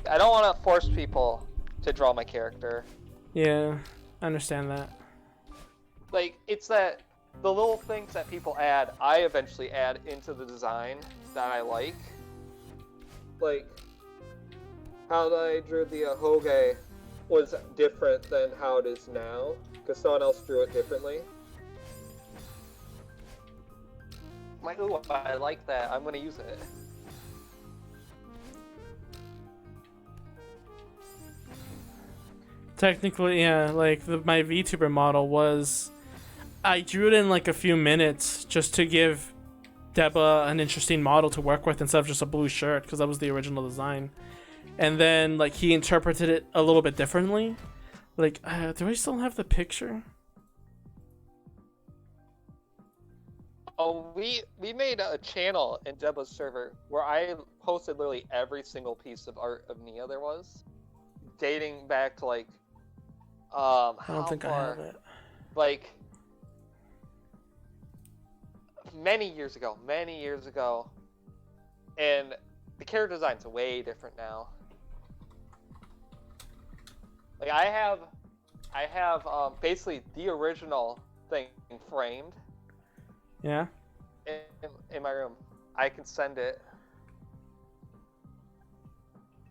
I don't want to force people to draw my character. Yeah, I understand that. Like, it's that the little things that people add, I eventually add into the design that I like. Like, how I drew the Hoge was different than how it is now, because someone else drew it differently. I'm like, ooh, I like that. I'm gonna use it. Technically, yeah, like my VTuber model was, I drew it in like a few minutes just to give Deba an interesting model to work with instead of just a blue shirt, because that was the original design. And then like he interpreted it a little bit differently. Like, do I still have the picture? Oh, we made a channel in Deba's server where I posted literally every single piece of art of Nia there was, dating back to like I don't think I have it. Like many years ago, and the character design's way different now. Like I have basically the original thing framed. Yeah. In my room. I can send it.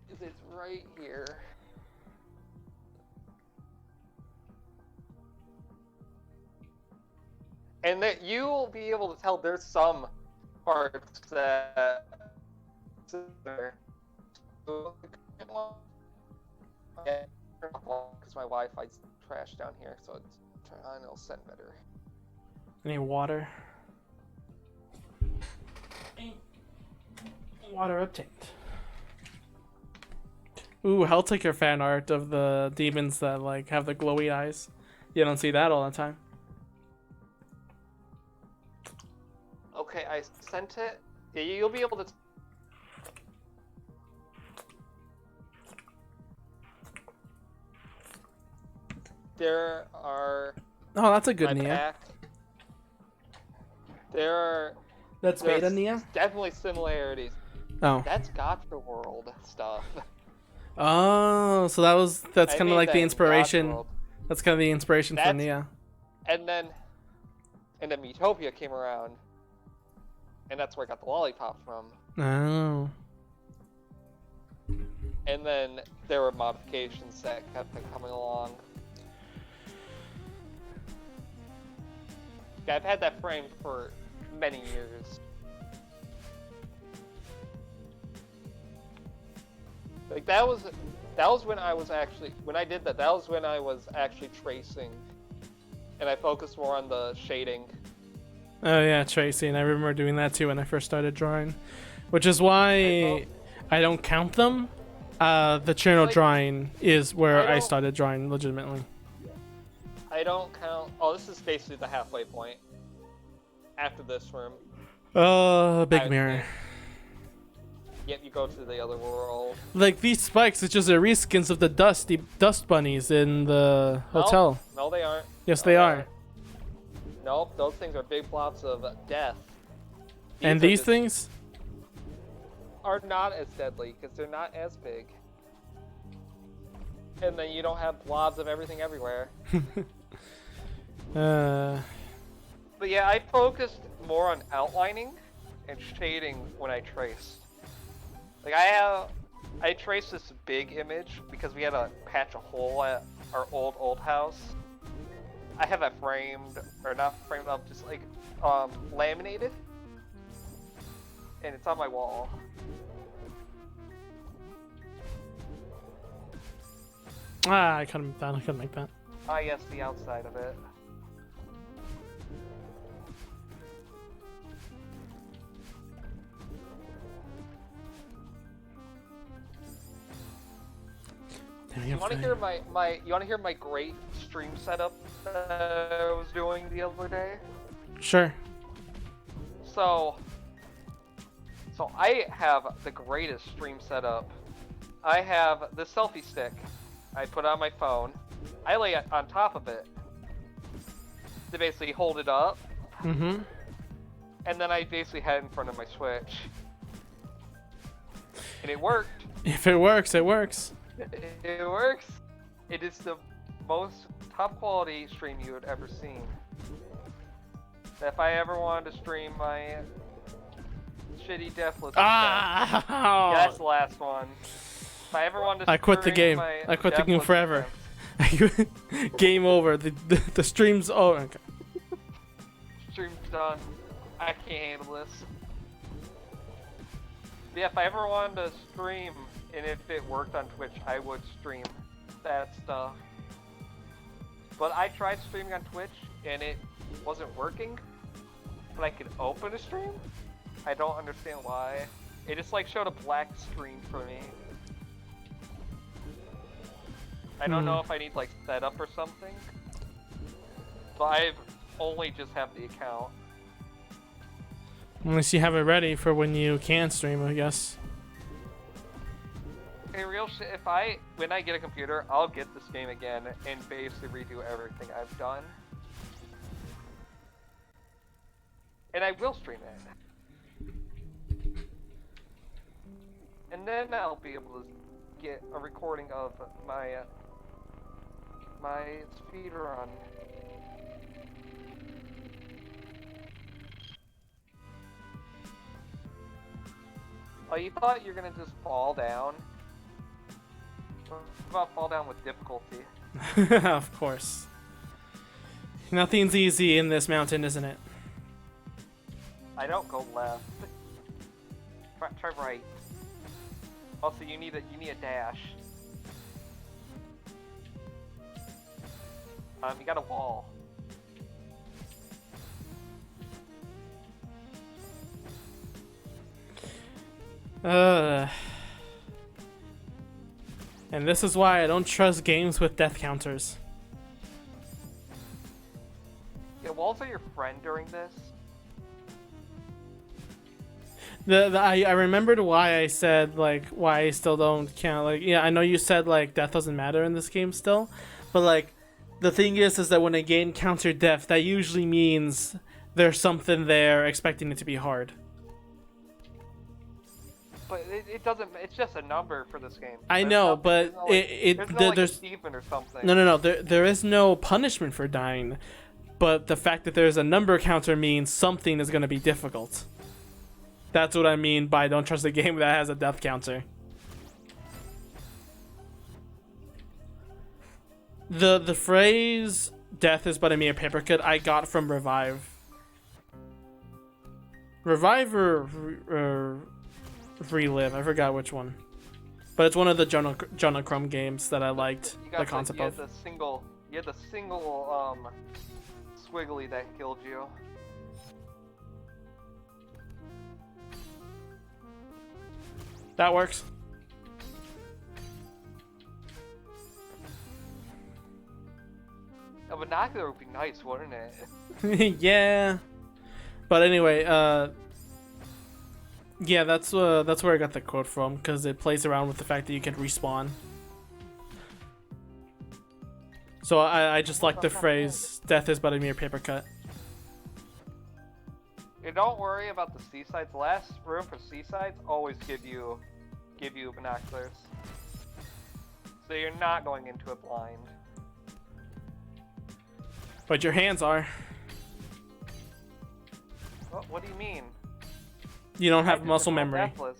It's right here. And that you will be able to tell there's some parts that because my Wi-Fi's trash down here, so it's turn on, it'll send better. Any water? Water obtained. Ooh, I'll take your fan art of the demons that like have the glowy eyes. You don't see that all the time. Okay, I sent it. Yeah, you'll be able to. There are. Oh, that's a good Nia. That's beta Nia? Definitely similarities. Oh. That's Godfrey World stuff. Oh, so that's kind of like the inspiration. That's kind of the inspiration for Nia. And then Utopia came around, and that's where I got the lollipop from. Oh. And then there were modifications that kept coming along. Yeah, I've had that framed for many years. Like that was when I was actually that was when I was actually tracing, and I focused more on the shading. Oh yeah, tracing. I remember doing that too when I first started drawing, which is why I don't count them. The channel drawing is where I started drawing legitimately. I don't count. Oh, this is basically the halfway point. After this room. Oh, big mirror. Yep, you go to the other world. Like these spikes, it's just a reskins of the dust bunnies in the hotel. No, they aren't. Yes, No, they are. aren't. Nope, those things are big blobs of death. And are these just- things? are not as deadly because they're not as big. And then you don't have blobs of everything everywhere. But yeah, I focused more on outlining and shading when I traced. Like I traced this big image because we had to patch a hole at our old house. I have that framed, or not framed up, just like laminated, and it's on my wall. I couldn't make that. I couldn't make that. Ah, yes, the outside of it. Damn, You want to hear you want to hear my great stream setup that I was doing the other day? Sure. So I have the greatest stream setup. I have the selfie stick. I put on my phone. I lay it on top of it to basically hold it up, Mm-hmm. and then I basically had it in front of my Switch, and it worked. If it works, it works. It works. It is the most top quality stream you had ever seen. If I ever wanted to stream my shitty Deathless, Ah! that's the last one. If I ever wanted to I quit the stream game. my I quit the game Deathless forever. attempts, Game over. The stream's over. Okay. Stream's done. I can't handle this. But yeah, if I ever wanted to stream, and if it worked on Twitch, I would stream that stuff. But I tried streaming on Twitch, and it wasn't working. But I could open a stream? I don't understand why. It just like showed a black screen for me. I don't know if I need like setup or something. But I've only just have the account. Unless you have it ready for when you can stream, I guess. Hey, real shit, when I get a computer, I'll get this game again and basically redo everything I've done. And I will stream it. And then I'll be able to get a recording of my speed run. Oh, you thought you're gonna just fall down? What about fall down with difficulty? Of course. Nothing's easy in this mountain, isn't it? I don't go left. Try right. Also, you need a dash. You got a wall. And this is why I don't trust games with death counters. Yeah, walls are your friend during this. I remembered why I said like why I still don't count. Like, yeah, I know you said like death doesn't matter in this game still, but like the thing is that when a game counter death, that usually means there's something there expecting it to be hard. But it doesn't. It's just a number for this game. I know, but there's achievement or something. No. There is no punishment for dying, but the fact that there's a number counter means something is going to be difficult. That's what I mean by don't trust a game that has a death counter. The phrase "death is but a mere paper cut" I got from Revive. Revive or Relive, I forgot which one. But it's one of the Jonah Crumb games that I liked the concept of. You had the single squiggly that killed you. That works. A binocular would be nice, wouldn't it? Yeah. But anyway, Yeah, that's where I got the quote from, because it plays around with the fact that you can respawn. So I just like the phrase, "Death is but a mere paper cut." You don't worry about the seasides. Last room for seasides always give you binoculars, so you're not going into it blind. But your hands are. What do you mean? You don't I have did muscle them all memory. deathless.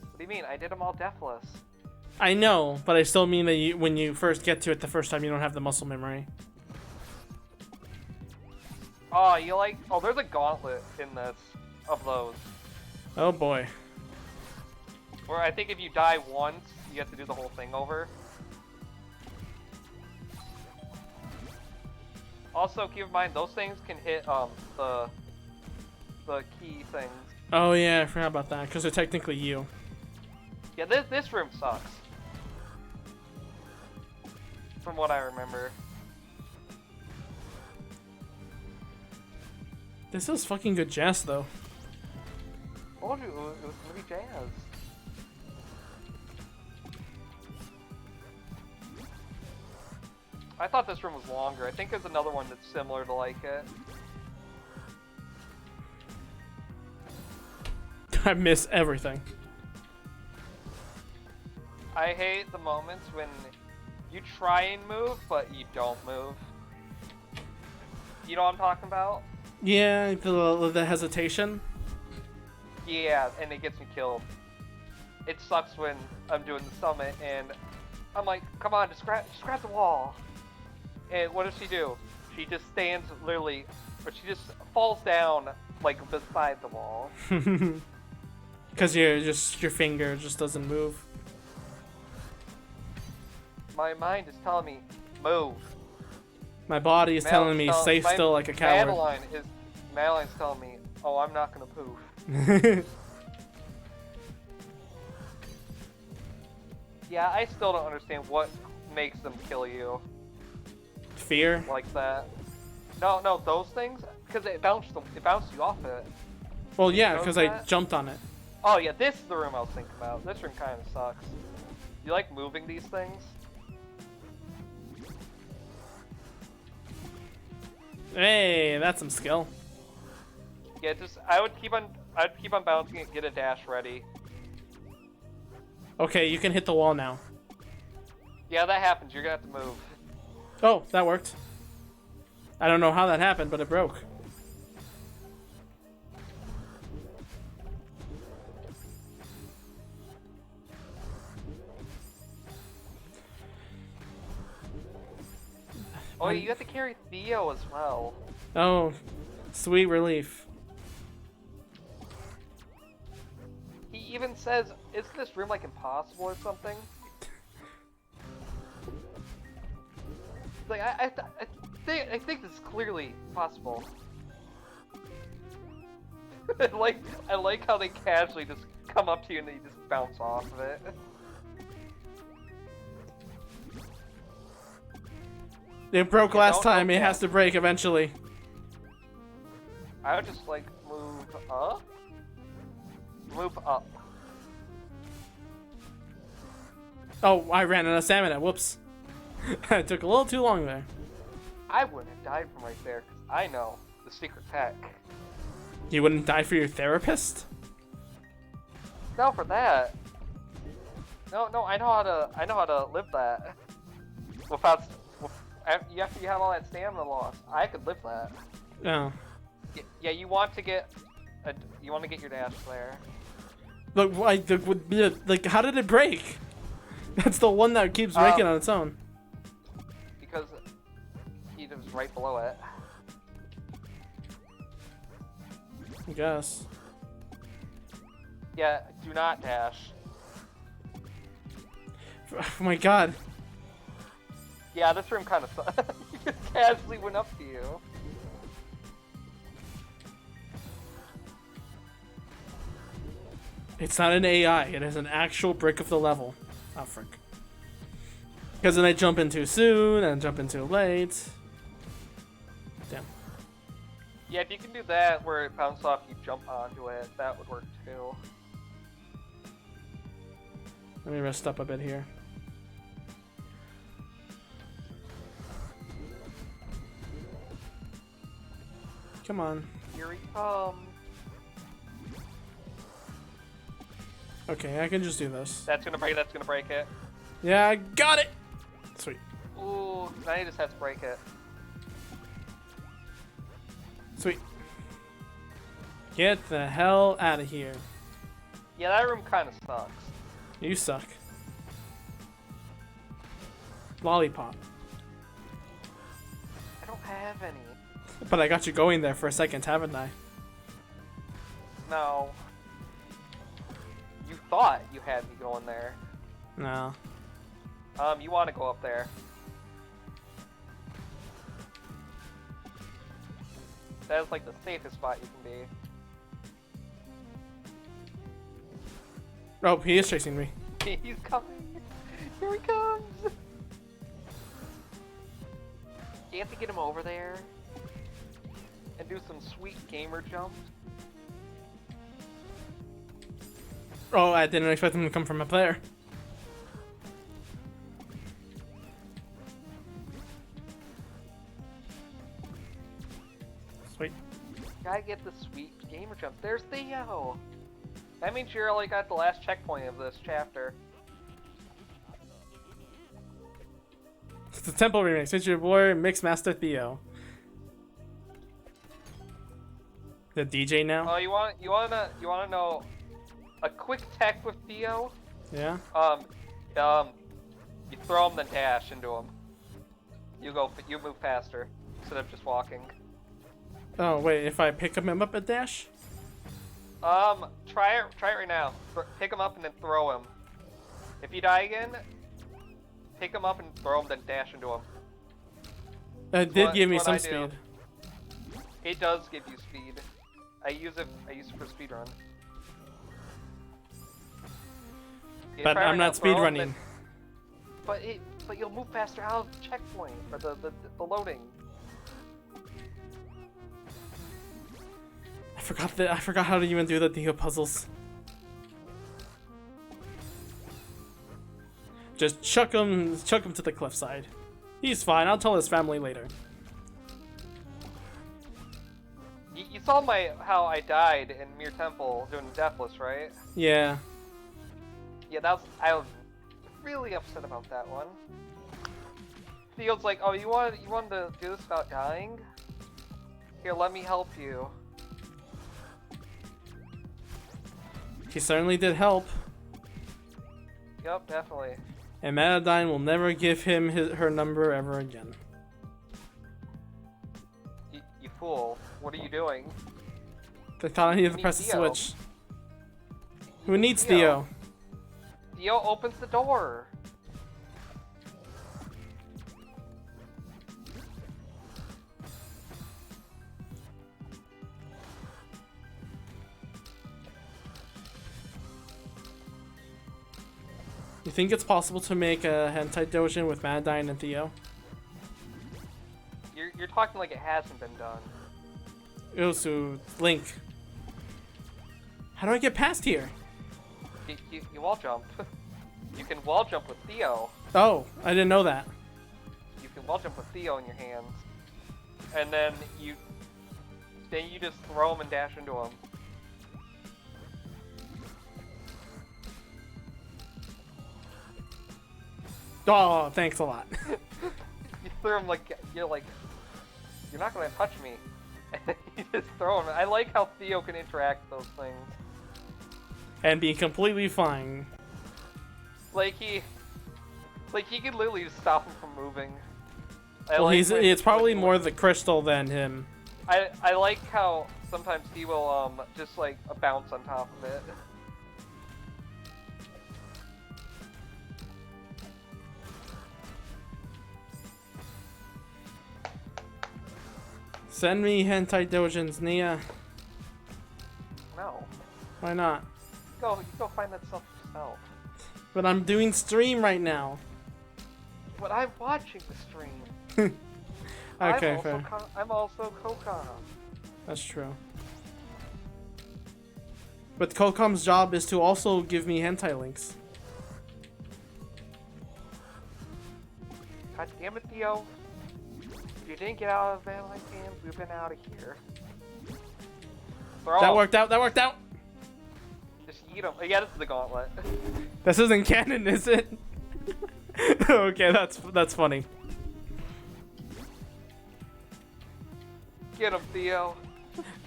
What do you mean? I did them all deathless. I know, but I still mean that when you first get to it the first time, you don't have the muscle memory. Oh, you like? Oh, there's a gauntlet in this of those. Oh boy. Where I think if you die once, you have to do the whole thing over. Also, keep in mind those things can hit the key things. Oh yeah, I forgot about that, because they're technically you. Yeah, this room sucks. From what I remember. This is fucking good jazz, though. I told you it was gonna be jazz. I thought this room was longer. I think there's another one that's similar to like it. I miss everything. I hate the moments when you try and move, but you don't move. You know what I'm talking about? Yeah, the hesitation. Yeah, and it gets me killed. It sucks when I'm doing the summit and I'm like, come on, just grab the wall. And what does she do? She just stands literally, or she just falls down like beside the wall. Because your finger just doesn't move. My mind is telling me, move. My body is telling me, stay still like a coward. Madeline's telling me, oh, I'm not gonna poof. Yeah, I still don't understand what makes them kill you Fear? like that. No, those things, because it bounced you off it. Well, yeah, Notice because I that? jumped on it. Oh yeah, this is the room I was thinking about. This room kind of sucks. You like moving these things? Hey, that's some skill. Yeah, I'd keep on bouncing it, get a dash ready. Okay, you can hit the wall now. Yeah, that happens. You're gonna have to move. Oh, that worked. I don't know how that happened, but it broke. Oh, you have to carry Theo as well. Oh, sweet relief. He even says, "Isn't this room like impossible or something?" Like I think this is clearly possible. I like how they casually just come up to you and they just bounce off of it. It broke Yeah, last don't time, it has to break eventually. I would just like move up. Move up. Oh, I ran out of stamina, whoops. It took a little too long there. I wouldn't have died from right there because I know the secret tech. You wouldn't die for your therapist? No, for that. No, I know how to live that. Without, after you have all that stamina loss, I could live that. No. Yeah, you want to get your dash there. Look, how did it break? That's the one that keeps breaking on its own. Because he was right below it. I guess. Yeah, do not dash. Oh my god. Yeah, this room kind of sucks. He just casually went up to you. It's not an AI, it is an actual brick of the level. Oh, frick. Because then I jump in too soon and jump in too late. Damn. Yeah, if you can do that where it bounces off, you jump onto it, that would work too. Let me rest up a bit here. Come on. Here he comes. Okay, I can just do this. That's gonna break it. Yeah, I got it! Sweet. Ooh, now you just have to break it. Sweet. Get the hell out of here. Yeah, that room kind of sucks. You suck. Lollipop. I don't have any. But I got you going there for a second, haven't I? No. You thought you had me going there. No. You want to go up there. That is like the safest spot you can be. Oh, he is chasing me. He's coming. Here he comes. You have to get him over there and do some sweet gamer jumps. Oh, I didn't expect him to come from up there. Sweet. Gotta get the sweet gamer jump. There's Theo. That means you're like at the last checkpoint of this chapter. It's the Temple remix. It's your boy Mixmaster Theo. The DJ now? Oh, you wanna know a quick tech with Theo? Yeah. You throw him then dash into him. You move faster instead of just walking. Oh wait, if I pick him up at dash? Try it right now. Pick him up and then throw him. If you die again, pick him up and throw him, then dash into him. It did give me what some I do. speed. It does give you speed. I use it for speedrun. Yeah, But try I'm right not now, throw him, speedrunning. then- But you'll move faster out of the checkpoint or the loading. I forgot how to even do the Theo puzzles. Just chuck him to the cliffside. He's fine. I'll tell his family later. You saw how I died in Mir Temple doing Deathless, right? Yeah. Yeah, I was really upset about that one. Theo's like, oh, you wanted to do this without dying? Here, let me help you. He certainly did help. Yep, definitely. And Madadine will never give him her number ever again. You fool. What are you doing? I thought I needed to need press the Theo. switch. Who needs Theo. Theo? Theo opens the door. You think it's possible to make a hentai dojin with Madadine and Theo? You're talking like it hasn't been done. Usu, Link. How do I get past here? You wall jump. You can wall jump with Theo. Oh, I didn't know that. You can wall jump with Theo in your hands, and then you just throw him and dash into him. Oh, thanks a lot. You throw him like you're not gonna touch me, and then you just throw him. I like how Theo can interact with those things. And be completely fine. Like he could literally just stop him from moving. Well, it's probably more the crystal than him. I like how sometimes he will just like bounce on top of it. Send me hentai dojins, Nia. No, Why not? you go find that stuff yourself. But I'm doing stream right now. But I'm watching the stream. Okay, fair. I'm also Kokon. That's true. But Kokom's job is to also give me hentai links. God damn it, Theo. If you didn't get out of Valheim games, we've been out of here. That worked out. That worked out. Just eat them. Yeah, this is the gauntlet. This isn't canon, is it? Okay, that's funny. Get him, Theo.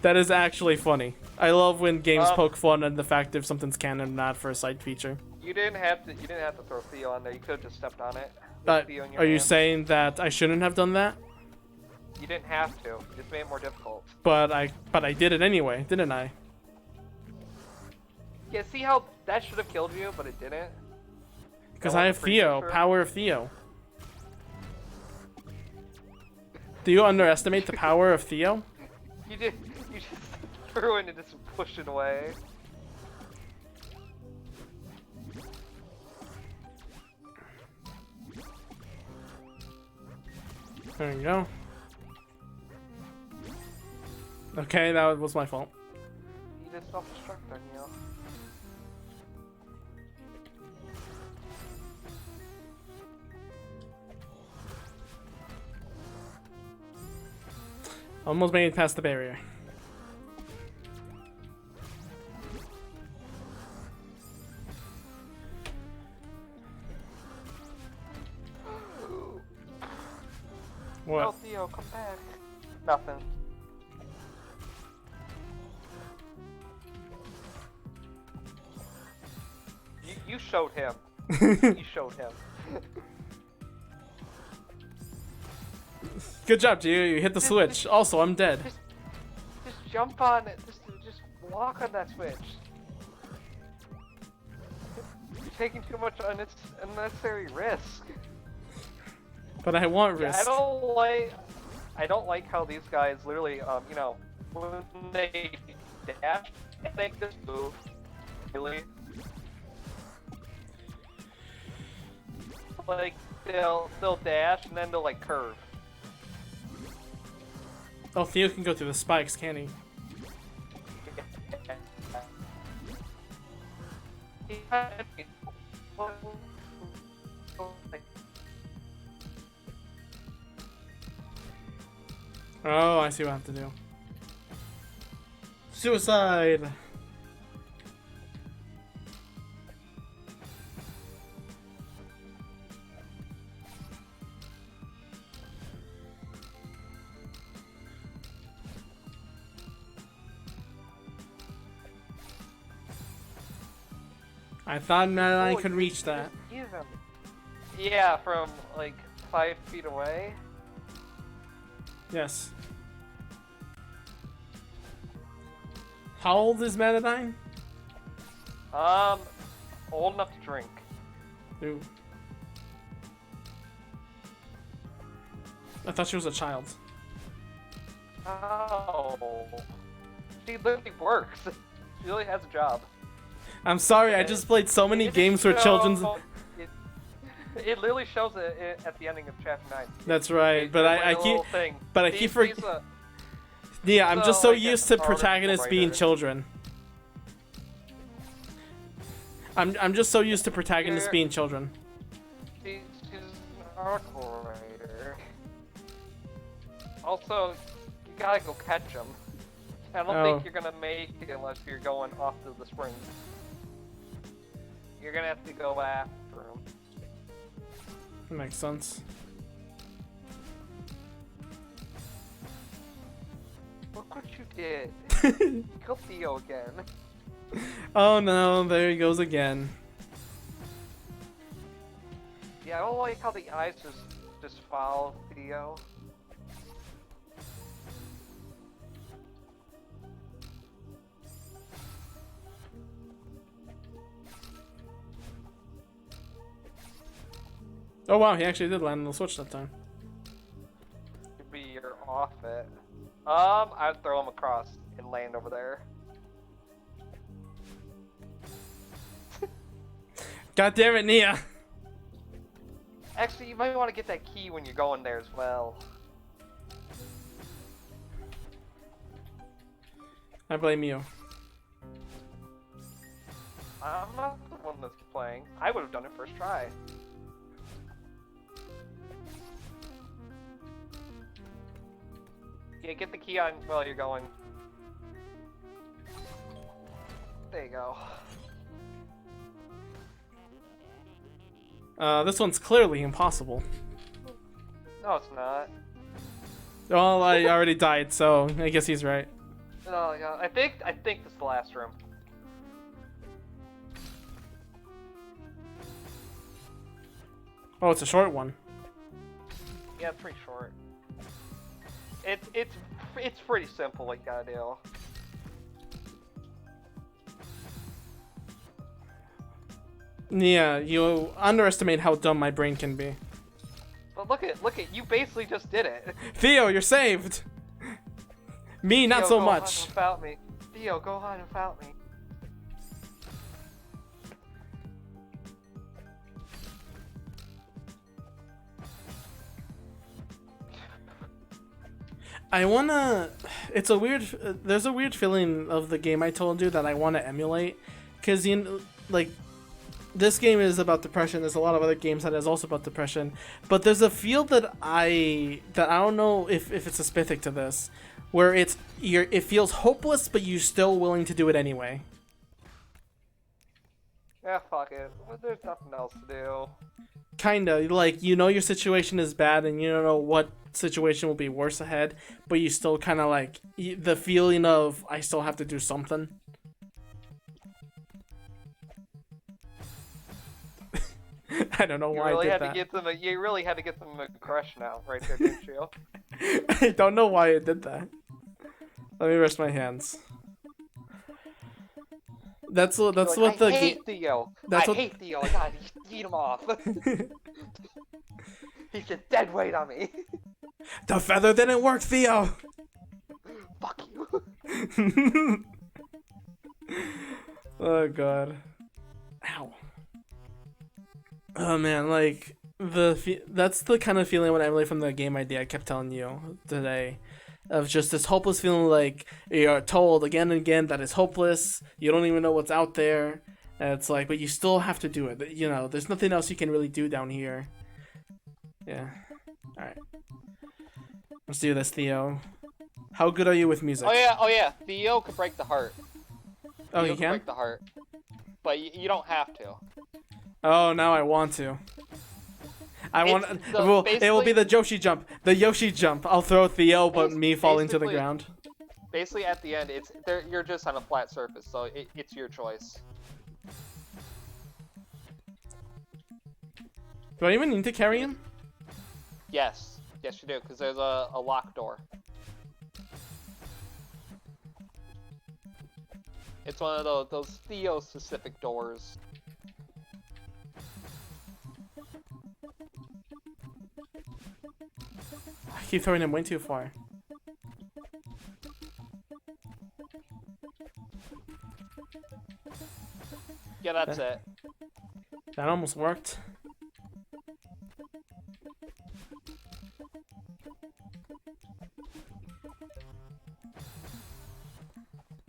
That is actually funny. I love when games Um, poke fun at the fact if something's canon or not for a side feature. You didn't have to throw Theo on there. You could have just stepped on it. With But Theo in your are you hand. saying that I shouldn't have done that? You didn't have to. You just made it more difficult. But I did it anyway, didn't I? Yeah, see how that should have killed you, but it didn't? Because That I was have a Theo, pre-feature? power of Theo. Do you underestimate the power of Theo? You just threw it and just pushed it away. There you go. Okay, that was my fault. You just self-destruct on you. Almost made it past the barrier. Oh, What? Theo, come back. Nothing. You showed him. You showed him. Good job, Gio. You hit the switch. Also, I'm dead. Just jump on it. Just walk on that switch. You're taking too much unnecessary risk. But I want Yeah, risk. I don't like how these guys literally, you know, when they dash, they make this move. Really, like they'll dash and then they'll like curve. Oh, Theo can go through the spikes, can he? Oh, I see what I have to do. Suicide! I thought Madeline Oh, could you reach that. just use 'em. Yeah, from like 5 feet away. Yes. How old is Madeline? Old enough to drink. Ooh. I thought she was a child. Oh. She literally works. She really has a job. I'm sorry, I just played so many It games for shows- children's. It literally shows it at the ending of chapter 9. That's right, It's but like I a keep. little thing. but I He's- keep for- he's a- Yeah, I'm just so like used to an article protagonists being writer. children. I'm just so used to protagonists You're- being children. She's an article writer. Also, you gotta go catch him. I don't Oh. think you're gonna make it unless you're going off to the springs. You're gonna have to go after him. That makes sense. Look what you did. Kill Theo again. Oh no, there he goes again. Yeah, I don't like how the eyes just follow Theo. Oh wow, he actually did land on the switch that time. Could be you're off it. I'd throw him across and land over there. God damn it, Nia! Actually, you might want to get that key when you're going there as well. I blame you. I'm not the one that's playing. I would have done it first try. Yeah, get the key on while you're going. There you go. This one's clearly impossible. No, it's not. Well, I already died, so I guess he's right. Oh yeah, I think this is the last room. Oh, it's a short one. Yeah, it's pretty short. It's pretty simple what you gotta do. Yeah, you underestimate how dumb my brain can be. But look at you basically just did it. Theo, you're saved! Me, not Theo, so go much. on without me. Theo, go on without me. I wanna... It's a weird... There's a weird feeling of the game I told you that I want to emulate. Because, you know, like... This game is about depression. There's a lot of other games that is also about depression. But there's a feel that I don't know if it's specific to this. Where it feels hopeless, but you're still willing to do it anyway. Yeah, fuck it. There's nothing else to do. Kinda, like, you know your situation is bad and you don't know what situation will be worse ahead, but you still kind of like, the feeling of, I still have to do something. I don't know why I did that. You really had to get them a crush now, right there, didn't you? I don't know why I did that. Let me rest my hands. That's what the I hate Theo. I hate Theo. I gotta eat him off. He's a dead weight on me. The feather didn't work, Theo. Fuck you. Oh god. Ow. Oh man, like that's the kind of feeling when Emily from the game idea I kept telling you today, of just this hopeless feeling, like you're told again and again that it's hopeless. You don't even know what's out there. And it's like, but you still have to do it. You know, there's nothing else you can really do down here. Yeah. All right. Let's do this, Theo. How good are you with music? Oh yeah. Theo could break the heart. Oh, Theo you can? break the heart, but you don't have to. Oh, now I want to. It will be the Yoshi jump. The Yoshi jump. I'll throw Theo, but me falling to the ground. Basically, at the end, you're just on a flat surface, so it's your choice. Do I even need to carry him? Yes, you do, because there's a locked door. It's one of those Theo-specific doors. I keep throwing him way too far. Yeah, that's it. That almost worked.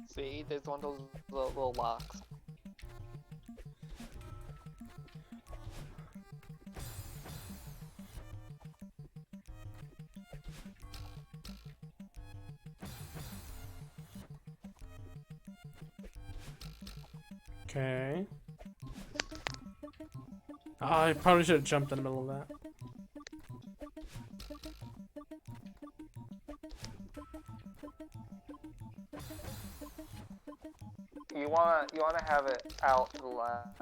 See, there's one of those little locks. Okay. Oh, I probably should have jumped in the middle of that. You wanna have it out to the left.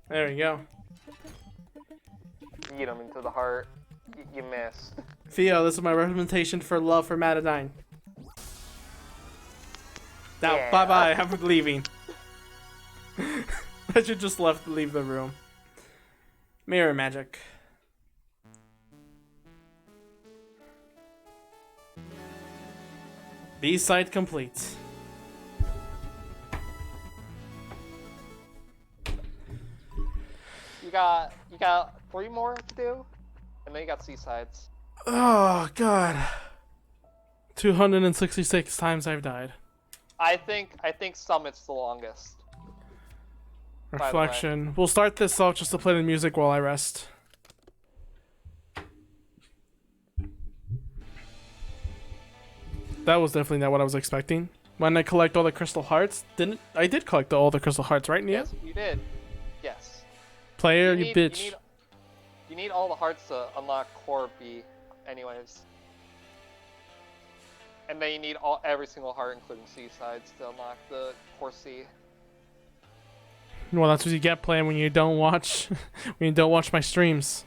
There we go. Eat him into the heart. You missed. Theo, this is my recommendation for love for Matadine. Now, Yeah. bye-bye. I'm leaving. I should just leave the room. Mirror magic. B-side complete. You got 3 more to do, and then you got C-sides. Oh, God. 266 times I've died. I think Summit's the longest. Reflection. We'll start this off just to play the music while I rest. that was definitely not what I was expecting. When I collect all the crystal hearts, I did collect all the crystal hearts, right, Nia? Yes, you did. Yes. Player, you bitch. You need all the hearts to unlock Core B, anyways. And then you need every single heart, including Seasides, to unlock the Core C. Well, that's what you get playing when you don't watch when you don't watch my streams.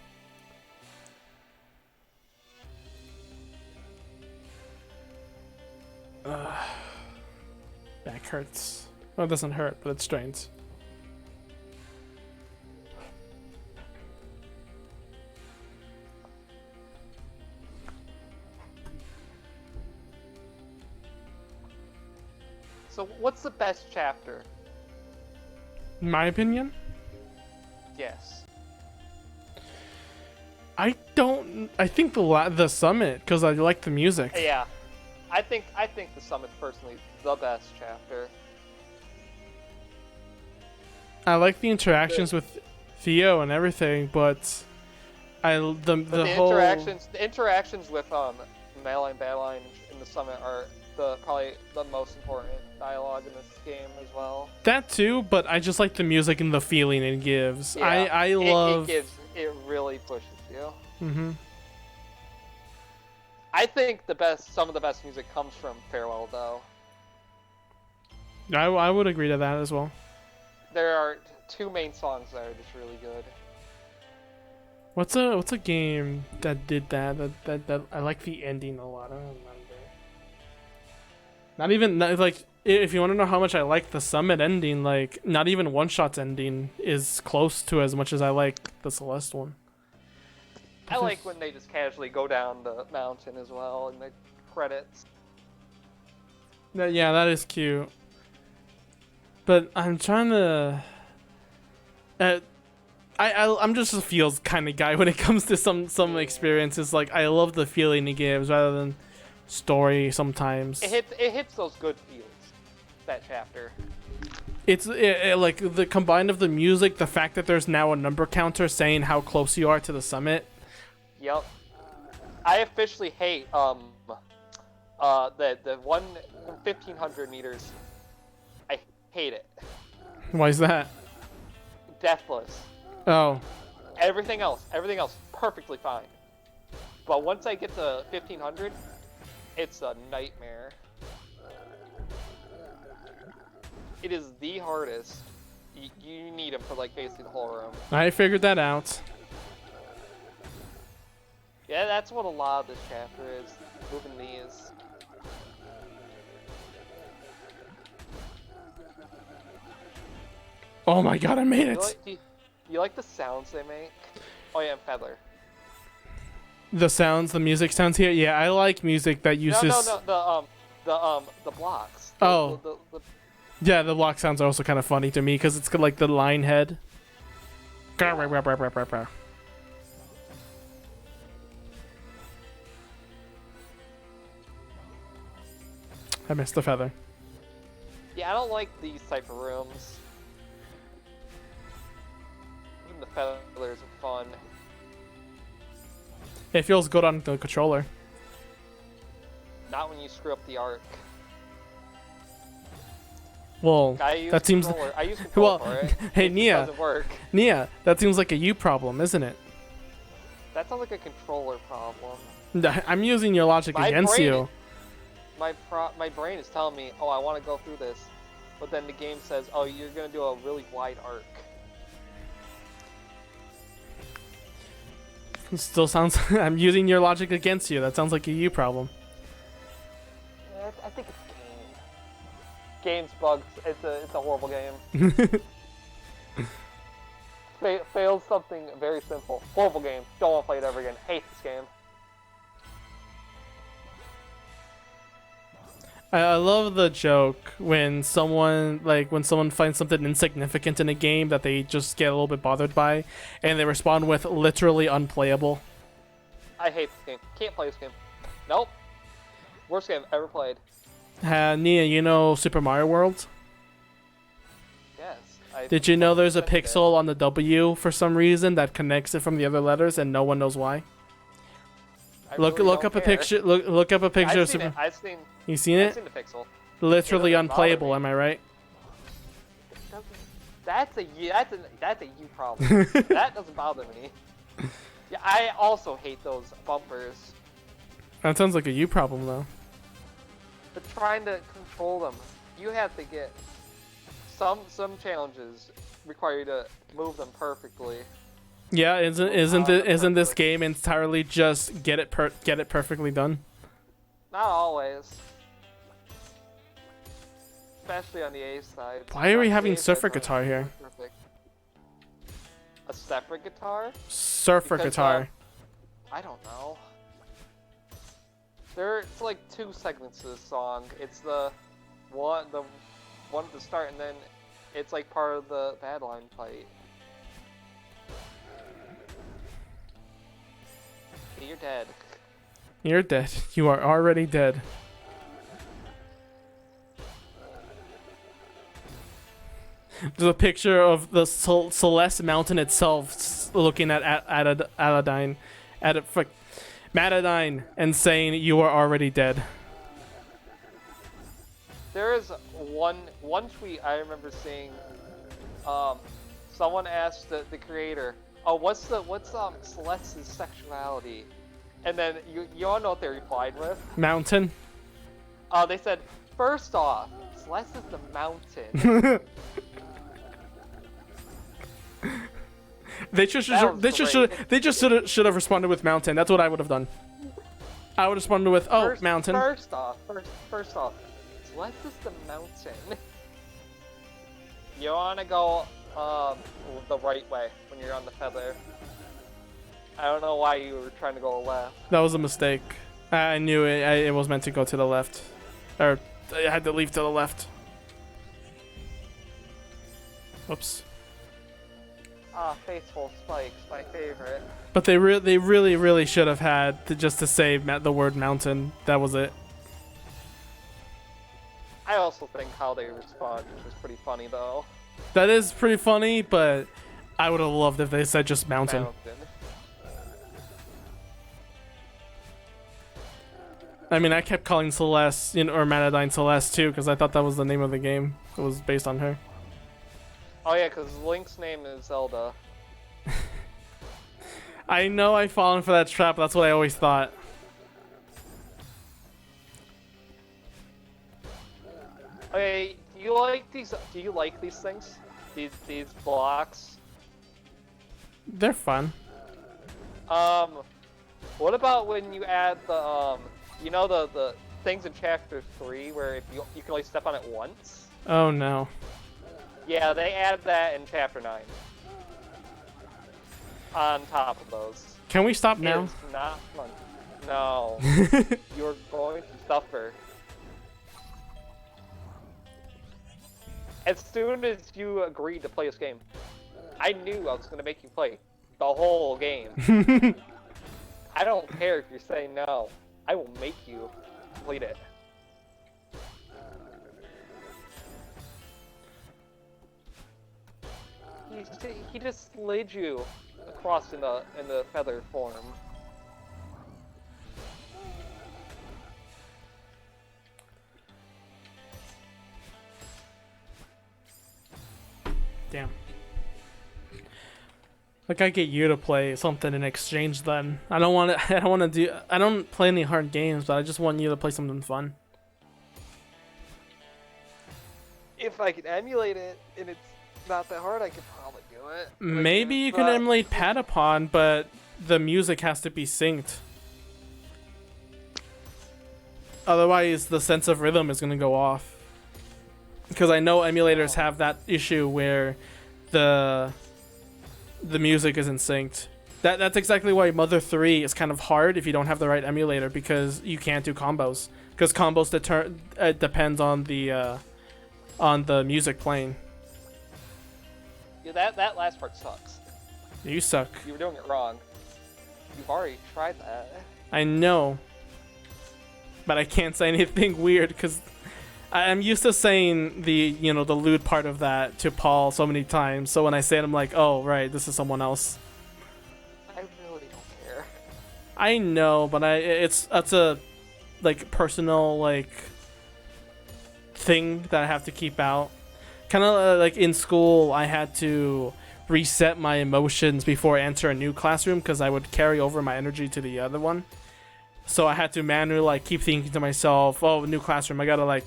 Back hurts. Well, it doesn't hurt, but it strains. So, what's the best chapter? In my opinion, Yes. I think the summit, because I like the music. Yeah. I think the Summit's personally the best chapter. I like the interactions with Theo and everything, but the whole interactions with Madeline Badeline in the Summit are probably the most important dialogue in this game as well. That too, but I just like the music and the feeling it gives. Yeah, I love it really pushes you. Mm-hmm. I think some of the best music comes from Farewell, though. I would agree to that as well. There are two main songs that are just really good. What's a game that did that I like the ending a lot. I don't remember. Like, if you want to know how much I like the Summit ending, like, not even One Shot's ending is close to as much as I like the Celeste one. I like when they just casually go down the mountain as well in the credits. Yeah, that is cute. But I'm trying to. I'm just a feels kind of guy when it comes to some experiences. Like, I love the feeling it gives rather than story sometimes. It hits those good feels, that chapter. It's like the combined of the music, the fact that there's now a number counter saying how close you are to the summit. Yep. I officially hate the 1,500 meters. I hate it. Why is that? Deathless. Oh. Everything else perfectly fine. But once I get to 1,500, it's a nightmare. It is the hardest. You need him for like basically the whole room. I figured that out. Yeah, that's what a lot of this chapter is. Moving these. Oh my god, I made it! Do you like the sounds they make? Oh yeah, Feather. The sounds, the music sounds here. Yeah, I like music that uses. No, the blocks. Yeah, the block sounds are also kind of funny to me because it's got like the line head. I missed the feather. Yeah, I don't like these type of rooms. Even the feathers are fun. It feels good on the controller. Not when you screw up the arc. Well, that seems. I use controller Well, for it. hey It Nia, doesn't work. Nia, that seems like a you problem, isn't it? That sounds like a controller problem. I'm using your logic against you. My brain is telling me, oh, I want to go through this, but then the game says, oh, you're gonna do a really wide arc. It still sounds. I'm using your logic against you. That sounds like a you problem. Yeah, I think it's game's bugs. It's a horrible game. Failed something very simple. Horrible game. Don't want to play it ever again. Hate this game. I love the joke when someone finds something insignificant in a game that they just get a little bit bothered by, and they respond with literally unplayable. I hate this game. Can't play this game. Nope. Worst game ever played. Nia, you know Super Mario World? Yes. Did you know there's a pixel on the W for some reason that connects it from the other letters and no one knows why? Look really look don't up a care. picture. Look up a picture I've of seen Super. it. I've seen You seen I've it? seen the pixel. Literally It doesn't bother unplayable. me. Am I right? That's a you problem. That doesn't bother me. Yeah, I also hate those bumpers. That sounds like a you problem though. But trying to control them, you have to get some challenges require you to move them perfectly. Yeah, isn't Perfect. this game entirely just get it perfectly done? Not always. Especially on the A side. Why are we On the having A side, surfer it's not guitar here? perfect. A separate guitar? Surfer Because, guitar. I don't know. It's like two segments of the song. It's the one at the start, and then it's like part of the Badline fight. Okay, you're dead. You're dead. You are already dead. There's a picture of the Celeste Mountain itself looking at Aladine, Matadine, and saying, "You are already dead." There is one tweet I remember seeing. Someone asked the creator, "Oh, what's Celeste's sexuality?" And then you all know what they replied with? Mountain. They said, "First off, Celeste is the mountain." They just should have responded with mountain. That's what I would have done. I would have responded with, "Oh, mountain." First off, Celeste is the mountain. You wanna go the right way when you're on the feather. I don't know why you were trying to go left. That was a mistake. I knew it. It was meant to go to the left, or I had to leave to the left. Whoops. Faithful Spikes, my favorite. But they really should have had to say the word mountain. That was it. I also think how they respond was pretty funny though. That is pretty funny, but I would have loved if they said just mountain. I mean, I kept calling Celeste, or Matadine Celeste too, because I thought that was the name of the game. It was based on her. Oh yeah, because Link's name is Zelda. I know I've fallen for that trap. That's what I always thought. Okay, do you like these? Do you like these things? These blocks? They're fun. What about when you add the the things in chapter 3 where if you can only step on it once? Oh no. Yeah, they added that in chapter 9. On top of those. Can we stop now? It's not fun. No. You're going to suffer. As soon as you agreed to play this game, I knew I was going to make you play the whole game. I don't care if you're saying no. I will make you complete it. He just slid you across in the feather form. Damn. Like I get you to play something in exchange. Then I don't want to. I don't play any hard games, but I just want you to play something fun. If I can emulate it and it's not that hard, I could probably do it. Maybe you can emulate Patapon, but the music has to be synced. Otherwise, the sense of rhythm is gonna go off. Because I know emulators have that issue where the music isn't synced. That's exactly why Mother 3 is kind of hard if you don't have the right emulator, because you can't do combos. Because combos depends on the music playing. Yeah, that last part sucks. You suck. You were doing it wrong. You've already tried that. I know. But I can't say anything weird because I'm used to saying the lewd part of that to Paul so many times. So when I say it, I'm like, oh, right, this is someone else. I really don't care. I know, but that's a like personal like thing that I have to keep out. Kind of like in school, I had to reset my emotions before I enter a new classroom because I would carry over my energy to the other one. So I had to manually like keep thinking to myself, "Oh, new classroom, I gotta like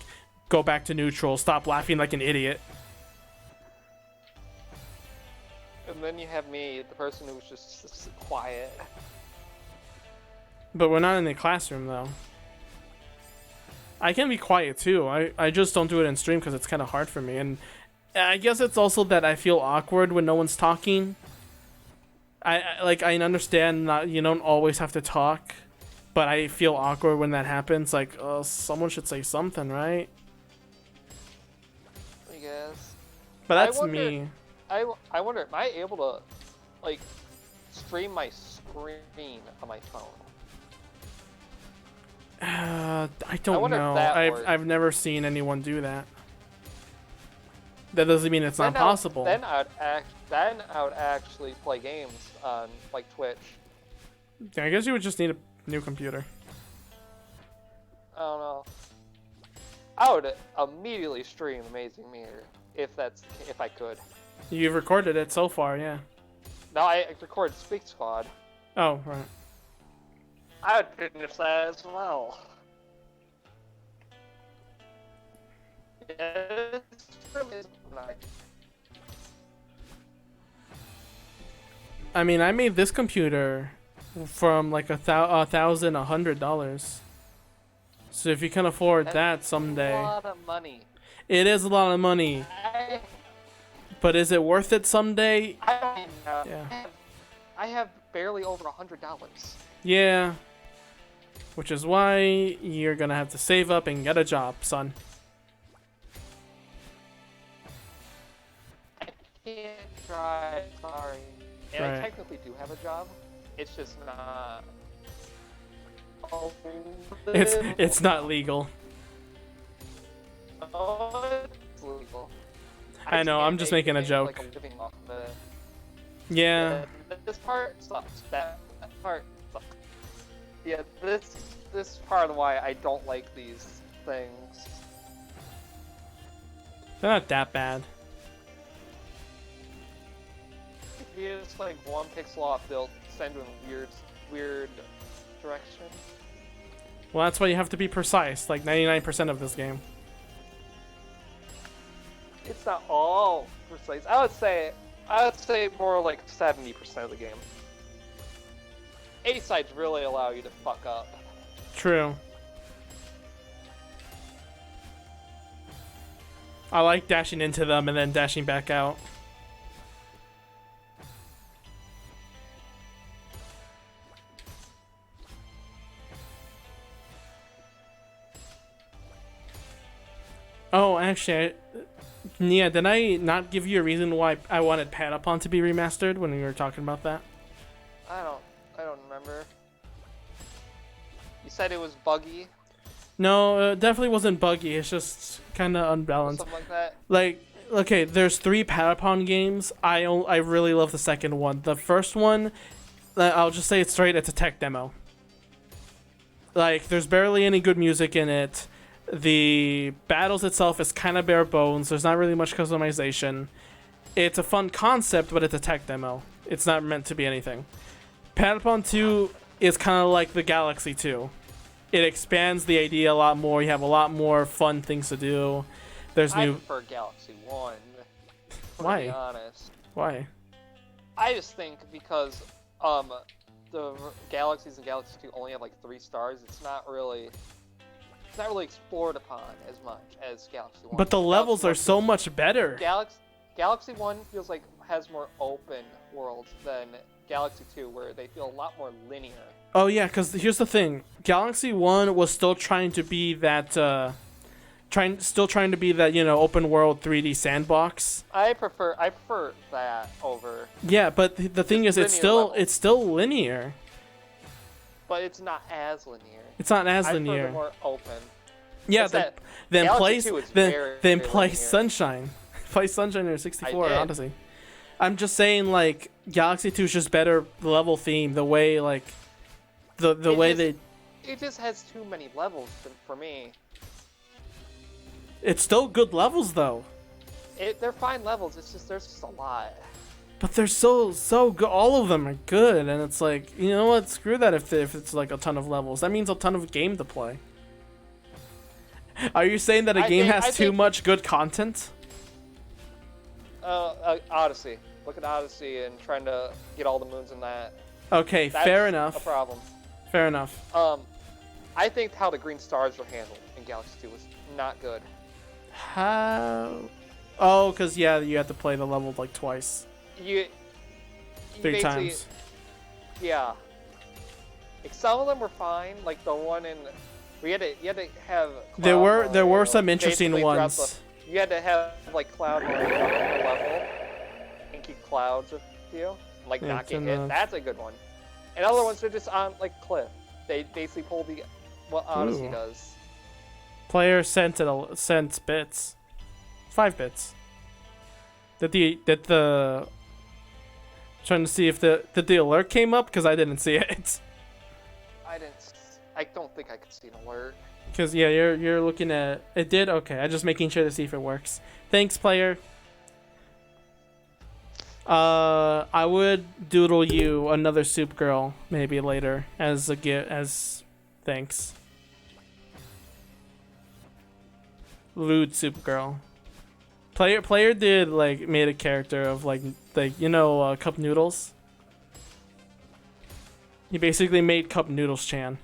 go back to neutral, stop laughing like an idiot." And then you have me, the person who's just quiet. But we're not in the classroom though. I can be quiet too. I just don't do it in stream because it's kind of hard for me, and I guess it's also that I feel awkward when no one's talking. I understand not you don't always have to talk, but I feel awkward when that happens. Like, someone should say something, right? I guess. But that's wonder- me. I wonder, am I able to, like, stream my screen on my phone? I don't wonder if know. that I've works. I've never seen anyone do that. That doesn't mean it's not Then possible. Then I would actually play games on, like, Twitch. I guess you would just need a new computer. I don't know. I would immediately stream Amazing Mirror if I could. You've recorded it so far, yeah. No, I recorded Speak Squad. Oh, right. I would finish that as well. Yeah, it's really nice. I mean, I made this computer from like $1,100. So if you can afford that someday, A lot of money. it is a lot of money. But is it worth it someday? I don't even know. Yeah. I have barely over $100. Yeah. Which is why you're gonna have to save up and get a job, son. I can't try. Sorry. And Right. I technically do have a job. It's just not. It's not legal. It's legal. I know, I'm just making a joke. Like a living off of it. Yeah. This part sucks. That part sucks. Yeah, this part of why I don't like these things. They're not that bad. If you just like one pixel off, they'll send you in a weird direction. Well, that's why you have to be precise, like 99% of this game. It's not all precise. I would say more like 70% of the game. A-sides really allow you to fuck up. True. I like dashing into them and then dashing back out. Oh, actually, Nia, did I not give you a reason why I wanted Patapon to be remastered when we were talking about that? I don't remember. You said it was buggy No, it definitely wasn't buggy. It's just kind of or unbalanced. something like that. Like, okay, there's 3 Patapon games. I really love the second one. The first one, I'll just say it straight, it's a tech demo. Like, there's barely any good music in it. The battles itself is kind of bare bones. There's not really much customization. It's a fun concept, but it's a tech demo. It's not meant to be anything. Patapon 2 is kind of like the Galaxy 2. It expands the idea a lot more. You have a lot more fun things to do. There's I new... prefer Galaxy 1. To Why? be honest. Why? I just think because the Galaxies and Galaxy 2 only have like 3 stars. It's not really explored upon as much as Galaxy 1. But the levels are so much better. Galaxy 1 feels like has more open worlds than Galaxy 2, where they feel a lot more linear. Oh yeah, because here's the thing: Galaxy 1 was still trying to be that, still trying to be that, open world 3D sandbox. I prefer that over, Yeah, but the thing is, linear levels. it's still linear. but it's not as linear. It's not as I prefer linear. the more open. Yeah, It's then that then Galaxy play 2 is then very, then very play linear. Sunshine, play Sunshine or 64 or did. Odyssey. I'm just saying, like, Galaxy 2 is just better level theme. The way, like, the It way just- they. It just has too many levels for me. It's still good levels though, They're fine levels. It's just there's just a lot. but they're so good. All of them are good, and it's like, you know what? Screw that. If it's like a ton of levels, that means a ton of game to play. Are you saying that a game has too much good content? Odyssey. Look at Odyssey and trying to get all the moons in that. Okay, That's fair a enough. problem. Fair enough. I think how the green stars were handled in Galaxy 2 was not good. How? Oh, because yeah, you have to play the level like twice, You 3 basically- times. Yeah. Like, some of them were fine. Like the one in, you had to have. There Cloud were Mario some interesting basically throughout ones. You had to have like Cloud Mario throughout the whole level and keep clouds with you, like Yeah, not it's get in hit. the- That's a good one. And other ones are just on like cliff. They basically pull what Odyssey Ooh. does. Player sent bits, 5 bits. Did the trying to see if did the alert came up, because I didn't see it. I don't think I could see an alert. Because yeah, you're looking at it. Did okay. I'm just making sure to see if it works. Thanks, player. I would doodle you another soup girl maybe later as a as thanks. Lewd soup girl. Player did like made a character of like Cup Noodles. He basically made Cup Noodles Chan.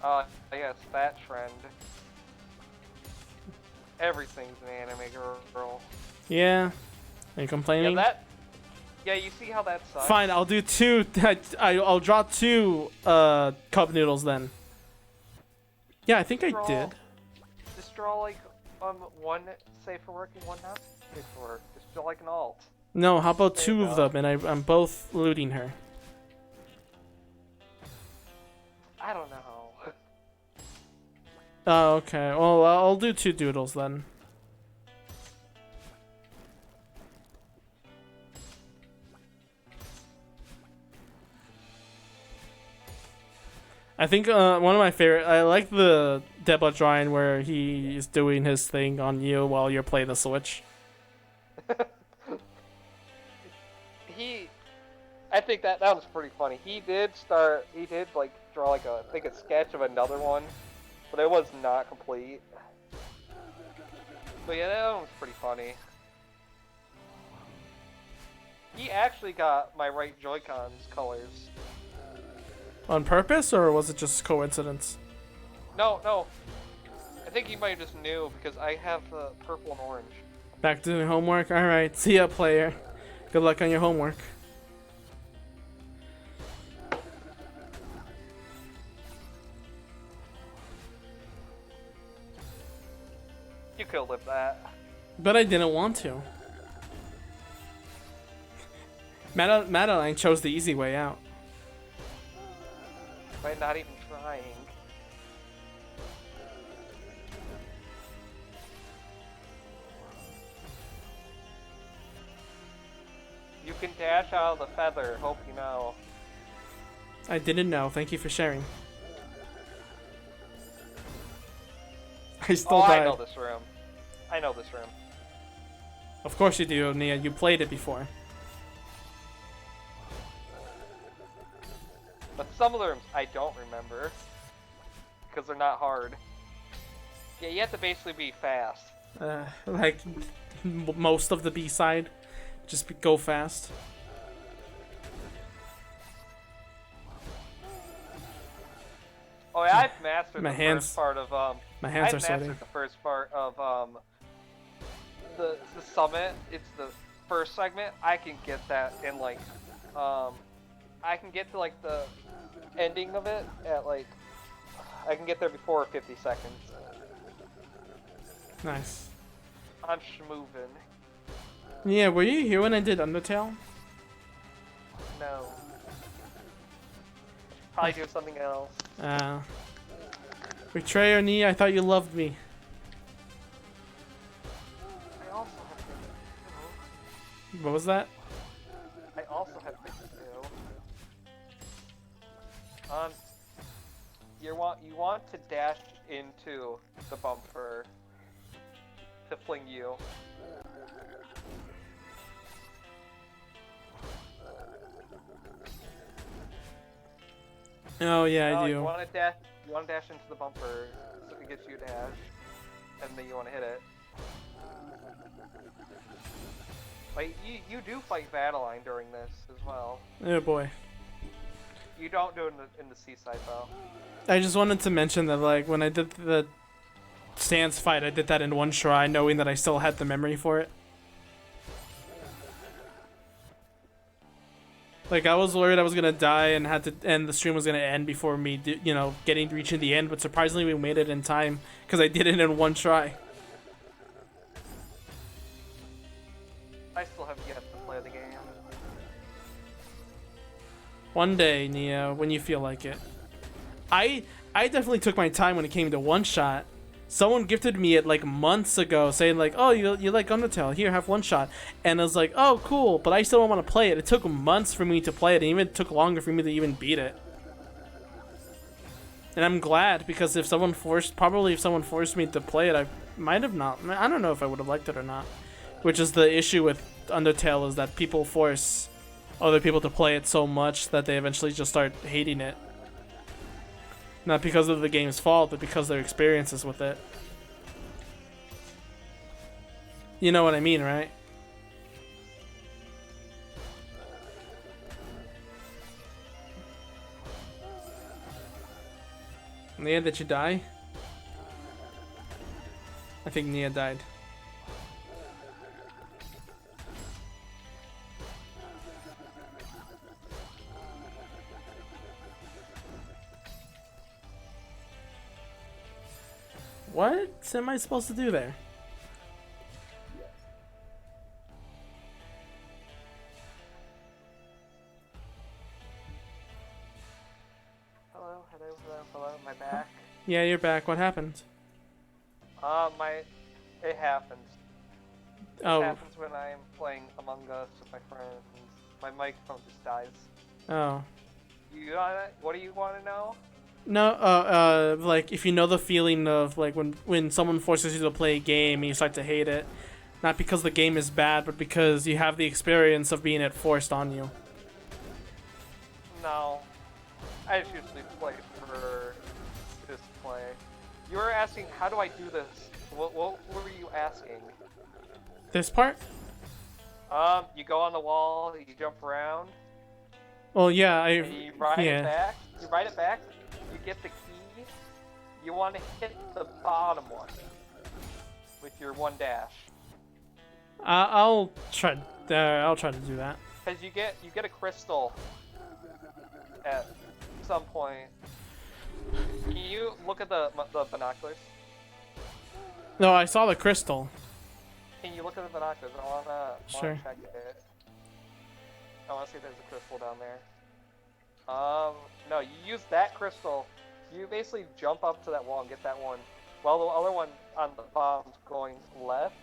I guess that trend. Everything's an anime girl. Yeah. Are you complaining? Yeah, you see how that sucks? Fine, I'll do 2. I'll draw 2 cup noodles then. Yeah, I think I did. Just draw like one safe for work and one not safe for work. Just draw like an alt. No, how about There 2 you of go. them, and I'm both looting her. I don't know. Oh, okay. Well, I'll do 2 doodles then. I think one of my favorite. I like the debut drawing where he's doing his thing on you while you're playing the Switch. I think that was pretty funny. He did like draw like I think a sketch of another one, but it was not complete. But yeah, that one was pretty funny. He actually got my right Joy-Con's colors. On purpose, or was it just coincidence? No. I think he might have just knew because I have the purple and orange. Back to doing homework? Alright, see ya, player. Good luck on your homework. You could have lived that. But I didn't want to. Madeline chose the easy way out. By not even trying. You can dash out of the feather, hope you know. I didn't know. Thank you for sharing. I still died. I know this room. I know this room. Of course you do, Nia. You played it before. But some of the rooms I don't remember. Because they're not hard. Yeah, you have to basically be fast. Like most of the B-side. Just go fast. Oh yeah, I've mastered My the hands- first part of My hands I've are mastered sweating. the first part of the summit. It's the first segment. I can get that in like I can get to like the ending of it at like I can get there before 50 seconds. Nice. I'm schmoovin'. Yeah, were you here when I did Undertale? No. Probably do something else. Betrayer Nia, I thought you loved me. I also have things to What was that? do. I also have things to do. Um, you want to dash into the bumper to fling you. Oh yeah, No, I you do. want to dash. You want to dash into the bumper so it gets you a dash, and then you want to hit it. Like you do fight Battleline during this as well. Oh boy. You don't do it in the seaside though. I just wanted to mention that like when I did the stance fight, I did that in one try, knowing that I still had the memory for it. Like I was worried I was gonna die and the stream was gonna end before me, reaching the end. But surprisingly, we made it in time because I did it in one try. I still have yet to play the game. One day, Nia, when you feel like it. I definitely took my time when it came to one shot. Someone gifted me it like months ago, saying like, "Oh, you like Undertale? Here, have one shot." And I was like, "Oh, cool," but I still don't want to play it. It took months for me to play it, and even took longer for me to even beat it. And I'm glad because if someone forced me to play it, I might have not. I don't know if I would have liked it or not. Which is the issue with Undertale, is that people force other people to play it so much that they eventually just start hating it. Not because of the game's fault, but because of their experiences with it. You know what I mean, right? Nia, did you die? I think Nia died. What am I supposed to do there? Hello, am I back? Yeah, you're back. What happened? It happens. It Oh, happens when I'm playing Among Us with my friends. My microphone just dies. oh. What do you want to know? No, like if you know the feeling of like when someone forces you to play a game and you start to hate it, not because the game is bad, but because you have the experience of being it forced on you. No. I just usually play for display. You were asking, how do I do this? What were you asking? This part? You go on the wall, you jump around, Well, yeah, and you ride yeah. it back. You ride it back, you get the key, you want to hit the bottom one with your one dash. I'll try. I'll try to do that. Because you get a crystal at some point. Can you look at the binoculars? No, I saw the crystal. Can you look at the binoculars? I wanna Sure. check it. I wanna see if there's a crystal down there. No, you use that crystal. You basically jump up to that wall and get that one. While the other one on the bottom's going left,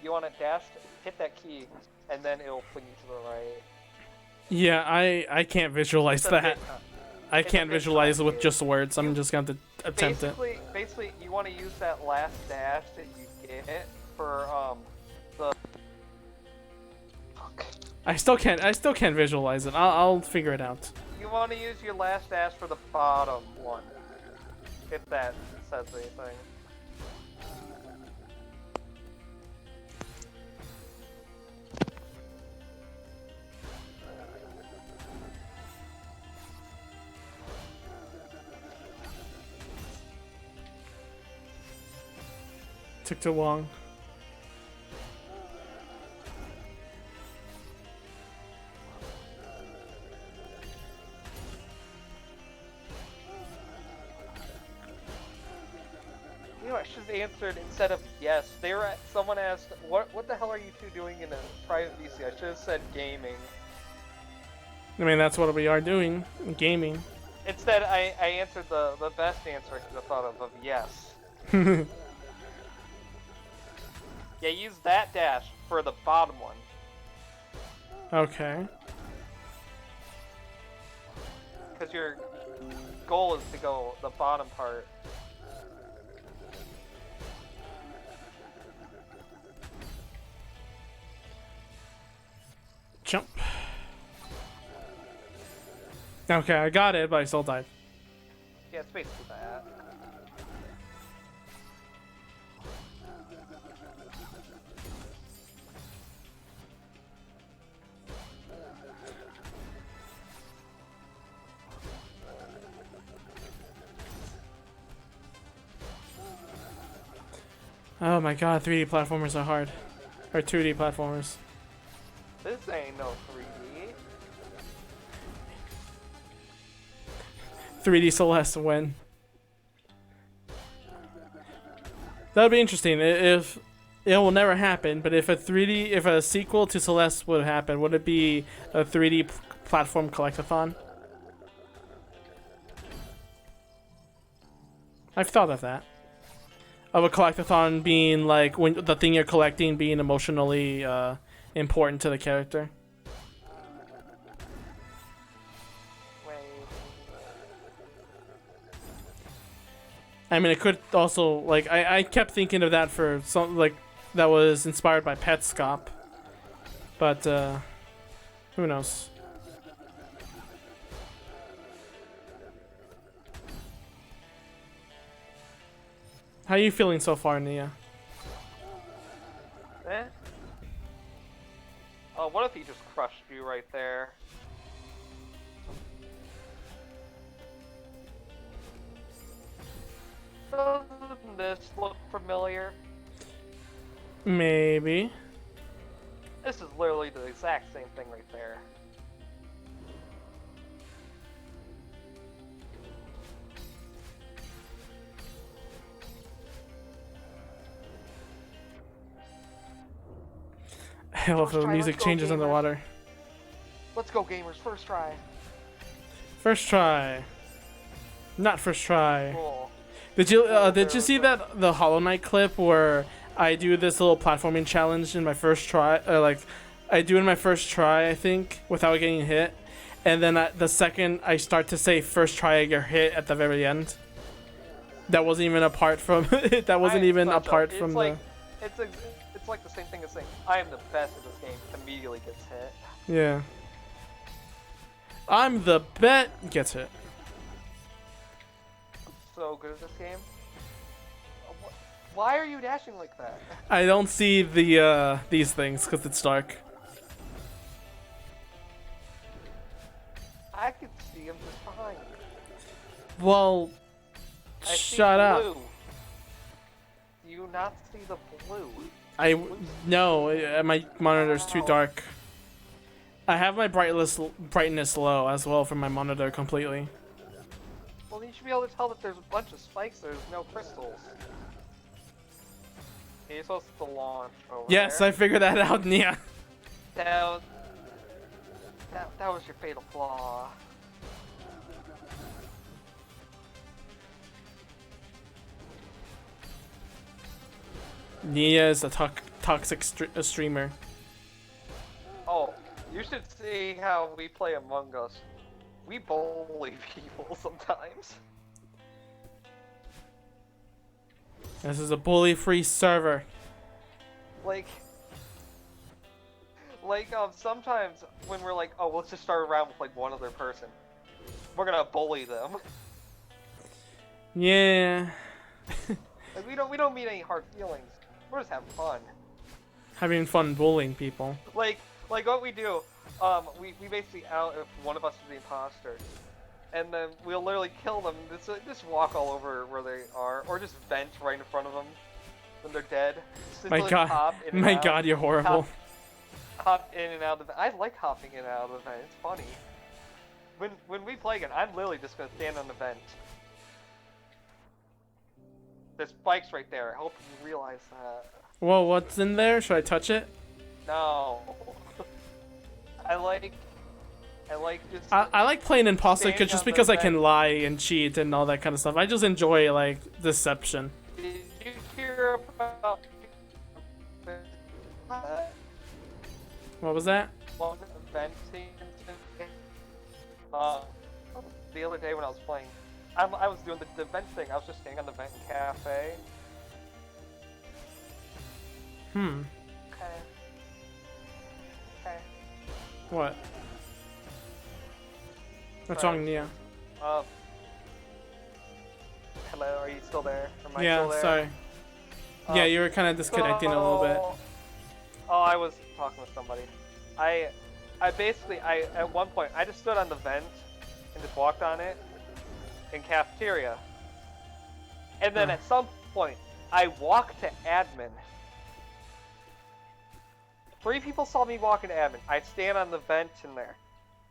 you wanna dash, hit that key, and then it'll fling you to the right. Yeah, I can't visualize that. I it's a can't bit visualize it with complicated. just words. I'm just going to attempt it. Basically, you want to use that last dash that you get for the. Fuck. I still can't visualize it. I'll figure it out. You want to use your last dash for the bottom one, if that says anything. Took too long. You know, I should have answered instead of yes. Someone asked, what the hell are you two doing in a private VC? I should have said gaming. I mean, that's what we are doing, gaming. Instead, I answered the best answer I could have thought of yes. Yeah, use that dash for the bottom one. Okay. Because you're goal is to go the bottom part. Jump. Okay, I got it, but I still died. Yeah, it's basically that. Oh my god, 3D platformers are hard. Or 2D platformers. This ain't no 3D. 3D Celeste win. That would be interesting if it will never happen, but if a sequel to Celeste would happen, would it be a 3D platform collectathon? I've thought of that. Of a collectathon being like when the thing you're collecting being emotionally important to the character. I mean, it could also, like, I kept thinking of that for some, like, that was inspired by Petscop. But, who knows? How are you feeling so far, Nia? Eh? Oh, what if he just crushed you right there? Doesn't this look familiar? Maybe. This is literally the exact same thing right there. I love the music changes underwater. Let's go, gamers. First try. First try. Not first try. Cool. Did you see that the Hollow Knight clip where I do this little platforming challenge in my first try? I do in my first try, I think, without getting hit, and then the second I start to say first try, I get hit at the very end. That wasn't even apart from that wasn't even apart from the. It's like the same thing as saying I am the best at this game. Immediately gets hit. Yeah. I'm the bet gets hit. So good at this game. Why are you dashing like that? I don't see the these things because it's dark. I can see him just behind me. Well, I see shut up. blue. Do you not see the blue? No, my monitor's too dark. I have my brightness low as well for my monitor completely. Well, you should be able to tell that there's a bunch of spikes. There's no crystals. You're supposed to launch over Yes, there. I figured that out, Nia. That was your fatal flaw. Nia is a toxic streamer. Oh, you should see how we play Among Us. We bully people sometimes. This is a bully-free server. Like, sometimes when we're like, oh, let's just start around with like one other person, we're gonna bully them. Yeah. Like we don't mean any hard feelings. We're just having fun. Having fun bullying people. Like what we do, we basically out if one of us is the imposter, and then we'll literally kill them. Just walk all over where they are, or just vent right in front of them when they're dead. Just My literally hop in and out, God, you're horrible. hop in and out of the. I like hopping in and out of the vent. It's funny. When we play again, I'm literally just gonna stand on the vent. There's spikes right there. I hope you realize that. Whoa, what's in there? Should I touch it? No. I like just. I like playing imposter Standing just on the because I vent. can lie and cheat and all that kind of stuff. I just enjoy like deception. Did you hear about What was that? venting? The other day when I was playing, I was doing the vent thing. I was just staying on the vent cafe. Hmm. Okay. Okay. What? What's Sorry. wrong, Nia? Hello, are you still there? Am I Yeah, still there? sorry. Yeah, you were kind of disconnecting a little bit. Oh, I was talking with somebody. I basically, at one point, I just stood on the vent and just walked on it in cafeteria. And then Huh. at some point, I walked to admin. 3 people saw me walk into admin. I stand on the vent in there.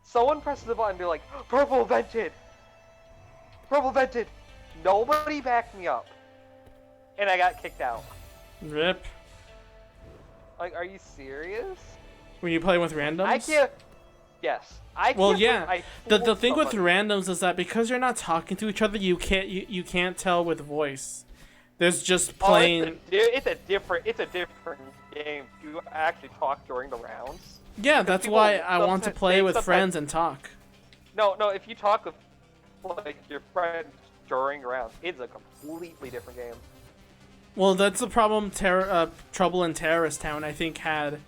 Someone presses the button and be like, purple vented! Purple vented! Nobody backed me up. And I got kicked out. Rip. Like, are you serious? Were you playing with randoms? I can't. Yes. I Well, can't yeah. believe The fooled thing with somebody. randoms is that because you're not talking to each other, you can't tell with voice. There's just Oh, plain. it's a different game. You actually talk during the rounds. Yeah, that's people why I want to sometimes- play they with sometimes- friends and talk. No, if you talk with like your friends during rounds, it's a completely different game. Well, that's the problem. Trouble in Terrorist Town, I think had.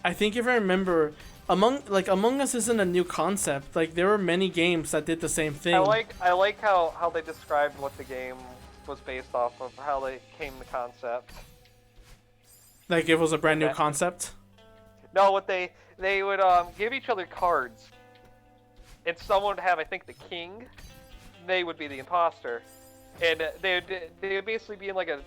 I think if I remember, Among Us isn't a new concept. Like there were many games that did the same thing. I like how they described what the game was based off of, how they came to concept. Like it was a brand new That- concept. No, what they would give each other cards, and someone would have, I think, the king. They would be the imposter, and they would basically be in like a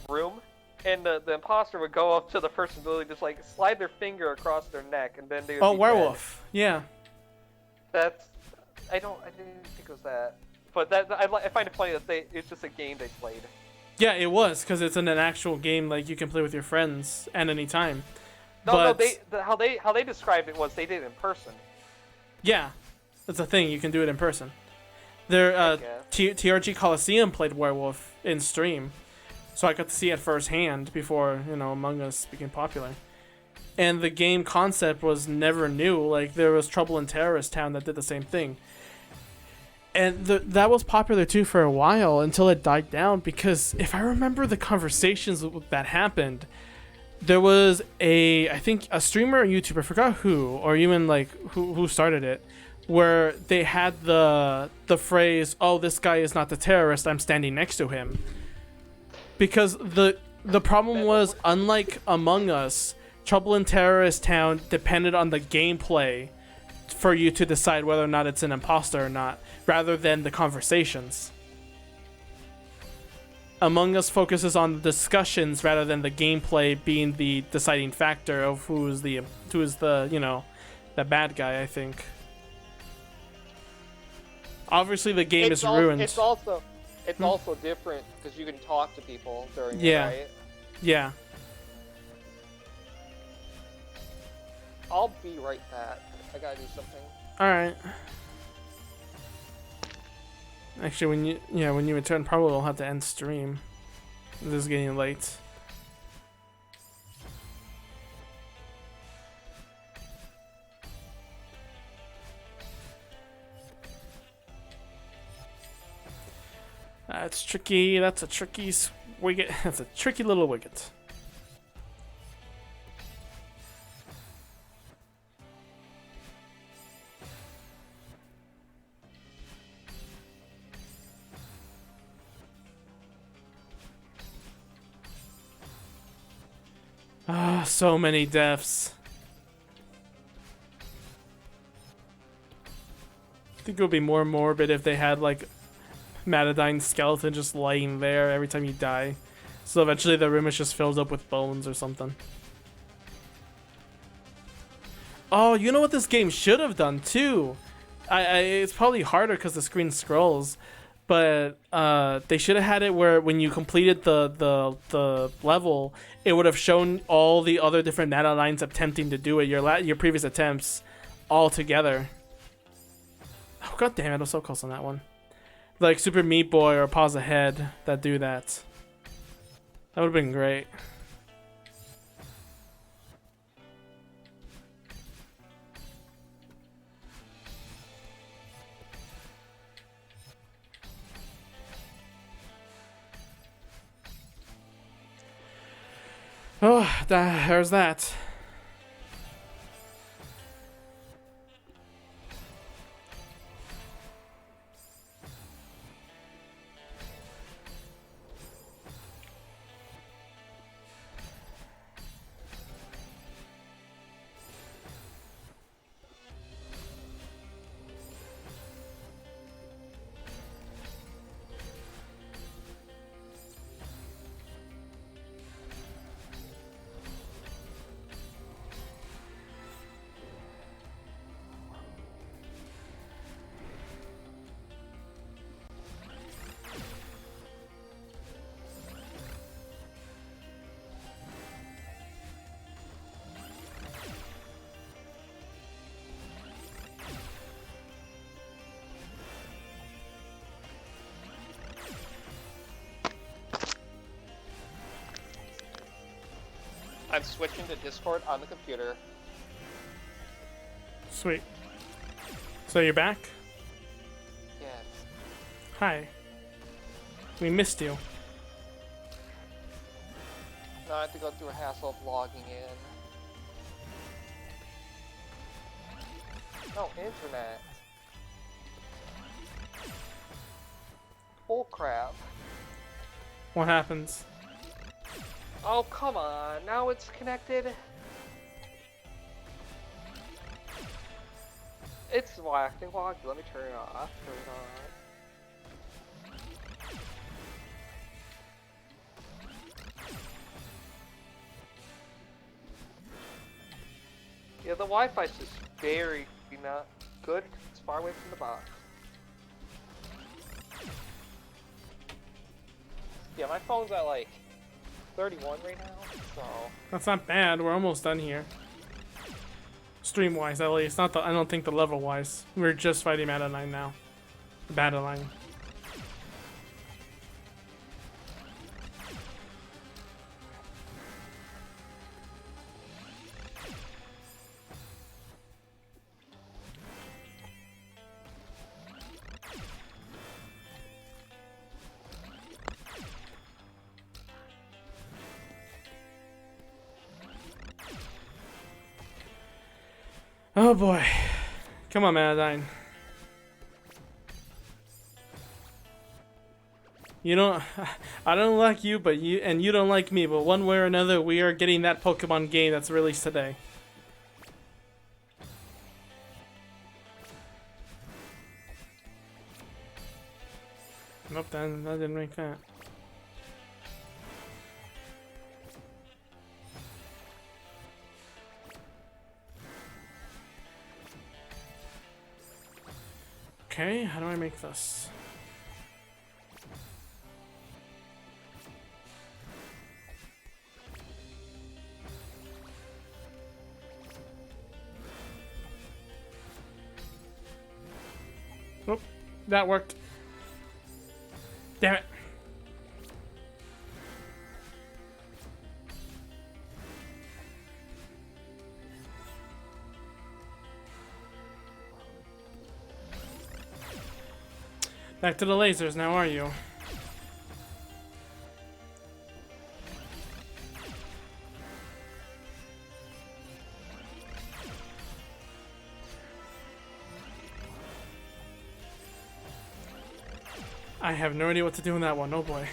room, and the imposter would go up to the person and literally just like slide their finger across their neck, and then they would Oh, be werewolf. Yeah. dead. I didn't think it was that, but I find it funny that it's just a game they played. Yeah, it was because it's in an actual game like you can play with your friends at any time. No, But how they described it was they did it in person. yeah, that's a thing. You can do it in person. There, guess. TRG Coliseum played werewolf in stream, so I got to see it firsthand before Among Us became popular. And the game concept was never new. Like there was Trouble in Terrorist Town that did the same thing. And that was popular too for a while until it died down because if I remember the conversations that happened, there was I think a streamer or YouTuber, I forgot who, or even like who started it, where they had the phrase, "Oh, this guy is not the terrorist, I'm standing next to him." Because the problem was, unlike Among Us, Trouble in Terrorist Town depended on the gameplay for you to decide whether or not it's an imposter or not, rather than the conversations. Among Us focuses on the discussions rather than the gameplay being the deciding factor of who is the the bad guy, I think. Obviously the game is ruined. It's also different because you can talk to people during Yeah. it, right? Yeah. I'll be right back. I gotta do something. Alright. Actually, when you return, probably we'll have to end stream. This is getting late. That's tricky. That's a tricky wicket. That's a tricky little wicket. Ah, so many deaths. I think it would be more morbid if they had like Matadyne's skeleton just laying there every time you die. So eventually the room is just filled up with bones or something. Oh, you know what this game should have done too? It's probably harder because the screen scrolls, but they should have had it where when you completed the level, it would have shown all the other different Matadynes attempting to do it, your previous attempts, all together. Oh god damn it! I was so close on that one. Like Super Meat Boy or Pause Ahead that do that. That would have been great. Oh, there's that. I'm switching to Discord on the computer. Sweet. So you're back? Yes. Hi. We missed you. Now I have to go through a hassle of logging in. No, internet. Bull crap. What happens? Oh, come on. Now it's connected. It's acting wonky. Let me turn it off. Turn it on. Yeah, the Wi-Fi's just very not good. It's far away from the box. Yeah, my phone's at like 31 right now, so... That's not bad. We're almost done here. Stream-wise, at least. Not the. I don't think the level-wise. We're just fighting Madeline now. Madeline. Oh boy. Come on, Madeline. You don't... I don't like you, but you don't like me, but one way or another, we are getting that Pokemon game that's released today. Nope, that didn't make that. Okay, how do I make this? Nope, that worked. Damn it. Back to the lasers now, are you? I have no idea what to do in that one, oh boy.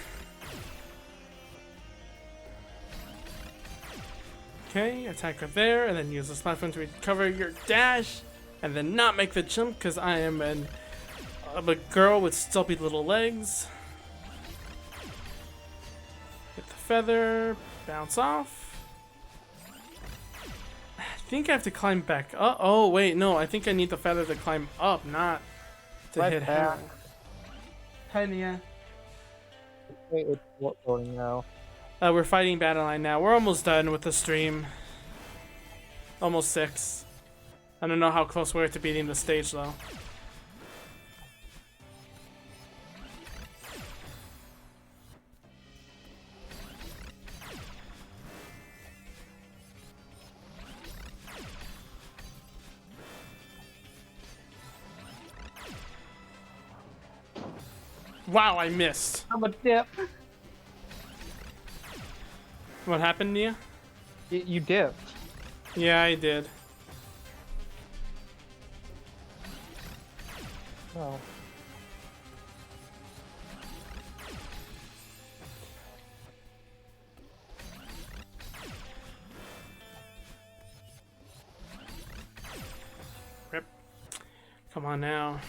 Okay, attack her there, and then use the platform to recover your dash, and then not make the jump, because I am a girl with stubby little legs. Hit the feather, bounce off. I think I have to climb back up. Oh, wait, no, I think I need the feather to climb up, not to hit her. Hi, Nia. Wait, it's what going now? We're fighting Battleline now. We're almost done with the stream. Almost 6. I don't know how close we're to beating the stage, though. Wow, I missed. I'm a dip. What happened, Nia? You dipped. Yeah, I did. Oh. Rip. Come on now.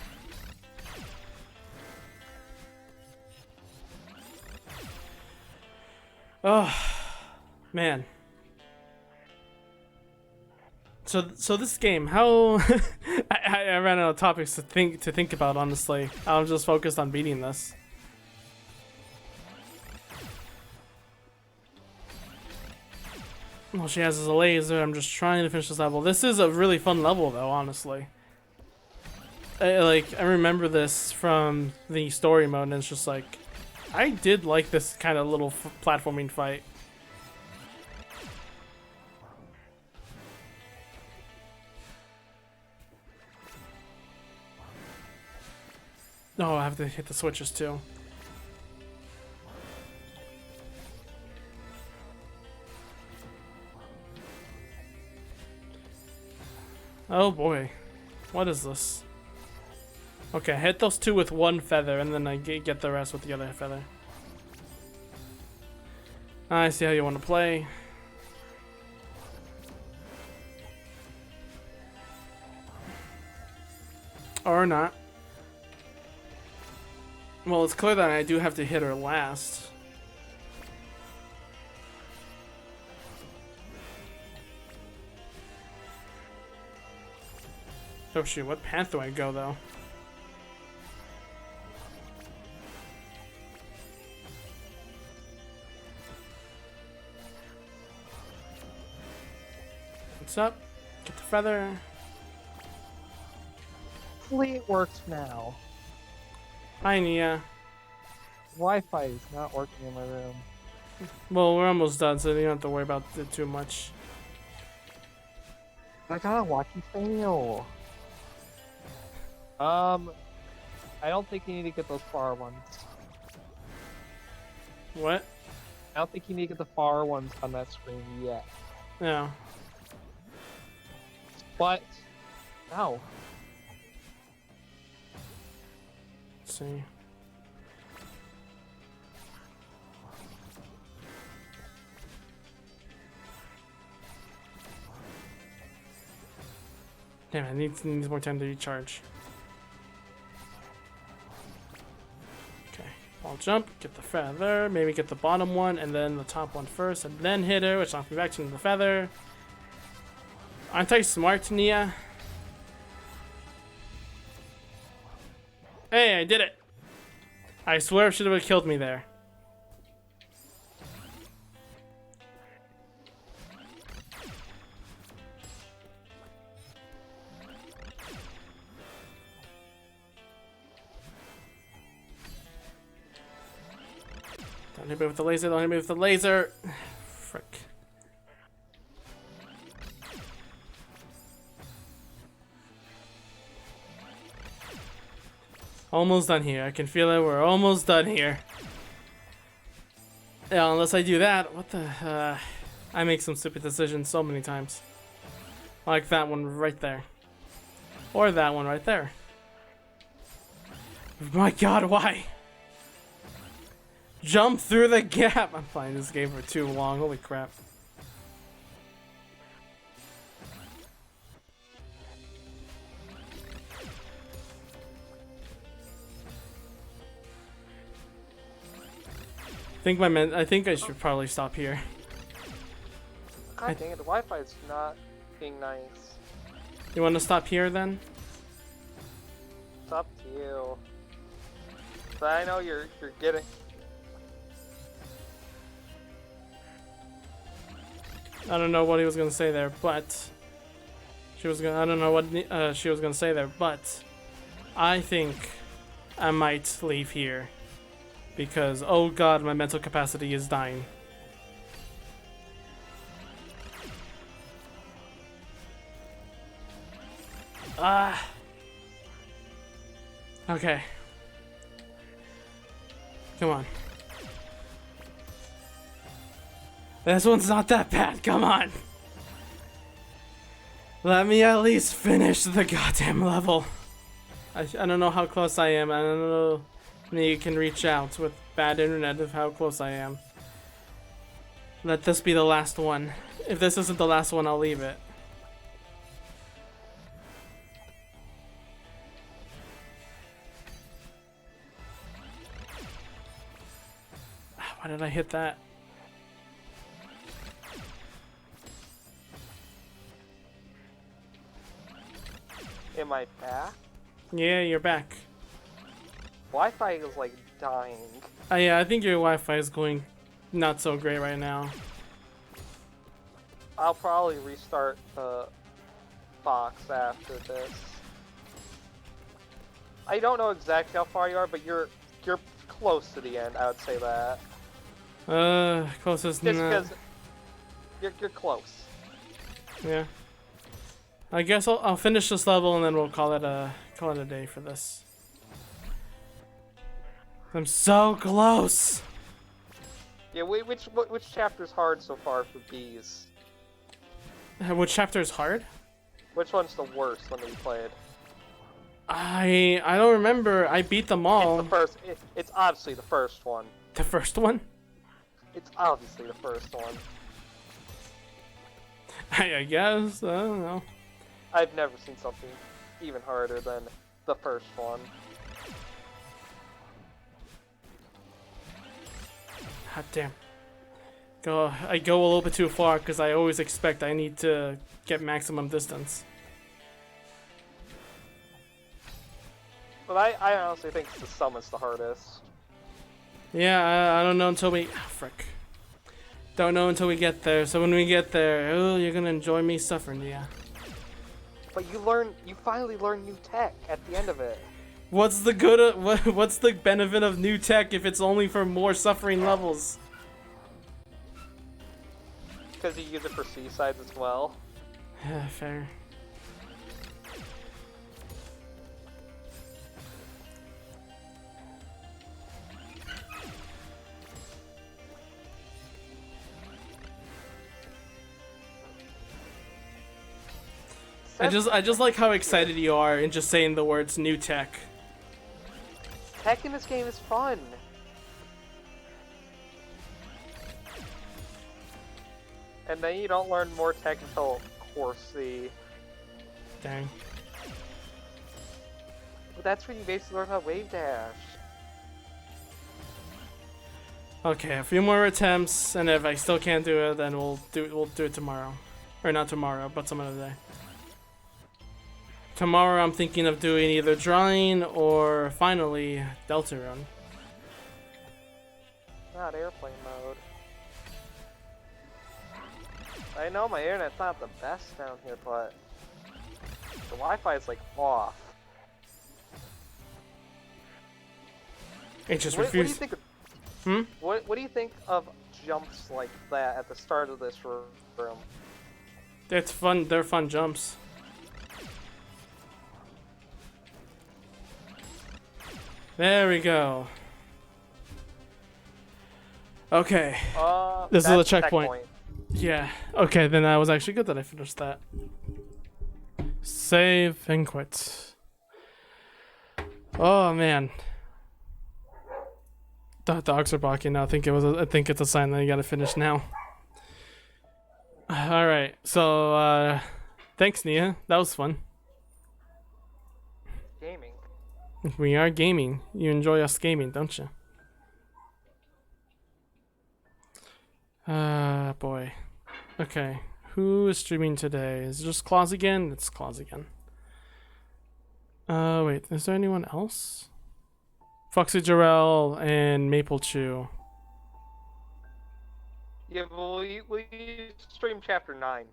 Oh, man. So this game, how I ran out of topics to think about. Honestly, I'm just focused on beating this. All she has is a laser. I'm just trying to finish this level. This is a really fun level, though. Honestly, I remember this from the story mode, and it's just like I did like this kind of little platforming fight. Oh, I have to hit the switches too. Oh boy. What is this? Okay, hit those two with one feather and then I get the rest with the other feather. I see how you want to play. Or not. Well, it's clear that I do have to hit her last. Oh shoot, what path do I go though? What's up? Get the feather. Hopefully it works now. Hi, Nia. Wi-Fi is not working in my room. Well, we're almost done, so you don't have to worry about it too much. I gotta watch you fail. I don't think you need to get those far ones. What? I don't think you need to get the far ones on that screen yet. Yeah. But, no. Let's see. Damn, I need more time to recharge. Okay, I'll jump, get the feather, maybe get the bottom one, and then the top one first, and then hit her, which knocks me back to the feather. Aren't I smart, Nia? Hey, I did it! I swear it should have killed me there. Don't hit me with the laser, don't hit me with the laser. Frick. Almost done here. I can feel it. We're almost done here. Yeah, unless I do that, what the... I make some stupid decisions so many times. Like that one right there. Or that one right there. My god, why? Jump through the gap! I'm playing this game for too long. Holy crap. I think I should probably stop here. God dang it, the Wi-Fi is not being nice. You want to stop here then? It's up to you. But I know you're getting. I don't know what he was gonna say there, but she was gonna. I don't know what she was gonna say there, but I think I might leave here because oh god, my mental capacity is dying. Ah. Okay. Come on. This one's not that bad. Come on. Let me at least finish the goddamn level. I don't know how close I am. I don't know if you can reach out with bad internet of how close I am. Let this be the last one. If this isn't the last one, I'll leave it. Why did I hit that? Am I back? Yeah, you're back. Wi-Fi is like dying. Yeah, I think your Wi-Fi is going not so great right now. I'll probably restart the box after this. I don't know exactly how far you are, but you're close to the end. I would say that. Closest. Just because you're close. Yeah. I guess I'll finish this level and then we'll call it a day for this. I'm so close. Yeah. Which chapter's hard so far for bees? Which chapter is hard? Which one's the worst one that you played? I don't remember. I beat them all. It's the first. It's obviously the first one. The first one? It's obviously the first one. I guess. I don't know. I've never seen something even harder than the first one. God damn. I go a little bit too far because I always expect I need to get maximum distance. But I honestly think the summit's the hardest. Yeah, I don't know until we... Oh, frick. Don't know until we get there. So when we get there, oh, you're gonna enjoy me suffering, yeah. But you finally learn new tech at the end of it. What's the good of, what's the benefit of new tech if it's only for more suffering levels? Because you use it for seasides as well. Yeah, fair. I just like how excited you are in just saying the words new tech. Tech in this game is fun. And then you don't learn more tech until Course C. Dang. But that's when you basically learn how to wave dash. Okay, a few more attempts, and if I still can't do it, then we'll do it tomorrow, or not tomorrow, but some other day. Tomorrow, I'm thinking of doing either drawing or finally Deltarune. Not airplane mode. I know my internet's not the best down here, but the Wi-Fi is like off. It just What do you refused. think of, Hmm? what do you think of jumps like that at the start of this room? It's fun. They're fun jumps. There we go. Okay. This is that's the checkpoint. Yeah. Okay, then that was actually good that I finished that. Save and quit. Oh man. The dogs are barking now. I think it's a sign that you gotta finish now. All right. So thanks, Nia. That was fun. Gaming. We are gaming. You enjoy us gaming, don't you? Boy. Okay. Who is streaming today? Is it just Claus again? It's Claus again. Wait. Is there anyone else? Foxy Jarrell and Maple Chew. Yeah, will you stream chapter 9?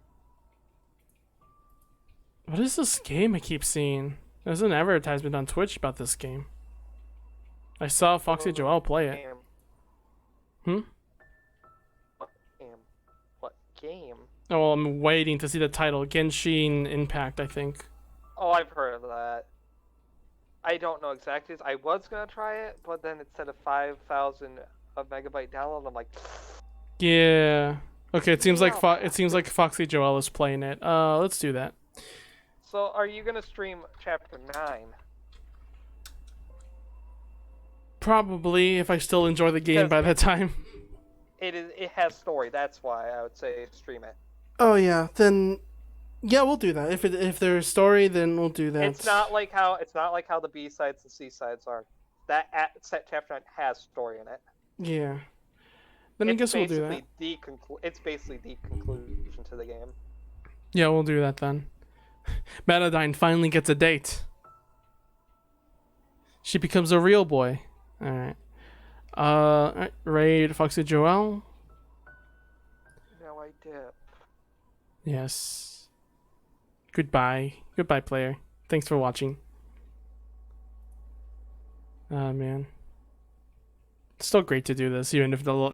What is this game I keep seeing? There's an advertisement on Twitch about this game. I saw Foxy Joel play it. Game. Hmm? What game? What game? Oh, well, I'm waiting to see the title. Genshin Impact, I think. Oh, I've heard of that. I don't know exactly. I was gonna try it, but then it said a 5,000 megabyte download. I'm like, Yeah. Okay, it seems like Yeah. it seems like Foxy Joel is playing it. Let's do that. So, are you gonna stream chapter 9? Probably if I still enjoy the game by that time. It has story. That's why I would say stream it. Oh yeah, then yeah, we'll do that. If there's story, then we'll do that. It's not like how the B sides and C sides are. That set chapter 9 has story in it. Yeah. Then I guess we'll do that. It's basically the conclusion to the game. Yeah, we'll do that then. Metadyne finally gets a date. She becomes a real boy. Alright. Alright, raid Foxy Joel. No, I dip. Yes. Goodbye. Goodbye, player. Thanks for watching. Ah, man. It's still great to do this, even if the